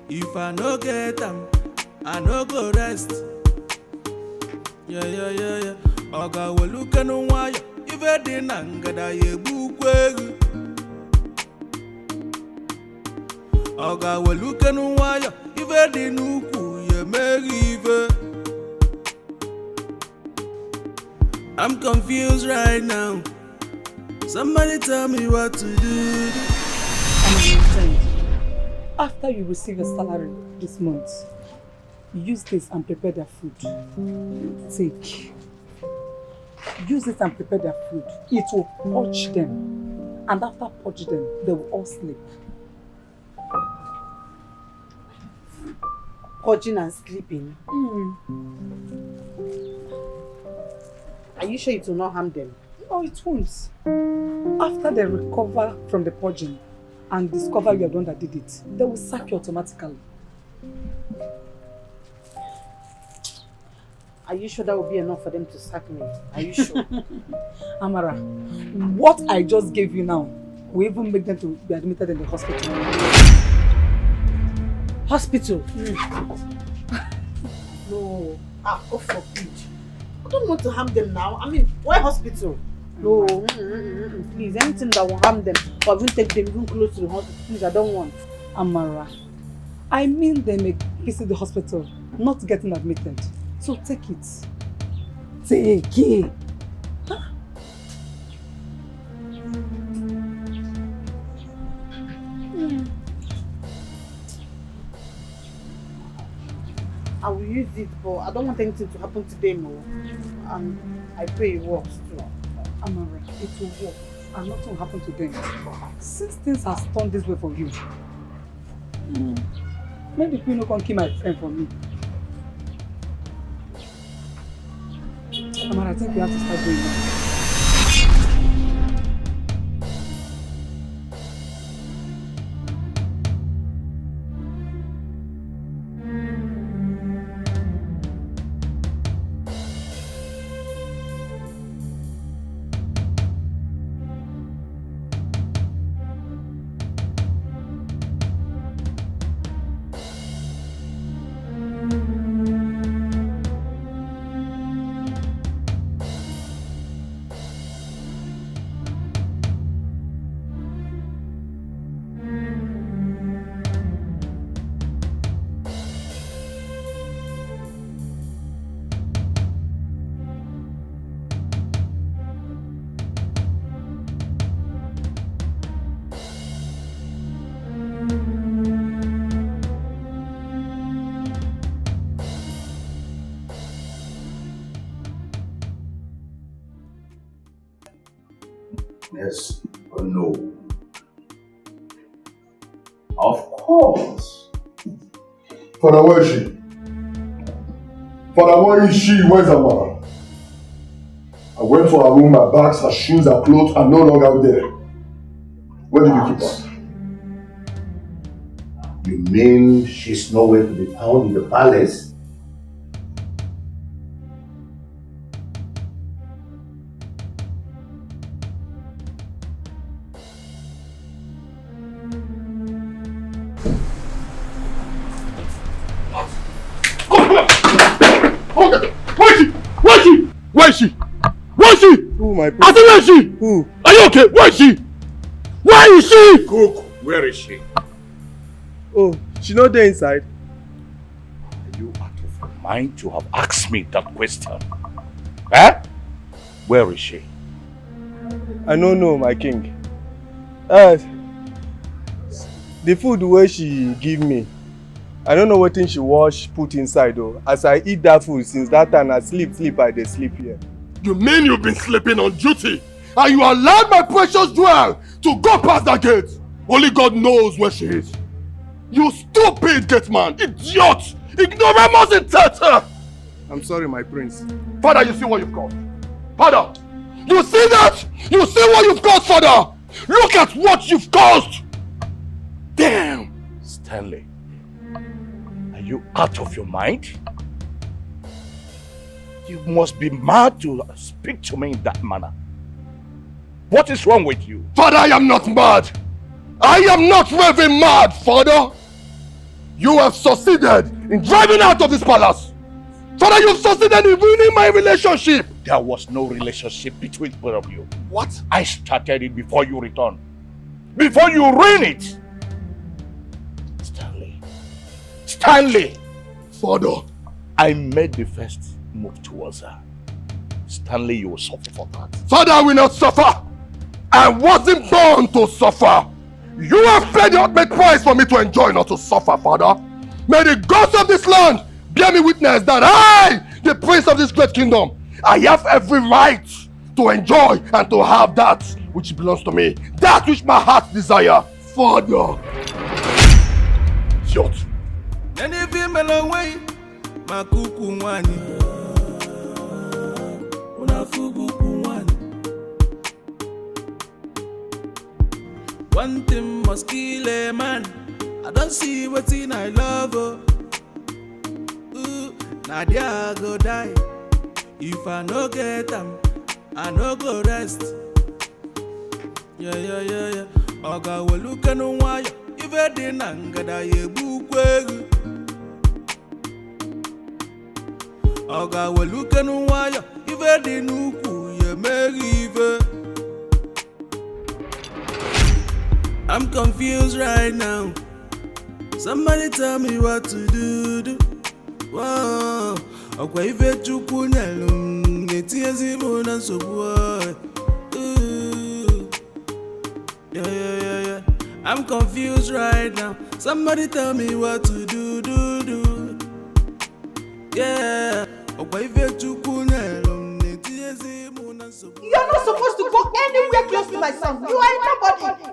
If I no get them, I no go rest. Yeah. Oga we look no why. If ife dị na ngada ya egbukwa egwu. Ọ ga-welukenu nwayọ ife dị n'ukwu ya emeghị ife. I'm confused right now. Somebody tell me what to do. After you receive your salary this month, use this and prepare their food. Take. Use it and prepare their food. It will purge them. And after purge them, they will all sleep. Purging and sleeping? Are you sure it will not harm them? No, it won't. After they recover from the purging and discover you are the one that did it, they will sack you automatically. Are you sure that will be enough for them to sack me? Are you sure? Amara, what I just gave you now will even make them to be admitted in the hospital. Hospital? No. God forbid. I don't want to harm them now. I mean, why hospital? No. Please, anything that will harm them or even take them even close to the hospital, please, I don't want. Amara, I mean they may visit the hospital, not getting admitted. So take it. Take it. I will use it, but I don't want anything to happen to them. And I pray it works too. Amara, it will work and nothing will happen to them. Since things have turned this way for you, maybe you can keep my friend for me. Amara, I think we have to start going now. Yes or no? Of course. Father, where is she? Father, where is she? Where's Amara? I went to her room, her bags, her shoes, her clothes are no longer there. Where did you keep her? You mean she's nowhere to be found in the palace? Where is she? Where is she? Who, my I said, where is she? Who? Are you okay? Where is she? Where is she? Cook, where is she? Oh, she not there inside. Are you out of your mind to have asked me that question? Eh? Where is she? I don't know, my king. The food where she give me, I don't know what thing she wash put inside though. As I eat that food since that time, I sleep, I dey sleep here. You mean you've been sleeping on duty? And you allowed my precious jewel to go past that gate? Only God knows where she is. You stupid gate man, idiot, ignoramus in tata! I'm sorry, my prince. Father, you see what you've caused? Father, you see that? You see what you've caused, Father? Look at what you've caused! Damn! Stanley, are you out of your mind? You must be mad to speak to me in that manner. What is wrong with you? Father, I am not mad. I am not raving mad, Father. You have succeeded in driving out of this palace. Father, you've succeeded in ruining my relationship. There was no relationship between both of you. What? I started it before you returned. Before you ruin it. Stanley! Father! I made the first move towards her. Stanley, you will suffer for that. Father, I will not suffer! I wasn't born to suffer! You have paid the ultimate price for me to enjoy, not to suffer, Father. May the gods of this land bear me witness that I, the prince of this great kingdom, I have every right to enjoy and to have that which belongs to me. That which my heart desire. Father. Shut. One thing must kill a man. I don't see what's in I love her. Nadia go die. If I no get them, I no go rest. Yeah. Oga we look no why. If I didn't get a ye book. Oga we look no why. If I didn't ye make. I'm confused right now. Somebody tell me what to do. Wow. Okwa ife chukwu nyelu ngetiezi muna sobua. Yeah. I'm confused right now. Somebody tell me what to do. Yeah. Okwa ife chukwu nyelu ngetiezi muna sobua. You're not supposed to go anywhere close to my son. You are nobody.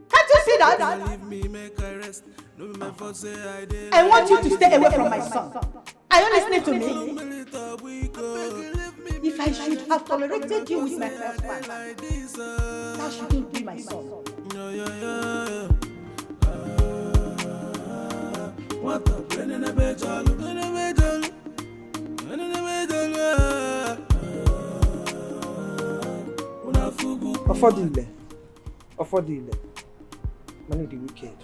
Can't you see that? Leave me, make I rest. I want you to stay away from my son. Are you listening to me? If I should have tolerated you with my first man, that shouldn't be my son. Affordile. Money the wicked.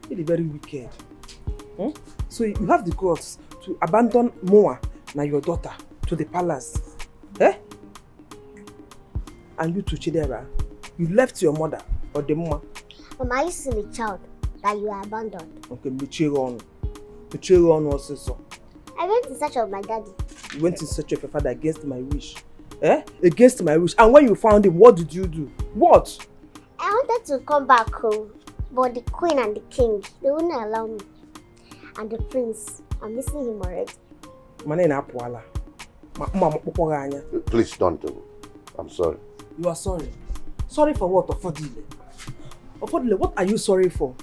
You're very wicked. So you have the guts to abandon Moa, now your daughter, to the palace. And you to Chidera, you left your mother or the mama. Mama, are you still a child that you are abandoned? Okay, Michiron also so. I went in search of my daddy. You went in search of your father against my wish. Against my wish. And when you found him, what did you do? What? I wanted to come back home, but the queen and the king, they wouldn't allow me. And the prince, I'm missing him already. Please don't do it. I'm sorry. You are sorry. Sorry for what, Affordile? Affordile, what are you sorry for?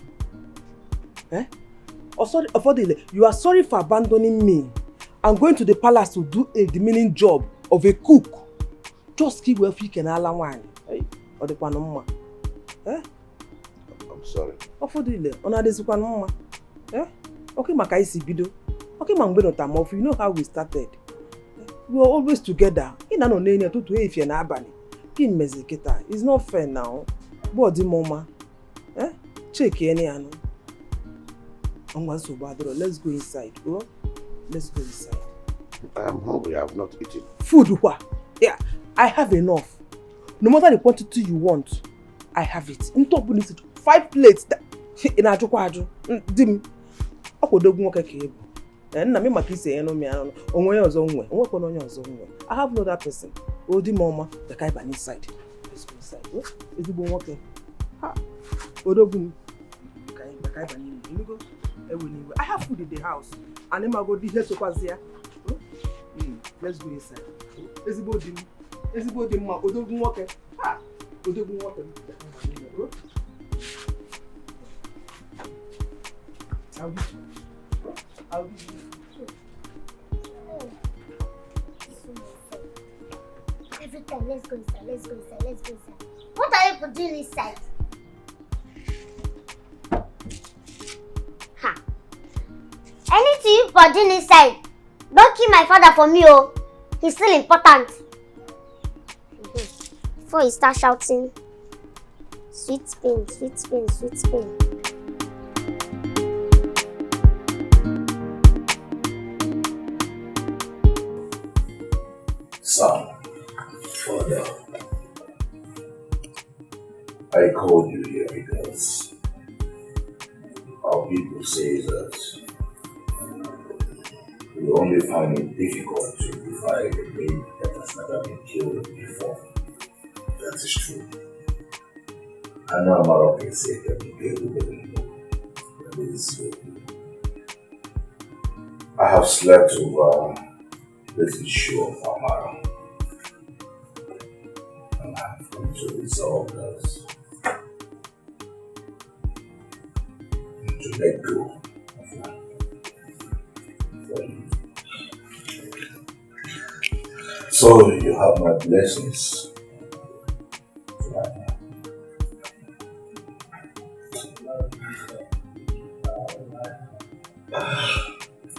Affordile, you are sorry for abandoning me and going to the palace to do a demeaning job of a cook. Just keep where you can allow wine. Or the panoma. I'm sorry. Affordile, on this one. Okay, Makaisi Bido. Okay, Mangbe Tamof, you know how we started. We were always together. In an onenia to if you're an abani. Pin Meziketa. It's not fair now. Body mama. Check any ano. Let's go inside. Oh? Let's go inside. I'm hungry. I have not eaten. Food what? Yeah, I have enough. No matter the quantity you want, I have it. In top 5 plates. In a jokwaju. Dim. I have no other person. Oh, the mama, the guy by inside. Let's go inside. Is the one working? I have food in the house. And then I go here to pass here. Let's go inside. Is the body ma? Odogun working. Odogun working. I'll be Every time, let's go inside. What are you doing inside? Anything you for doing inside? Don't kill my father for me, oh. He's still important. Before you start shouting, sweet spin. Son, Father, I called you here because our people say that we only find it difficult to divide a baby that has never been killed before. That is true. I know Amaro can say that is I have slept over this issue of Amaro. And I have come to resolve that. To let go of her for you. So you have my blessings.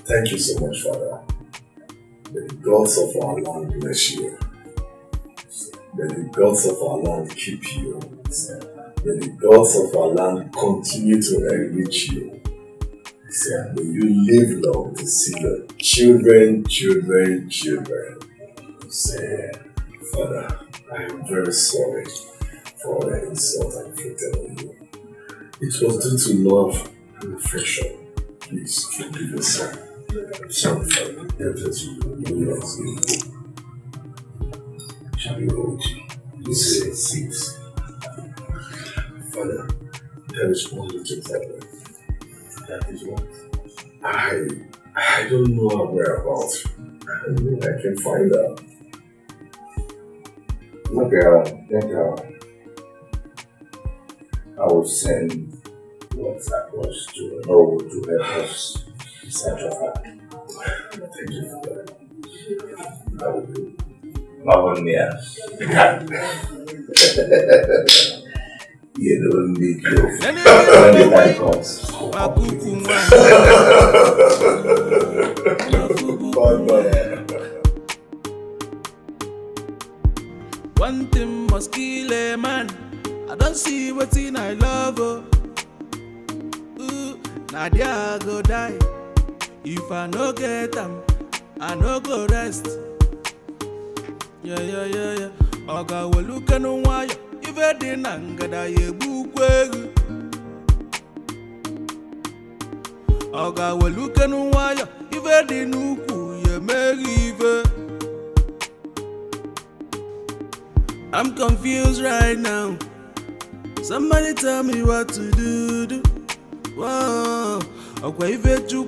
Thank you so much, Father. May the gods of our land bless you. May the gods of our land keep you. May the gods of our land continue to enrich you. May you live long to see your children. Father, I am very sorry for all the insult I inflicted on you. It was due to love and affection. Please forgive me, son. I'm sorry for the debtors you love me. Shall we hold you? This is a seat. Father, there is one little problem. That is what? I don't know her whereabouts. I can find her. Okay, I will send WhatsApp was to know to help us search of her. Thank you for that. That will do. Mamalia. You don't need you. When the time comes. One thing must kill a man. I don't see what's in I love her. Nadia go die. If I no get them, I no go rest. Yeah. Oga we look no wire. If I didn't get a book. Oga we look no wire. If I didn't you may I'm confused right now. Somebody tell me what to do. Whoa, okay, if you